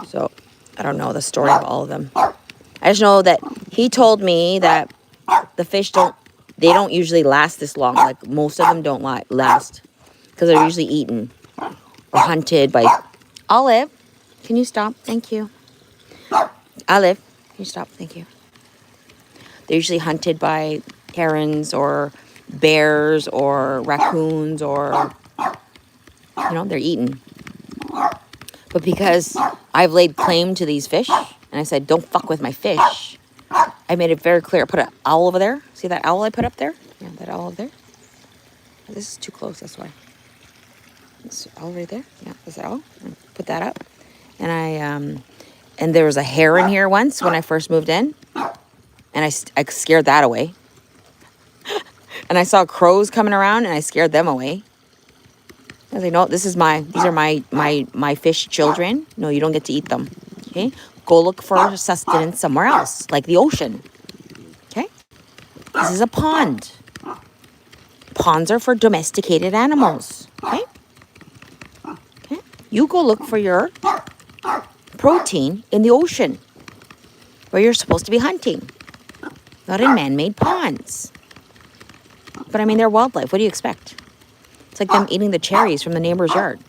So I don't know the story of all of them. I just know that he told me that the fish don't usually last this long. Like, most of them don't last because they're usually eaten or hunted by... Olive, can you stop? Thank you. Olive, can you stop? Thank you. They're usually hunted by herons or bears or raccoons or, they're eaten. But because I've laid claim to these fish, and I said, don't fuck with my fish, I made it very clear. I put an owl over there. See that owl I put up there? Yeah, that owl over there. This is too close, that's why. This owl right there. Yeah, that's the owl. Put that up. And and there was a hare in here once when I first moved in. And I scared that away. And I saw crows coming around, and I scared them away. I was like, no, these are my fish children. No, you don't get to eat them. Okay? Go look for sustenance somewhere else, like the ocean. Okay? This is a pond. Ponds are for domesticated animals. Okay? Okay? You go look for your protein in the ocean, where you're supposed to be hunting, not in man-made ponds. But I mean, they're wildlife. What do you expect? It's like them eating the cherries from the neighbor's yard.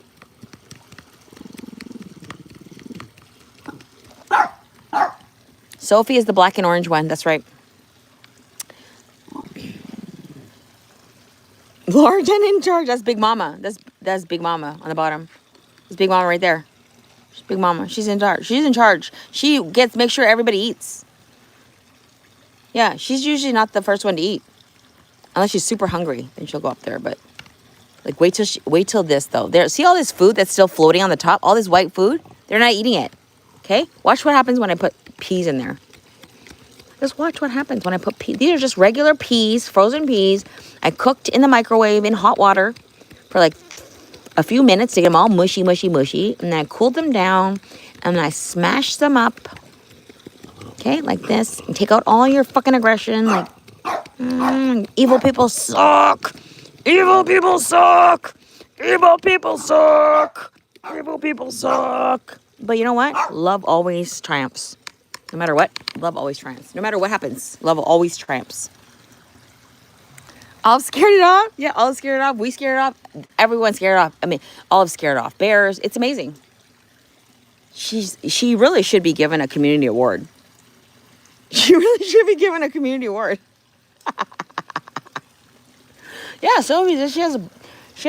Sophie is the black and orange one. That's right. Large and in charge. That's Big Mama. That's Big Mama on the bottom. It's Big Mama right there. Big Mama. She's in charge. She's in charge. She makes sure everybody eats. Yeah, she's usually not the first one to eat. Unless she's super hungry, then she'll go up there. But like, wait till this though. See all this food that's still floating on the top? All this white food? They're not eating it. Okay? Watch what happens when I put peas in there. Just watch what happens when I put peas. These are just regular peas, frozen peas. I cooked in the microwave in hot water for like a few minutes to get them all mushy, mushy, mushy. And then I cooled them down, and then I smashed them up. Okay, like this. And take out all your fucking aggression. Like, evil people suck. Evil people suck. Evil people suck. Evil people suck. But you know what? Love always triumphs. No matter what, love always triumphs. No matter what happens, love always triumphs. Olive scared it off. Yeah, Olive scared it off. We scared it off. Everyone scared it off. I mean, Olive scared off bears. It's amazing. She really should be given a community award. She really should be given a community award. Yeah, so she has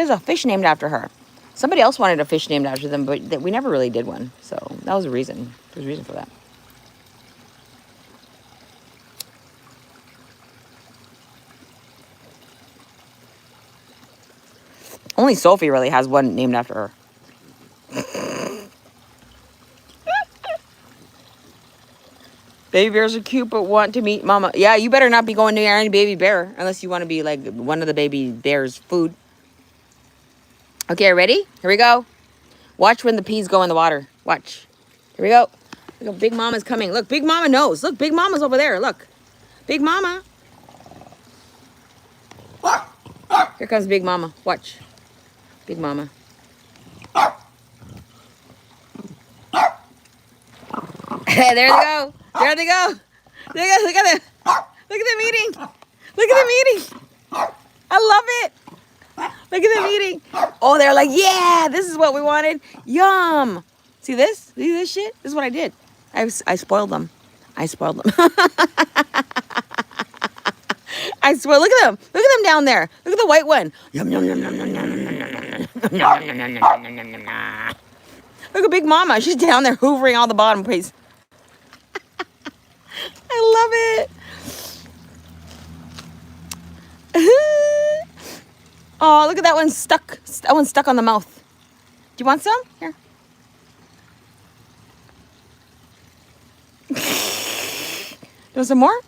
a fish named after her. Somebody else wanted a fish named after them, but we never really did one. So that was a reason. There's a reason for that. Only Sophie really has one named after her. Baby bears are cute, but want to meet mama. Yeah, you better not be going near any baby bear unless you want to be like one of the baby bear's food. Okay, ready? Here we go. Watch when the peas go in the water. Watch. Here we go. Look, Big Mama's coming. Look, Big Mama knows. Look, Big Mama's over there. Look. Big Mama. Here comes Big Mama. Watch. Big Mama. There they go. There they go. There they go. Look at them. Look at them eating. Look at them eating. I love it. Look at them eating. Oh, they're like, yeah, this is what we wanted. Yum. See this? See this shit? This is what I did. I spoiled them. I spoiled them. I swear. Look at them. Look at them down there. Look at the white one. Yum, yum, yum, yum, yum, yum, yum, yum, yum, yum. Look at Big Mama. She's down there hoovering all the bottom piece. I love it. Oh, look at that one stuck. That one's stuck on the mouth. Do you want some? Here. You want some more?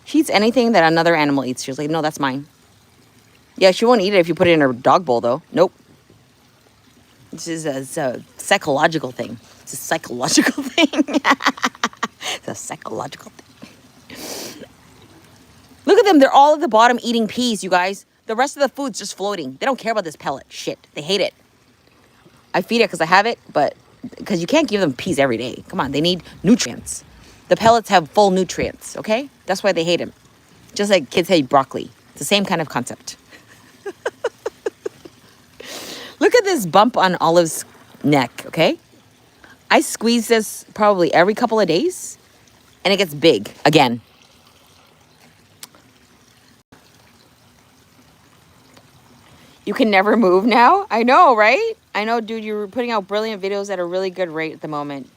She eats anything that another animal eats. She's like, no, that's mine. Yeah, she won't eat it if you put it in her dog bowl, though. Nope. This is it's a psychological thing. It's a psychological thing. It's a psychological thing. Look at them. They're all at the bottom eating peas, you guys. The rest of the food's just floating. They don't care about this pellet shit. They hate it. I feed it because I have it, but because you can't give them peas every day. Come on, they need nutrients. The pellets have full nutrients, okay? That's why they hate them. Just like kids hate broccoli. It's the same kind of concept. Look at this bump on Olive's neck, okay? I squeeze this probably every couple of days, and it gets big again. You can never move now? I know, right? I know, dude, you're putting out brilliant videos at a really good rate at the moment.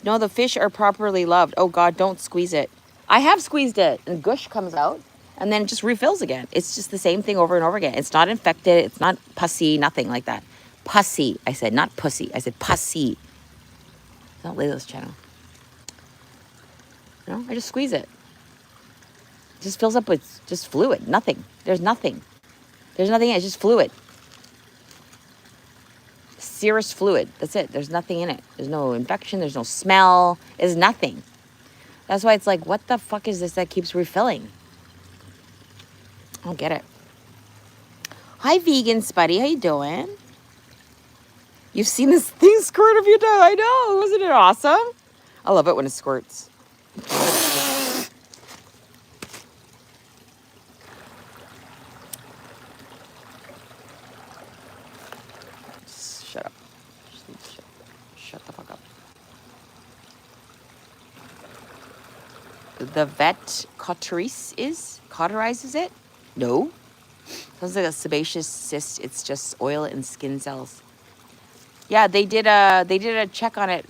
No, the fish are properly loved. Oh, God, don't squeeze it. I have squeezed it, and gush comes out, and then it just refills again. It's just the same thing over and over again. It's not infected. It's not pussy, nothing like that. Pussy, I said, not pussy. I said pussy. It's not Layla's channel. You know, I just squeeze it. It just fills up with just fluid. Nothing. There's nothing. There's nothing. It's just fluid. Serous fluid. That's it. There's nothing in it. There's no infection. There's no smell. There's nothing. That's why it's like, what the fuck is this that keeps refilling? I don't get it. Hi, vegan Spuddy. How you doing? You've seen this thing squirt a few times. I know. Wasn't it awesome? I love it when it squirts. Shut up. Shut the fuck up. The vet cauterizes it? No. Sounds like a sebaceous cyst. It's just oil and skin cells. Yeah, they did a check on it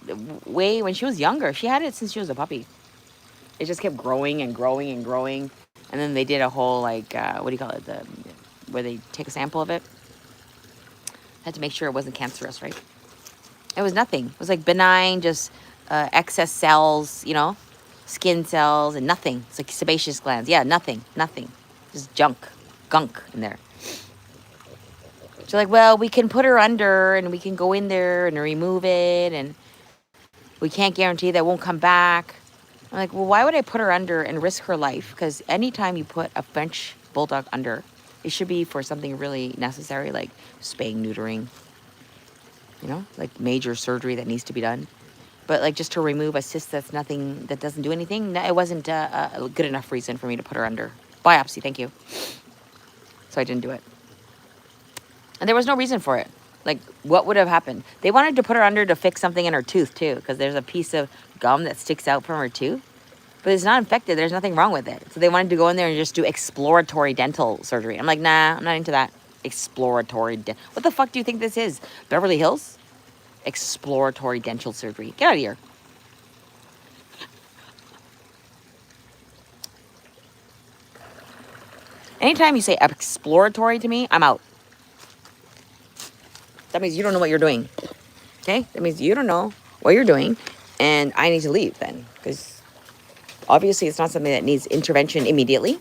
way when she was younger. She had it since she was a puppy. It just kept growing and growing and growing. And then they did a whole like what do you call it? Where they take a sample of it. Had to make sure it wasn't cancerous, right? It was nothing. It was like benign, just excess cells, you know, skin cells and nothing. It's like sebaceous glands. Yeah, nothing. Just gunk in there. She's like, well, we can put her under and we can go in there and remove it and we can't guarantee that it won't come back. I'm like, well, why would I put her under and risk her life? Because anytime you put a French bulldog under, it should be for something really necessary, like spaying, neutering, you know, like major surgery that needs to be done. But like just to remove a cyst that's nothing, that doesn't do anything, it wasn't a good enough reason for me to put her under. Biopsy, thank you. So I didn't do it. And there was no reason for it. Like, what would have happened? They wanted to put her under to fix something in her tooth, too, because there's a piece of gum that sticks out from her tooth. But it's not infected. There's nothing wrong with it. So they wanted to go in there and just do exploratory dental surgery. I'm like, nah, I'm not into that. Exploratory. What the fuck do you think this is? Beverly Hills? Exploratory dental surgery. Get out of here. Anytime you say exploratory to me, I'm out. That means you don't know what you're doing. Okay? That means you don't know what you're doing. And I need to leave then. Because obviously it's not something that needs intervention immediately.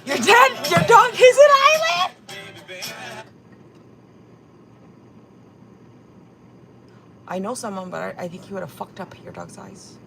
You're dead? Your dog is an island? I know someone, but I think he would have fucked up your dog's eyes.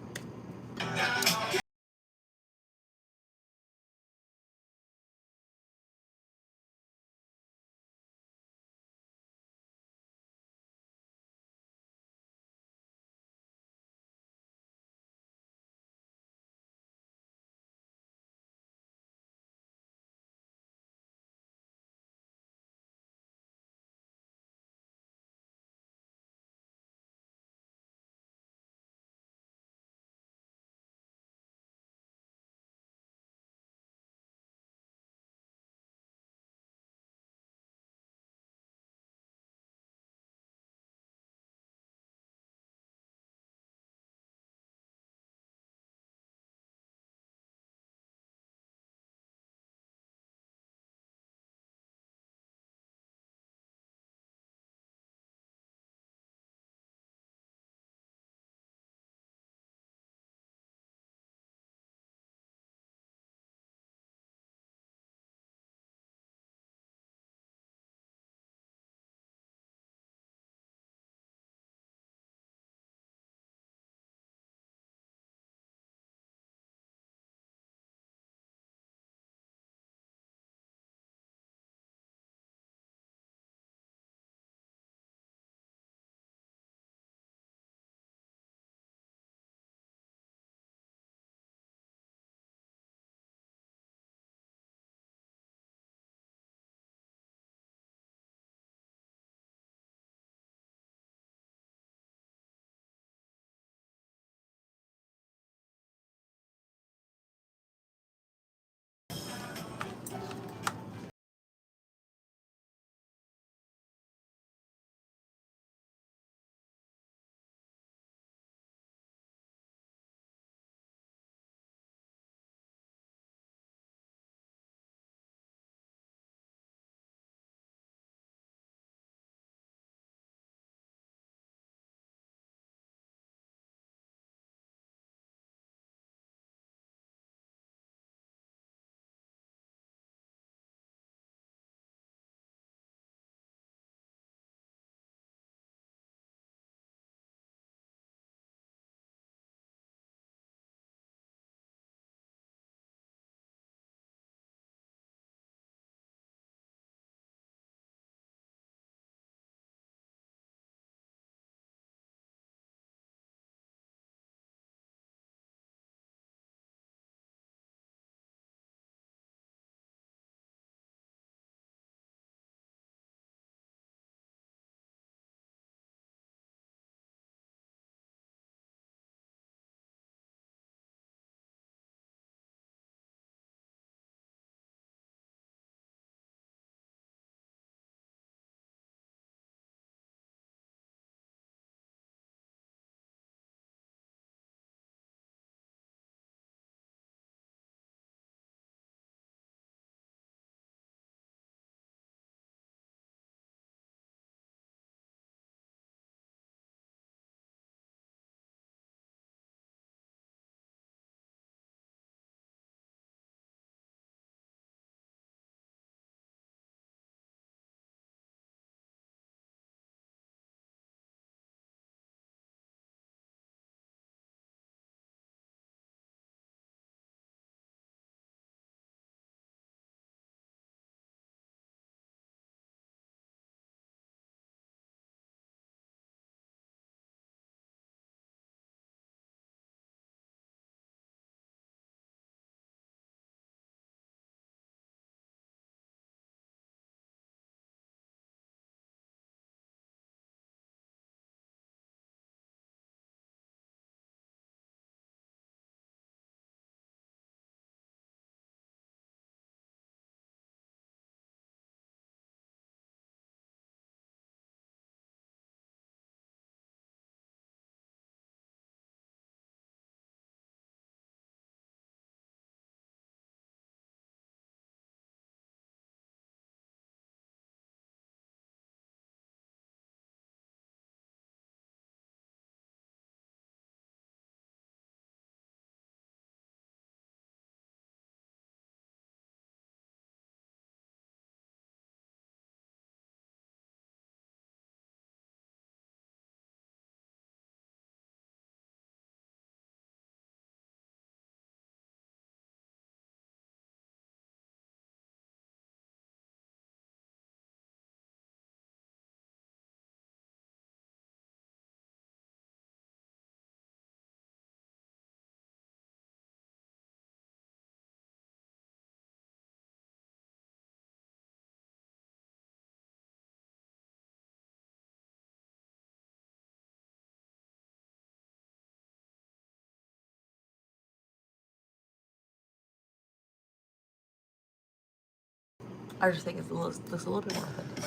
I just think it looks a little bit more authentic.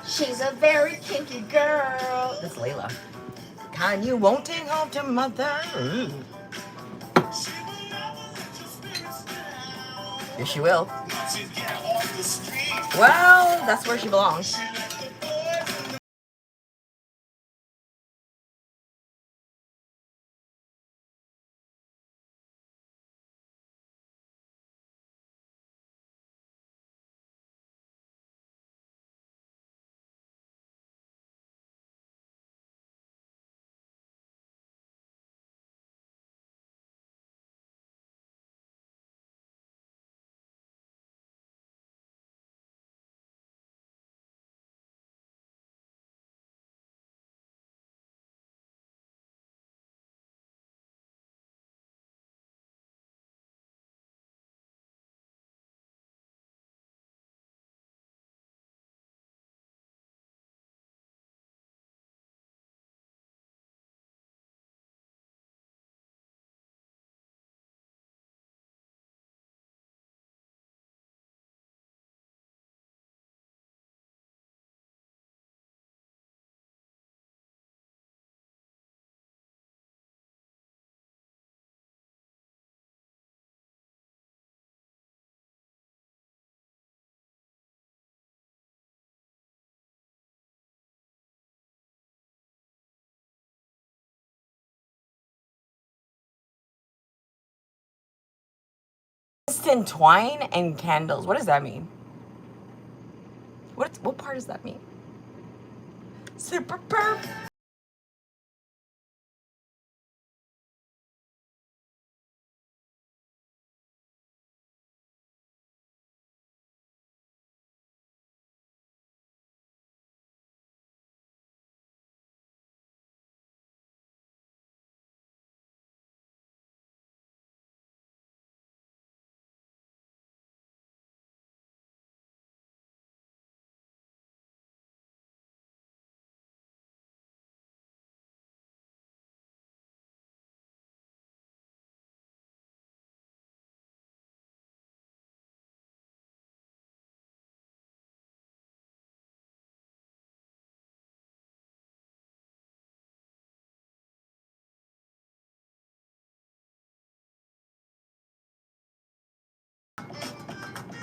She's a very kinky girl. That's Layla. Kind you won't take home to mother. Ooh. Yes, she will. Well, that's where she belongs. Instant twine and candles. What does that mean? What part does that mean? Super perp.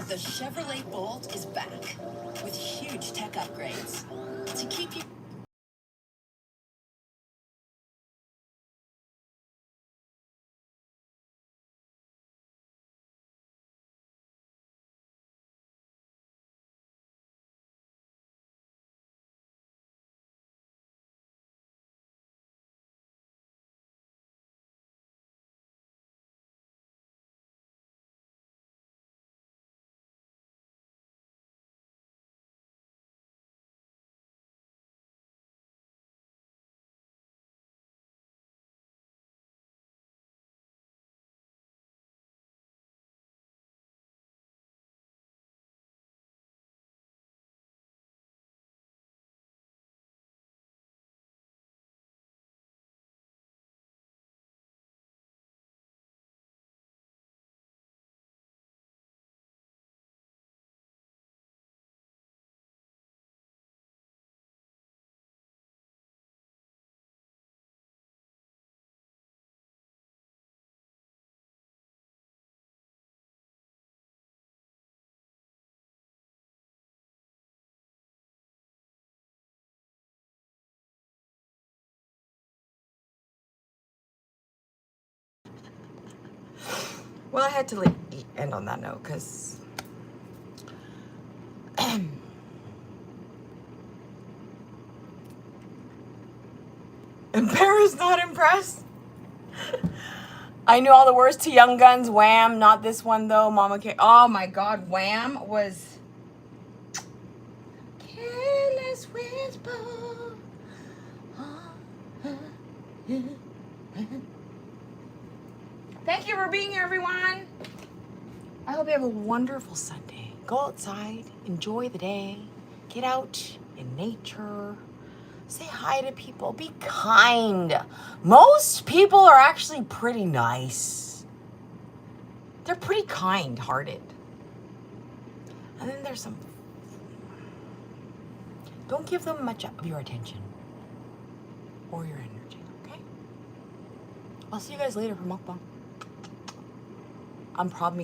The Chevrolet Bolt is back with huge tech upgrades to keep you. Well, I had to end on that note because and Paris not impressed. I knew all the words to Young Guns. Wham, not this one though. Mama K. Oh my God, Wham was Careless Whisper. Thank you for being here, everyone. I hope you have a wonderful Sunday. Go outside, enjoy the day, Get out in nature. Say hi to people. Be kind. Most people are actually pretty nice. They're pretty kind-hearted. And then there's some... Don't give them much of your attention. Or your energy, okay? I'll see you guys later for mukbang. I'm probably